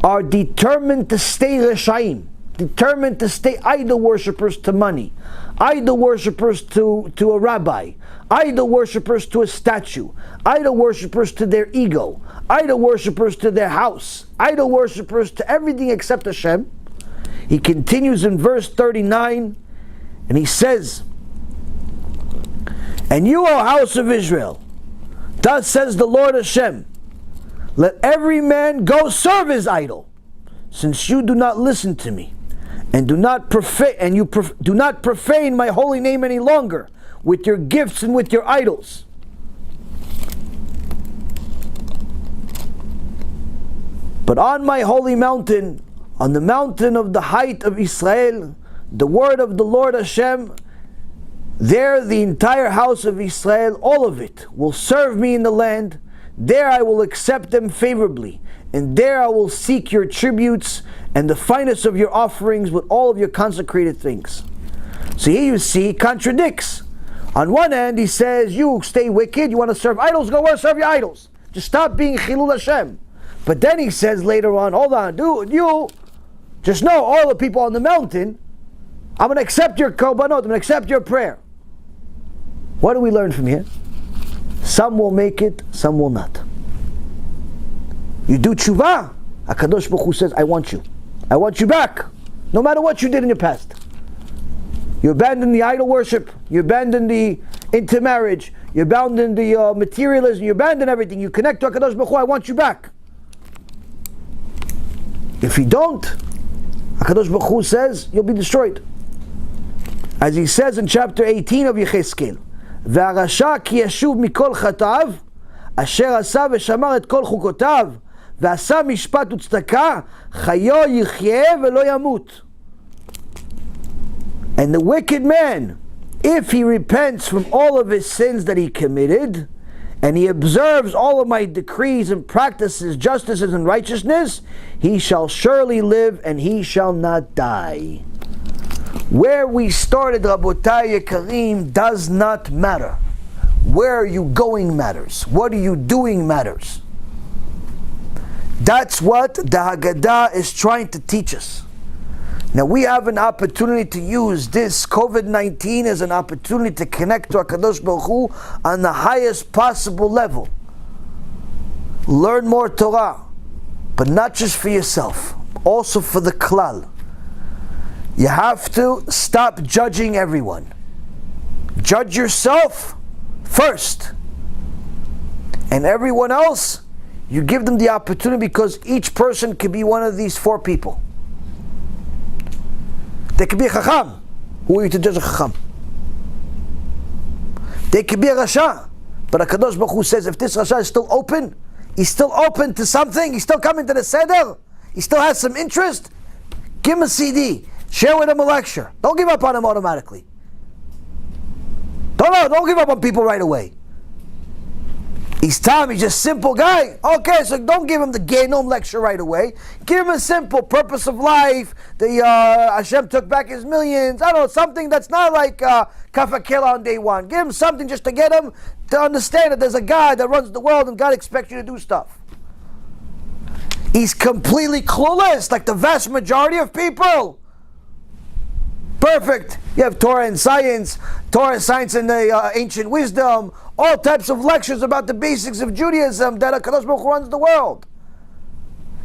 S2: are determined to stay Reshaim, determined to stay idol worshippers to money, idol worshippers to a rabbi, idol worshippers to a statue, idol worshippers to their ego, idol worshippers to their house, idol worshippers to everything except Hashem? He continues in verse 39 and he says, and you, O house of Israel, thus says the Lord Hashem, let every man go serve his idol, since you do not listen to me, and do not profane my holy name any longer with your gifts and with your idols. But on my holy mountain, on the mountain of the height of Israel, the word of the Lord Hashem There the entire house of Israel, all of it, will serve me in the land. There I will accept them favorably, and there I will seek your tributes and the finest of your offerings with all of your consecrated things. So here you see, contradicts. On one hand, he says, you stay wicked, you want to serve idols, go serve your idols. Just stop being Chilul Hashem. But then he says later on, hold on, dude, you just know all the people on the mountain, I'm going to accept your korbanot, I'm going to accept your prayer. What do we learn from here? Some will make it, some will not. You do tshuva, HaKadosh Baruch Hu says, I want you. I want you back, no matter what you did in your past. You abandon the idol worship, you abandon the intermarriage, you abandon the materialism, you abandon everything, you connect to HaKadosh Baruch Hu, I want you back. If you don't, HaKadosh Baruch Hu says, you'll be destroyed. As he says in chapter 18 of Yechezkel, והרשע כי ישוב מכל חטאיו אשר עשה ושמר את כל חוקותיו ועשה משפט וצדקה חיו יחיה ולא ימות. And the wicked man, if he repents from all of his sins that he committed, and he observes all of my decrees and practices justices and righteousness, he shall surely live and he shall not die. Where we started, Rabotai Yekarim, does not matter. Where are you going matters. What are you doing matters. That's what the Haggadah is trying to teach us. Now we have an opportunity to use this COVID-19 as an opportunity to connect to HaKadosh Baruch Hu on the highest possible level. Learn more Torah, but not just for yourself, also for the Klal. You have to stop judging everyone. Judge yourself first. And everyone else, you give them the opportunity because each person could be one of these four people. They could be a Chacham. Who are you to judge a Chacham? They could be a Rasha. But HaKadosh Baruch Hu says if this Rasha is still open, he's still open to something, he's still coming to the Seder, he still has some interest, give him a CD. Share with him a lecture. Don't give up on him automatically. Don't give up on people right away. He's Tom, he's just a simple guy. Okay, so don't give him the Genom lecture right away. Give him a simple purpose of life. Hashem took back his millions. I don't know, something that's not like Kafakela on day one. Give him something just to get him to understand that there's a God that runs the world and God expects you to do stuff. He's completely clueless, like the vast majority of people. Perfect. You have Torah and science and the ancient wisdom, all types of lectures about the basics of Judaism that HaKadosh Baruch Hu runs the world.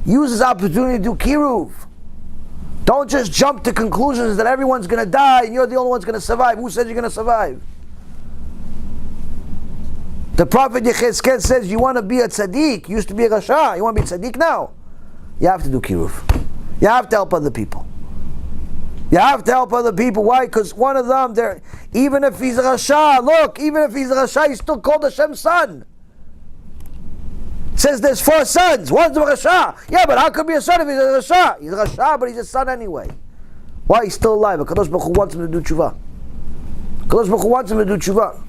S2: Use this opportunity to do kiruv. Don't just jump to conclusions that everyone's going to die and you're the only one's going to survive. Who said you're going to survive? The Prophet Yechezkel says you want to be a tzaddik. You used to be a rasha. You want to be a tzaddik now? You have to do kiruv. You have to help other people. You have to help other people. Why? Because one of them, even if he's a Rasha, look, even if he's a Rasha, he's still called Hashem's son. It says there's 4 sons. One's a Rasha. Yeah, but how could be a son if he's a Rasha? He's a Rasha, but he's a son anyway. Why? He's still alive. HaKadosh Baruch Hu wants him to do tshuva. HaKadosh Baruch Hu wants him to do tshuva.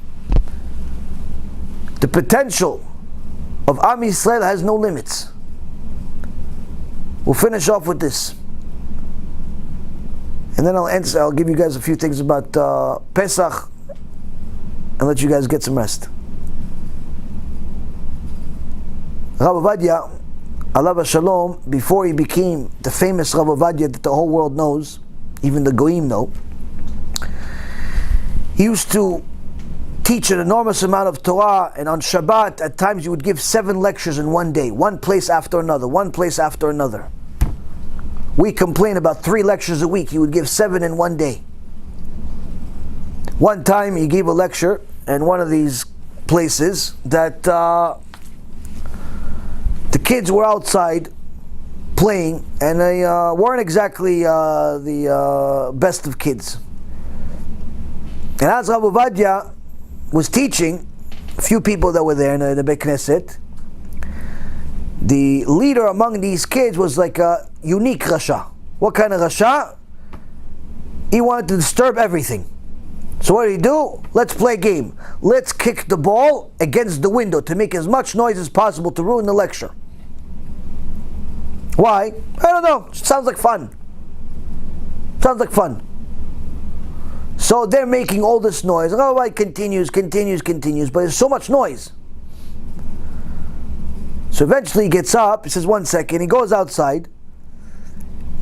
S2: The potential of Am Yisrael has no limits. We'll finish off with this. And then I'll give you guys a few things about PeSach and let you guys get some rest. Rav Ovadia, Alav Shalom, before he became the famous Rav Ovadia that the whole world knows, even the Goyim know, he used to teach an enormous amount of Torah, and on Shabbat, at times he would give 7 lectures in one day, one place after another, one place after another. We complain about 3 lectures a week. He would give 7 in one day. One time he gave a lecture in one of these places that the kids were outside playing and they weren't exactly the best of kids. And as Rav Ovadia was teaching, a few people that were there in the Beit Knesset, the leader among these kids was like a unique Rasha. What kind of Rasha? He wanted to disturb everything. So what did he do? Let's play a game. Let's kick the ball against the window to make as much noise as possible to ruin the lecture. Why? I don't know. It sounds like fun. Sounds like fun. So they're making all this noise. Oh, it continues, but there's so much noise. So eventually he gets up, he says, 1 second, he goes outside,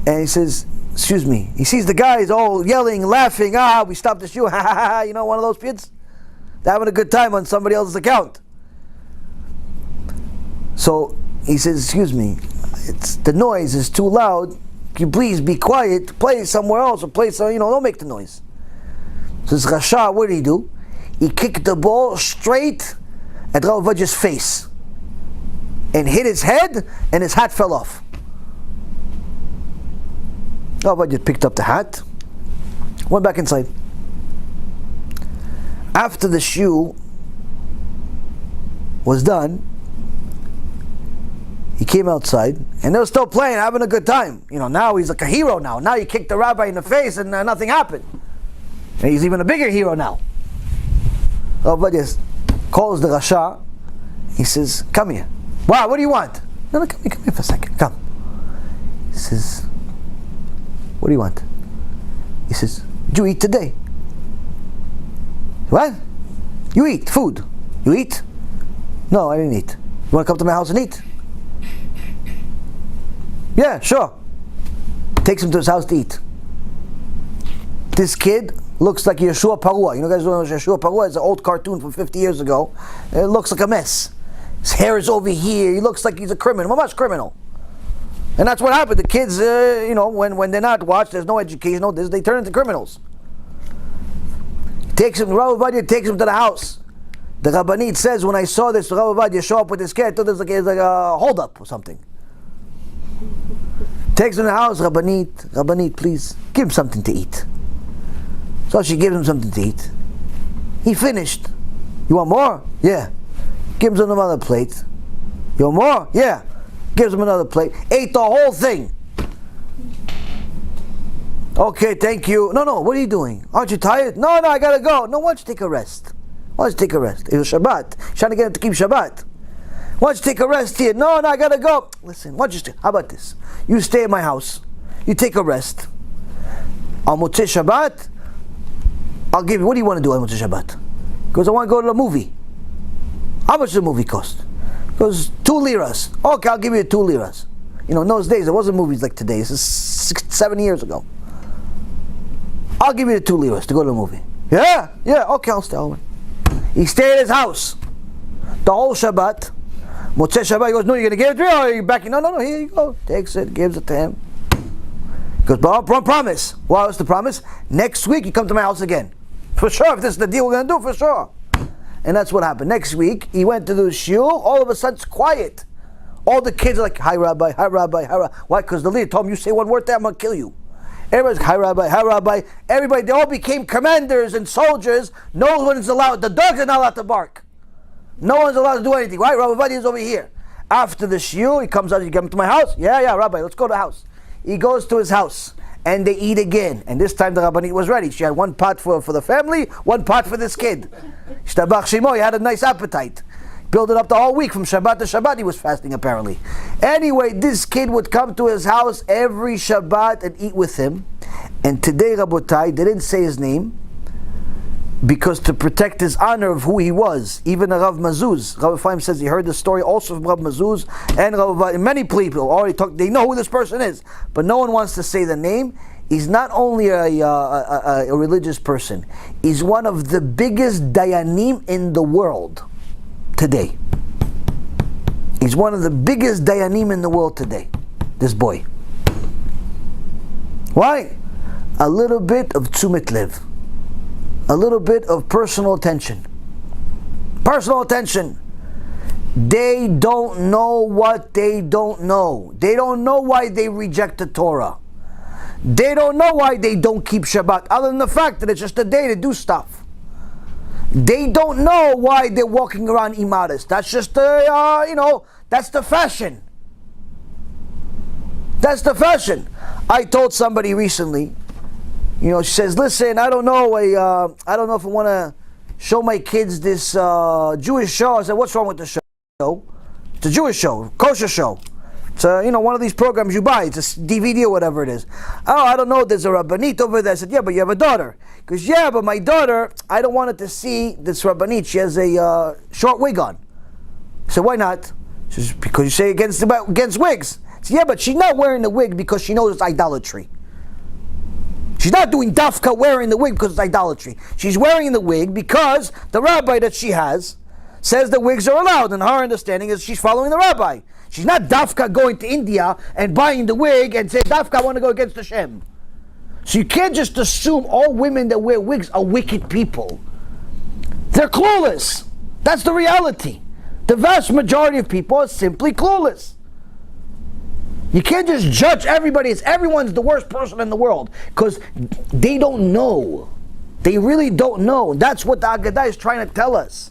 S2: and he says, excuse me. He sees the guys all yelling, laughing, we stopped the shoe, you know, one of those kids? They're having a good time on somebody else's account. So he says, excuse me, the noise is too loud, can you please be quiet, play somewhere else, or play some, don't make the noise. So this Rasha, what did he do? He kicked the ball straight at Rav Ovadiah's face and hit his head, and his hat fell off. Rav Ovadiah picked up the hat, went back inside. After the shiur was done, he came outside, and they were still playing, having a good time. Now he's like a hero now. Now he kicked the rabbi in the face, and nothing happened. And he's even a bigger hero now. Rav Ovadiah calls the Rasha. He says, come here. Wow, what do you want? No, come here for a second. Come. He says, what do you want? He says, did you eat today? What? You eat food. You eat? No, I didn't eat. You want to come to my house and eat? Yeah, sure. Takes him to his house to eat. This kid looks like Yeshua Parua. You know, guys know Yeshua Parua is an old cartoon from 50 years ago. It looks like a mess. His hair is over here. He looks like he's a criminal. Mamash criminal. And that's what happened. The kids, when they're not watched, there's no education, no this, they turn into criminals. Rav Ovadiah takes him to the house. The Rabbanit says, when I saw this Rav Ovadiah show up with this kid, I thought it was like a hold-up or something. Takes him to the house, Rabbanit, please, give him something to eat. So she gives him something to eat. He finished. You want more? Yeah. Gives him another plate. You want more? Yeah. Gives him another plate. Ate the whole thing. Okay, thank you. No, what are you doing? Aren't you tired? No, I gotta go. No, why don't you take a rest? Why don't you take a rest? It was Shabbat. You're trying to get him to keep Shabbat. Why don't you take a rest here? No, I gotta go. Listen, why don't you stay? How about this? You stay at my house. You take a rest. On Motzei Shabbat, I'll give you, what do you want to do on Motzei Shabbat? Because I want to go to the movie. How much does the movie cost? Because 2 liras. Okay, I'll give you 2 liras. In those days, there wasn't movies like today. This is 7 years ago. I'll give you the 2 liras to go to the movie. Yeah, okay, I'll stay. He stayed at his house the whole Shabbat. Motzei Shabbat, he goes, no, you're going to give it to me? Or are you back? No, here you go. Takes it, gives it to him. He goes, but I promise. What was the promise? Next week, you come to my house again. For sure, if this is the deal we're going to do, for sure. And that's what happened. Next week, he went to the shiur, all of a sudden it's quiet. All the kids are like, hi Rabbi, hi Rabbi, hi Rabbi. Why? Because the leader told him, you say one word there, I'm going to kill you. Everybody's like, hi Rabbi, hi Rabbi. Everybody, they all became commanders and soldiers. No one's allowed, the dogs are not allowed to bark. No one's allowed to do anything. Right? Rabbi Ovadiah is over here. After the shiur, he comes out, you come to my house? Yeah, Rabbi, let's go to the house. He goes to his house. And they eat again. And this time the Rabbanit was ready. She had 1 pot for the family, 1 pot for this kid. Shtabach Shemo, he had a nice appetite. Built it up the whole week. From Shabbat to Shabbat he was fasting apparently. Anyway, this kid would come to his house every Shabbat and eat with him. And today, Rabotai, they didn't say his name because to protect his honor of who he was. Even Rav Mazuz, Rav Ephraim says he heard the story also from Rav Mazuz and Rav, many people already talk. They know who this person is, but no one wants to say the name. He's not only a religious person; he's one of the biggest dayanim in the world today. He's one of the biggest dayanim in the world today. This boy. Why? A little bit of tzumet lev. A little bit of personal attention. Personal attention. They don't know what they don't know. They don't know why they reject the Torah. They don't know why they don't keep Shabbat, other than the fact that it's just a day to do stuff. They don't know why they're walking around immodest. That's just that's the fashion. That's the fashion. I told somebody recently, She says, listen, I don't know if I want to show my kids this Jewish show. I said, what's wrong with the show? It's a Jewish show, kosher show. It's one of these programs you buy. It's a DVD or whatever it is. Oh, I don't know. There's a Rabbanit over there. I said, yeah, but you have a daughter. Because, yeah, but my daughter, I don't want her to see this Rabbanit. She has a short wig on. I said, why not? She says, because you say against wigs. I said, yeah, but she's not wearing the wig because she knows it's idolatry. She's not doing dafka wearing the wig because it's idolatry. She's wearing the wig because the rabbi that she has says the wigs are allowed, and her understanding is she's following the rabbi. She's not dafka going to India and buying the wig and say, dafka, I want to go against Hashem. So you can't just assume all women that wear wigs are wicked people. They're clueless. That's the reality. The vast majority of people are simply clueless. You can't just judge everybody as everyone's the worst person in the world, because they don't know. They really don't know. That's what the Haggadah is trying to tell us.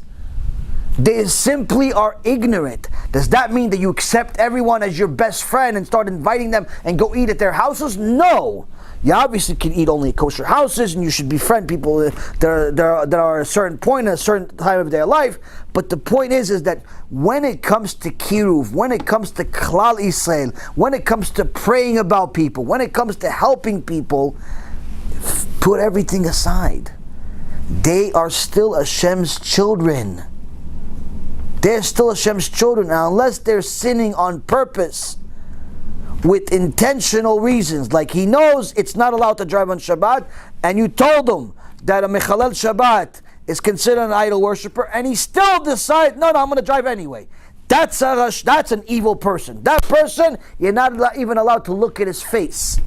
S2: They simply are ignorant. Does that mean that you accept everyone as your best friend and start inviting them and go eat at their houses? No. You obviously can eat only at kosher houses, and you should befriend people that are at a certain point, at a certain time of their life. But the point is that when it comes to kiruv, when it comes to klal Yisrael, when it comes to praying about people, when it comes to helping people, put everything aside. They are still Hashem's children. They're still Hashem's children, and unless they're sinning on purpose, with intentional reasons, like he knows it's not allowed to drive on Shabbat, and you told him that a mechalel Shabbat is considered an idol worshiper, and he still decides, no, I'm going to drive anyway. That's an evil person. That person, you're not even allowed to look at his face.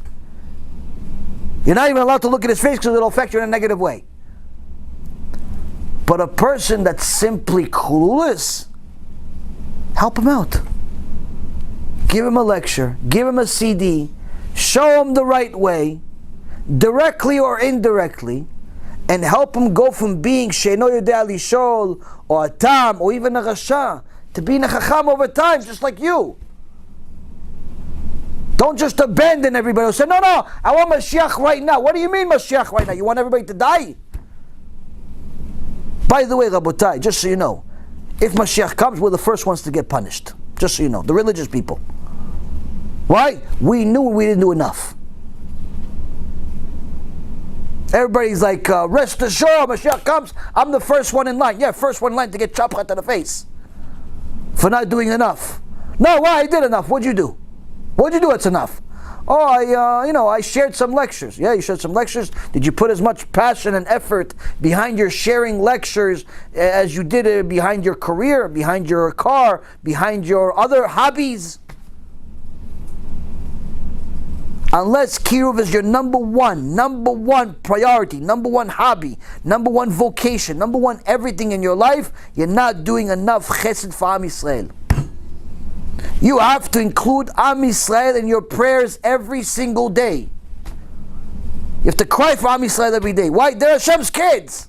S2: You're not even allowed to look at his face because it'll affect you in a negative way. But a person that's simply clueless, help him out. Give him a lecture, give him a CD, show him the right way, directly or indirectly, and help him go from being Sheino Yodea Lishol, or a Tam, or even a Rasha, to being a Chacham over time, just like you. Don't just abandon everybody. Say, no, I want Mashiach right now. What do you mean Mashiach right now? You want everybody to die? By the way, Rabotai, just so you know, if Mashiach comes, we're the first ones to get punished. Just so you know, the religious people. Why? We knew we didn't do enough. Everybody's like, rest assured, Mashiach comes, I'm the first one in line. Yeah, first one in line to get chopped to the face for not doing enough. No, why? I did enough. What'd you do? What'd you do? It's enough. Oh, I shared some lectures. Yeah, you shared some lectures. Did you put as much passion and effort behind your sharing lectures as you did behind your career, behind your car, behind your other hobbies? Unless kiruv is your number one priority, number one hobby, number one vocation, number one everything in your life, you're not doing enough chesed for Am Yisrael. You have to include Am Yisrael in your prayers every single day. You have to cry for Am Yisrael every day. Why? They're Hashem's kids.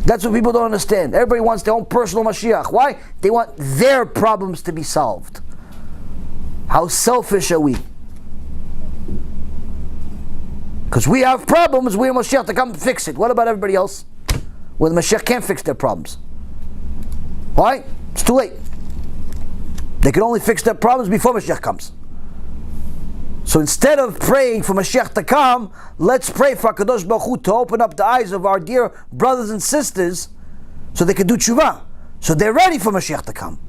S2: That's what people don't understand. Everybody wants their own personal Mashiach. Why? They want their problems to be solved. How selfish are we? Because we have problems, we have Mashiach to come fix it. What about everybody else? Well, the Mashiach can't fix their problems. Why? It's too late. They can only fix their problems before Mashiach comes. So instead of praying for Mashiach to come, let's pray for HaKadosh Baruch Hu to open up the eyes of our dear brothers and sisters so they can do tshuva. So they're ready for Mashiach to come.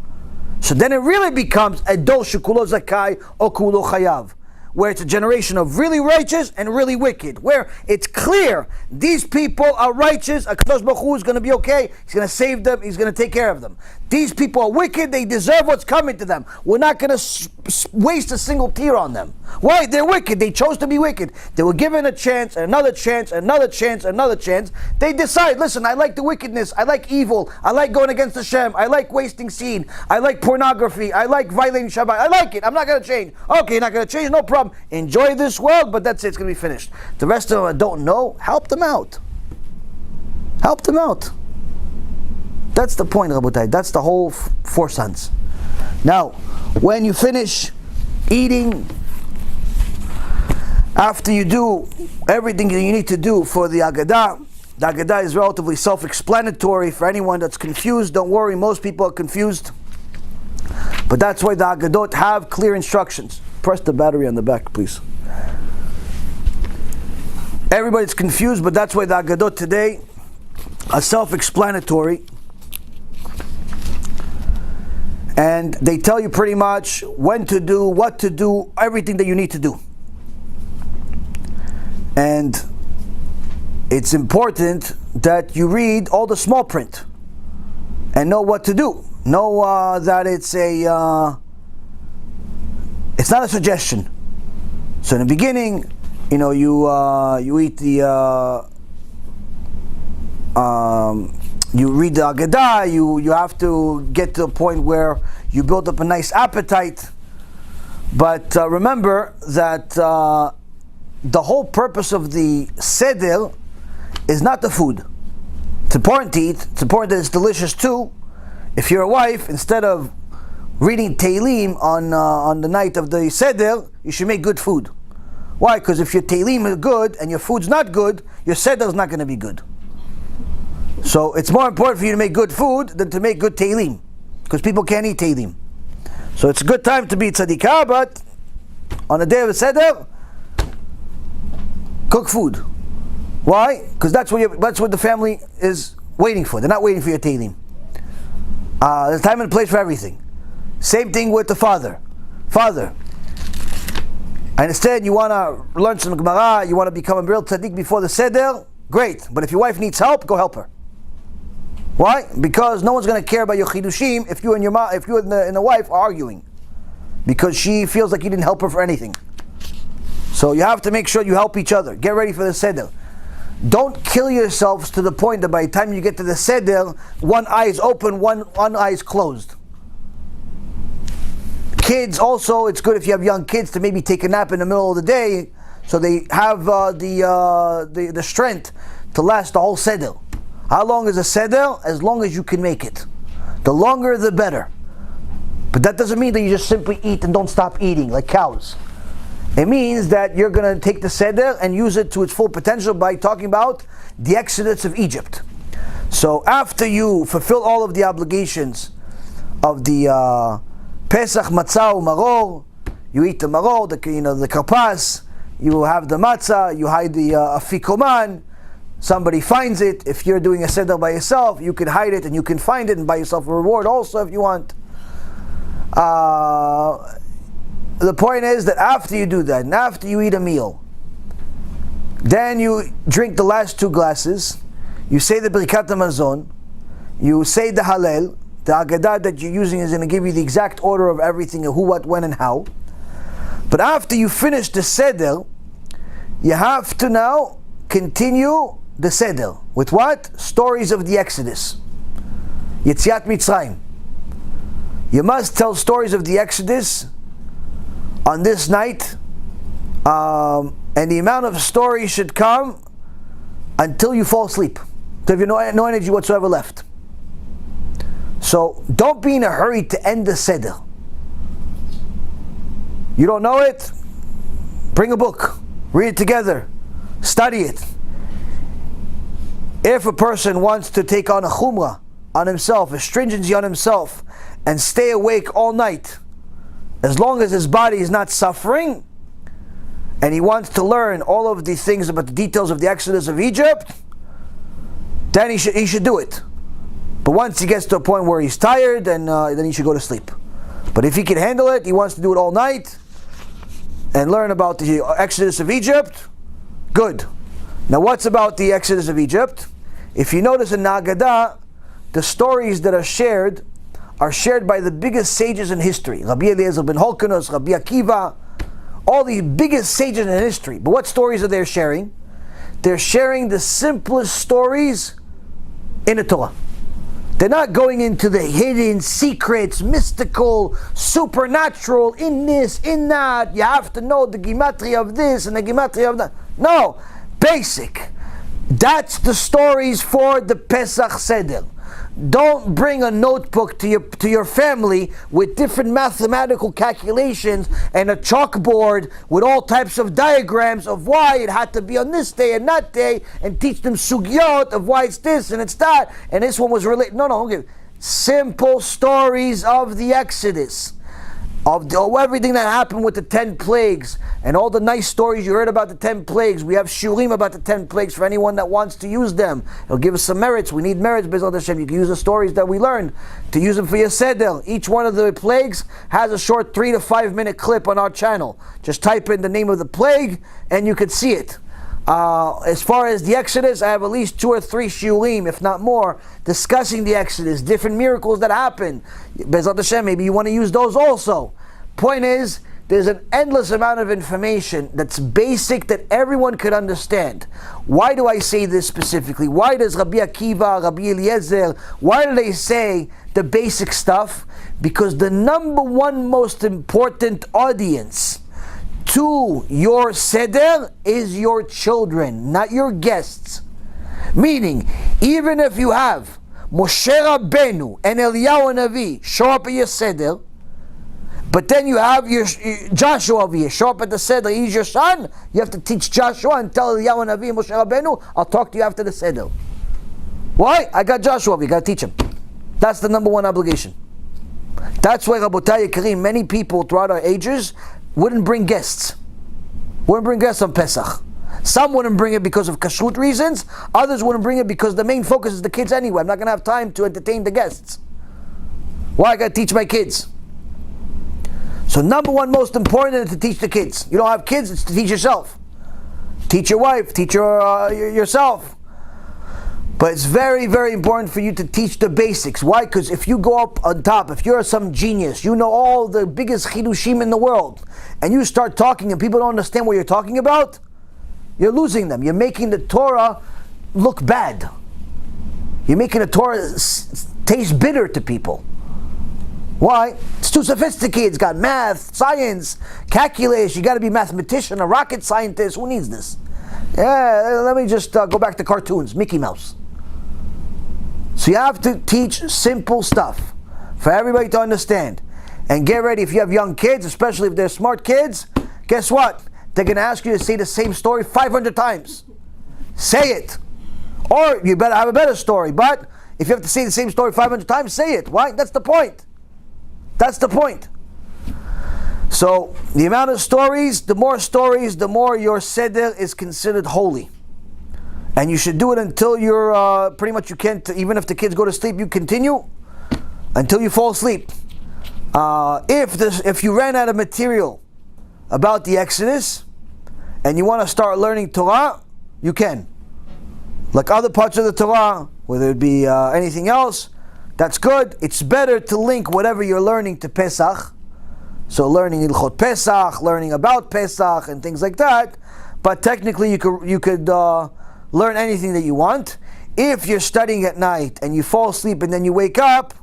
S2: So then it really becomes a dor shekulo zakai or kulo chayav, where it's a generation of really righteous and really wicked, where it's clear these people are righteous, HaKadosh Baruch Hu is going to be okay, He's going to save them, He's going to take care of them. These people are wicked, they deserve what's coming to them. We're not going to waste a single tear on them. Why? They're wicked, they chose to be wicked. They were given a chance, another chance, another chance, another chance. They decide, listen, I like the wickedness, I like evil, I like going against Hashem, I like wasting seed, I like pornography, I like violating Shabbat, I like it, I'm not going to change. Okay, you're not going to change, no problem. Enjoy this world, but that's it, it's going to be finished. The rest of them don't know, help them out. Help them out. That's the point, Rabotai. That's the whole four sons. Now, when you finish eating After you do everything that you need to do for the Haggadah is relatively self-explanatory for anyone that's confused. Don't worry, most people are confused. But that's why the Haggadot have clear instructions. Press the battery on the back, please. Everybody's confused, but that's why the Haggadot today are self-explanatory. And they tell you pretty much when to do, what to do, everything that you need to do. And it's important that you read all the small print and know what to do. Know that it's not a suggestion. So in the beginning, you eat the you read the Haggadah. You have to get to a point where you build up a nice appetite. But remember that the whole purpose of the seder is not the food. It's important to eat. It's important that it's delicious too. If you're a wife, instead of reading Tehillim on the night of the seder, you should make good food. Why? Because if your Tehillim is good and your food's not good, your seder is not going to be good. So it's more important for you to make good food than to make good Tehillim, because people can't eat Tehillim. So it's a good time to be tzadikah, but on the day of the seder, cook food. Why? Because that's what the family is waiting for. They're not waiting for your Tehillim. There's time and place for everything. Same thing with the father. Father, I understand you want to learn some Gemara, you want to become a real tzaddik before the seder, great. But if your wife needs help, go help her. Why? Because no one's going to care about your chidushim if you and the wife are arguing, because she feels like you didn't help her for anything. So you have to make sure you help each other. Get ready for the seder. Don't kill yourselves to the point that by the time you get to the seder, one eye is open, one eye is closed. Kids also, it's good if you have young kids to maybe take a nap in the middle of the day, so they have the strength to last the whole seder. How long is a seder? As long as you can make it. The longer, the better. But that doesn't mean that you just simply eat and don't stop eating like cows. It means that you're going to take the seder and use it to its full potential by talking about the exodus of Egypt. So after you fulfill all of the obligations of the PeSach, matzah, maror, you eat the maror, the karpas, you have the matzah, you hide the afikoman, somebody finds it. If you're doing a seder by yourself, you can hide it and you can find it and buy yourself a reward also if you want. The point is that after you do that, and after you eat a meal, then you drink the last 2 glasses, you say the Birkat HaMazon, you say the Hallel, the Haggadah that you're using is going to give you the exact order of everything, who, what, when, and how. But after you finish the Seder, you have to now continue the Seder. With what? Stories of the Exodus. Yetziat Mitzrayim. You must tell stories of the Exodus on this night, and the amount of stories should come until you fall asleep. So if you have no energy whatsoever left. So don't be in a hurry to end the Seder. You don't know it? Bring a book, read it together, study it. If a person wants to take on a chumrah on himself, a stringency on himself, and stay awake all night, as long as his body is not suffering, and he wants to learn all of these things about the details of the exodus of Egypt, then he should do it. But once he gets to a point where he's tired, then he should go to sleep. But if he can handle it, he wants to do it all night and learn about the exodus of Egypt, good. Now what's about the exodus of Egypt? If you notice in Haggadah, the stories that are shared by the biggest sages in history. Rabbi Eliezer ben Holkanus, Rabbi Akiva, all the biggest sages in history. But what stories are they sharing? They're sharing the simplest stories in the Torah. They're not going into the hidden secrets, mystical, supernatural, in this, in that. You have to know the gematria of this and the gematria of that. No, basic. That's the stories for the PeSach Seder. don't bring a notebook to your family with different mathematical calculations and a chalkboard with all types of diagrams of why it had to be on this day and that day, and teach them sugyot of why it's this and it's that, and this one was related. No, okay. Simple stories of the Exodus, of everything that happened with the 10 plagues, and all the nice stories you heard about the 10 plagues. We have shurim about the 10 plagues for anyone that wants to use them. It'll give us some merits. We need merits, B'ezrat Hashem. You can use the stories that we learned to use them for your seder. Each one of the plagues has a short 3 to 5 minute clip on our channel. Just type in the name of the plague and you can see it. As far as the Exodus, I have at least 2 or 3 shiurim, if not more, discussing the Exodus, different miracles that happen. B'ezrat Hashem, maybe you want to use those also. Point is, there's an endless amount of information that's basic that everyone could understand. Why do I say this specifically? Why does Rabbi Akiva, Rabbi Eliezer, why do they say the basic stuff? Because the number one most important audience to your seder is your children, not your guests. Meaning, even if you have Moshe Rabbeinu and Eliyahu Navi show up at your seder, but then you have your Joshua over here show up at the seder, he's your son, you have to teach Joshua and tell Eliyahu Navi and Moshe Rabbeinu, I'll talk to you after the seder. Why? I got Joshua over here, got to teach him. That's the number one obligation. That's why, Rabotai Yekarim, many people throughout our ages wouldn't bring guests. Wouldn't bring guests on Pesach. Some wouldn't bring it because of kashrut reasons. Others wouldn't bring it because the main focus is the kids anyway. I'm not going to have time to entertain the guests. Why? I got to teach my kids. So number one most important is to teach the kids. You don't have kids, it's to teach yourself. Teach your wife, teach yourself. But it's very, very important for you to teach the basics. Why? Because if you go up on top, if you're some genius, you know all the biggest chidushim in the world, and you start talking and people don't understand what you're talking about, you're losing them. You're making the Torah look bad. You're making the Torah taste bitter to people. Why? It's too sophisticated. It's got math, science, calculus. You got to be a mathematician, a rocket scientist. Who needs this? Yeah, let me just go back to cartoons, Mickey Mouse. So you have to teach simple stuff for everybody to understand. And get ready, if you have young kids, especially if they're smart kids, guess what? They're going to ask you to say the same story 500 times. Say it. Or you better have a better story. But if you have to say the same story 500 times, say it. Why? That's the point. That's the point. So the amount of stories, the more your seder is considered holy. And you should do it until you're pretty much, you can't, even if the kids go to sleep, you continue until you fall asleep. If you ran out of material about the Exodus and you want to start learning Torah, you can. Like other parts of the Torah, whether it be anything else, that's good. It's better to link whatever you're learning to Pesach. So learning Ilchot Pesach, learning about Pesach and things like that. But technically you could learn anything that you want. If you're studying at night and you fall asleep and then you wake up,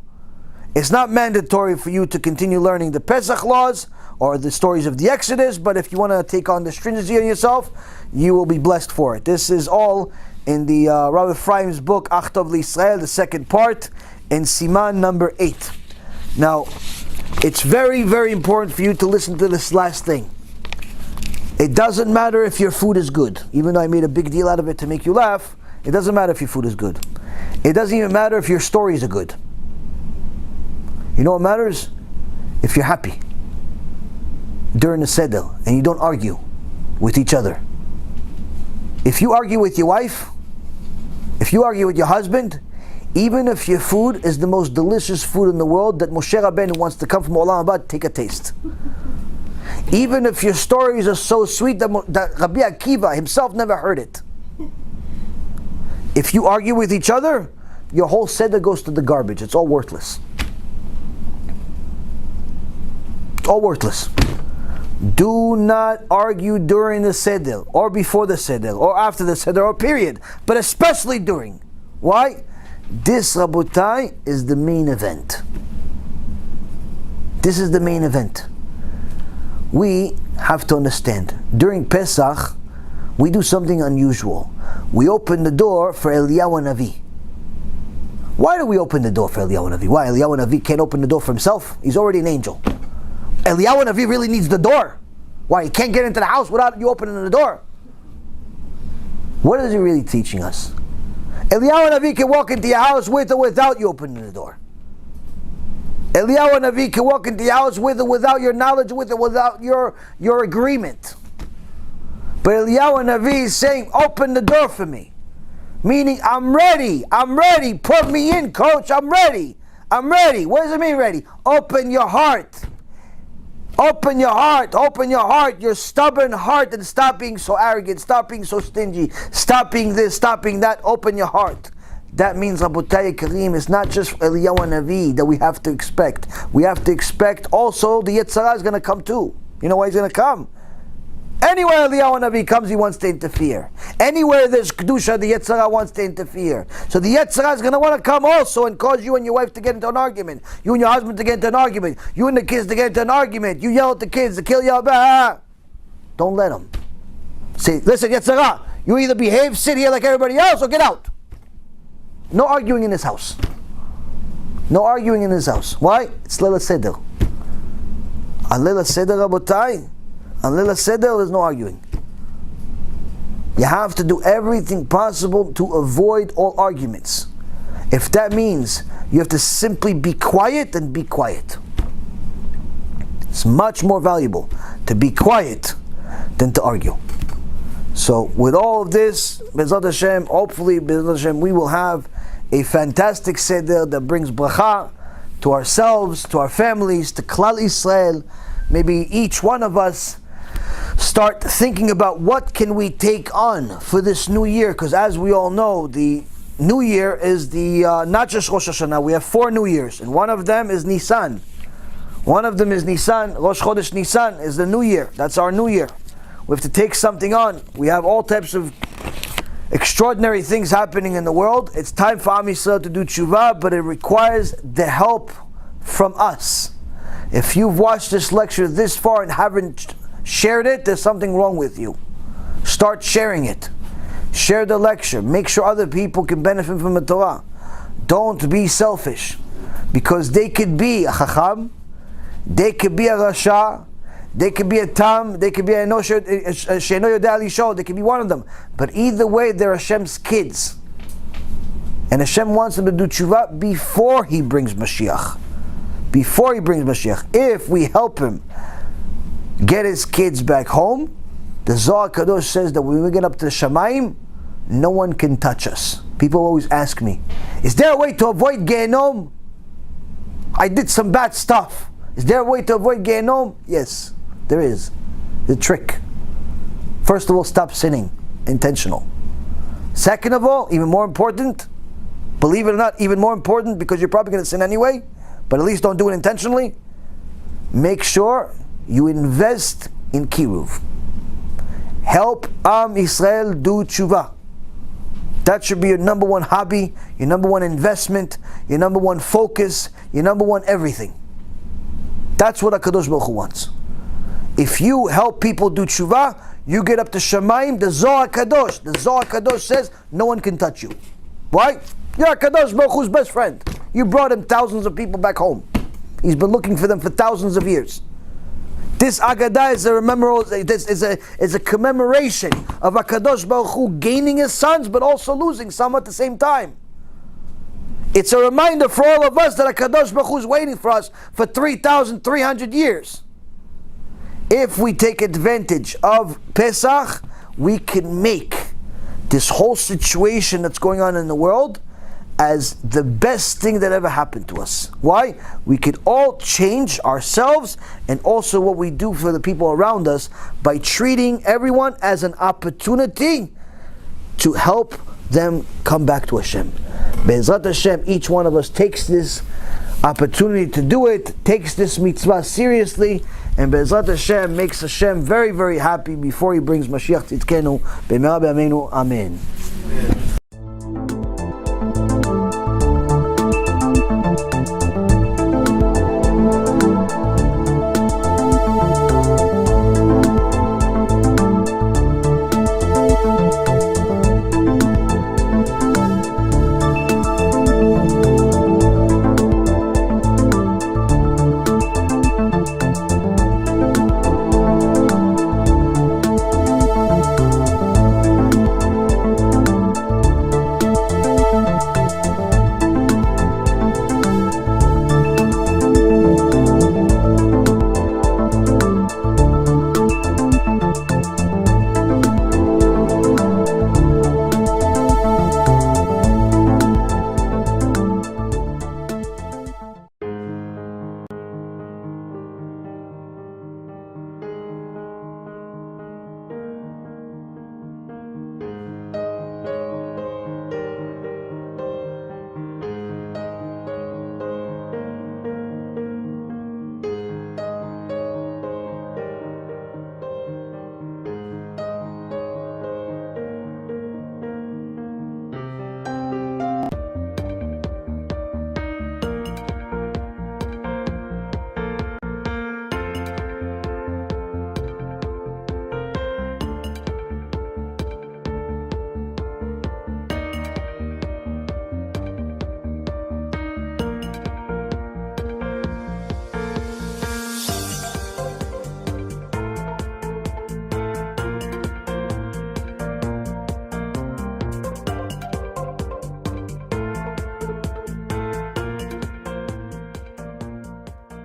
S2: it's not mandatory for you to continue learning the Pesach laws or the stories of the Exodus, but if you want to take on the stringency on yourself, you will be blessed for it. This is all in the Rav Ephraim's book, Achtov L'Yisrael, the second part, in Siman number 8. Now, it's very, very important for you to listen to this last thing. It doesn't matter if your food is good. Even though I made a big deal out of it to make you laugh, it doesn't matter if your food is good. It doesn't even matter if your stories are good. You know what matters? If you're happy during the seder and you don't argue with each other. If you argue with your wife, if you argue with your husband, even if your food is the most delicious food in the world that Moshe Rabbeinu wants to come from Olam Haba, take a taste. Even if your stories are so sweet that Rabbi Akiva himself never heard it. If you argue with each other, your whole seder goes to the garbage. It's all worthless. It's all worthless. Do not argue during the seder, or before the seder, or after the seder, or period. But especially during. Why? This, Rabotai, is the main event. This is the main event. We have to understand, during Pesach, we do something unusual. We open the door for Eliyahu Navi. Why do we open the door for Eliyahu Navi? Why? Eliyahu Navi can't open the door for himself? He's already an angel. Eliyahu Navi really needs the door. Why? He can't get into the house without you opening the door. What is he really teaching us? Eliyahu Navi can walk into your house with or without you opening the door. Eliyahu Navi can walk into your house with or without your knowledge, with or without your agreement. But Eliyahu Navi is saying, open the door for me. Meaning, I'm ready. Put me in, coach. I'm ready. What does it mean ready? Open your heart. Open your heart, your stubborn heart, and stop being so arrogant, stop being so stingy, stop being this, stop being that. Open your heart. That means, Rabotai Kareem, it's not just Eliyahu Navi that we have to expect. We have to expect also the Yetzer Hara is going to come too. You know why he's going to come? Anywhere Eliyahu Navi comes, he wants to interfere. Anywhere there's Kedusha, the Yetzer Hara wants to interfere. So the Yetzer Hara is going to want to come also and cause you and your wife to get into an argument. You and your husband to get into an argument. You and the kids to get into an argument. You yell at the kids, the kill yell back. Don't let them. Say, listen, Yetzer Hara, you either behave, sit here like everybody else, or get out. No arguing in this house. No arguing in this house. Why? It's Leila Seder. On Leila Seder, Rabotai, on Leila Seder, there's no arguing. You have to do everything possible to avoid all arguments. If that means you have to simply be quiet, then be quiet. It's much more valuable to be quiet than to argue. So with all of this, B'ezrat Hashem, hopefully, B'ezrat Hashem, we will have a fantastic Seder that brings bracha to ourselves, to our families, to Klal Yisrael. Maybe each one of us start thinking about what can we take on for this new year, because as we all know, the new year is the not just Rosh Hashanah. We have 4 new years, and one of them is Nisan. Rosh Chodesh Nisan is the new year. That's our new year. We have to take something on. We have all types of extraordinary things happening in the world. It's time for Am Yisrael to do tshuva, but it requires the help from us. If you've watched this lecture this far and haven't shared it, there's something wrong with you. Start sharing it. Share the lecture. Make sure other people can benefit from the Torah. Don't be selfish, because they could be a chacham, they could be a rasha, they could be a tam, they could be a she'eno yodeh lisho, they could be one of them. But either way, they're Hashem's kids. And Hashem wants them to do tshuva before He brings Mashiach. Before He brings Mashiach. If we help Him get His kids back home, the Zohar Kadosh says that when we get up to the Shamayim, no one can touch us. People always ask me, is there a way to avoid Gehenom? I did some bad stuff. Is there a way to avoid Gehenom? Yes, there is. The trick. First of all, stop sinning. Intentional. Second of all, even more important, believe it or not, even more important, because you're probably going to sin anyway, but at least don't do it intentionally. Make sure you invest in Kiruv. Help Am Yisrael do tshuva. That should be your number one hobby, your number one investment, your number one focus, your number one everything. That's what HaKadosh Baruch Hu wants. If you help people do tshuva, you get up to Shamayim, the Zohar Kadosh says, no one can touch you. Why? You're HaKadosh Baruch Hu's best friend. You brought him thousands of people back home. He's been looking for them for thousands of years. This Agadah is a commemoration of HaKadosh Baruch Hu gaining his sons, but also losing some at the same time. It's a reminder for all of us that HaKadosh Baruch Hu is waiting for us for 3,300 years. If we take advantage of PeSach, we can make this whole situation that's going on in the world as the best thing that ever happened to us. Why? We could all change ourselves and also what we do for the people around us by treating everyone as an opportunity to help them come back to Hashem. Be'ezrat Hashem, each one of us takes this opportunity to do it, takes this mitzvah seriously, and Be'ezrat Hashem makes Hashem very, very happy before He brings Mashiach Tzidkenu. B'me'ah b'yameinu. Amen.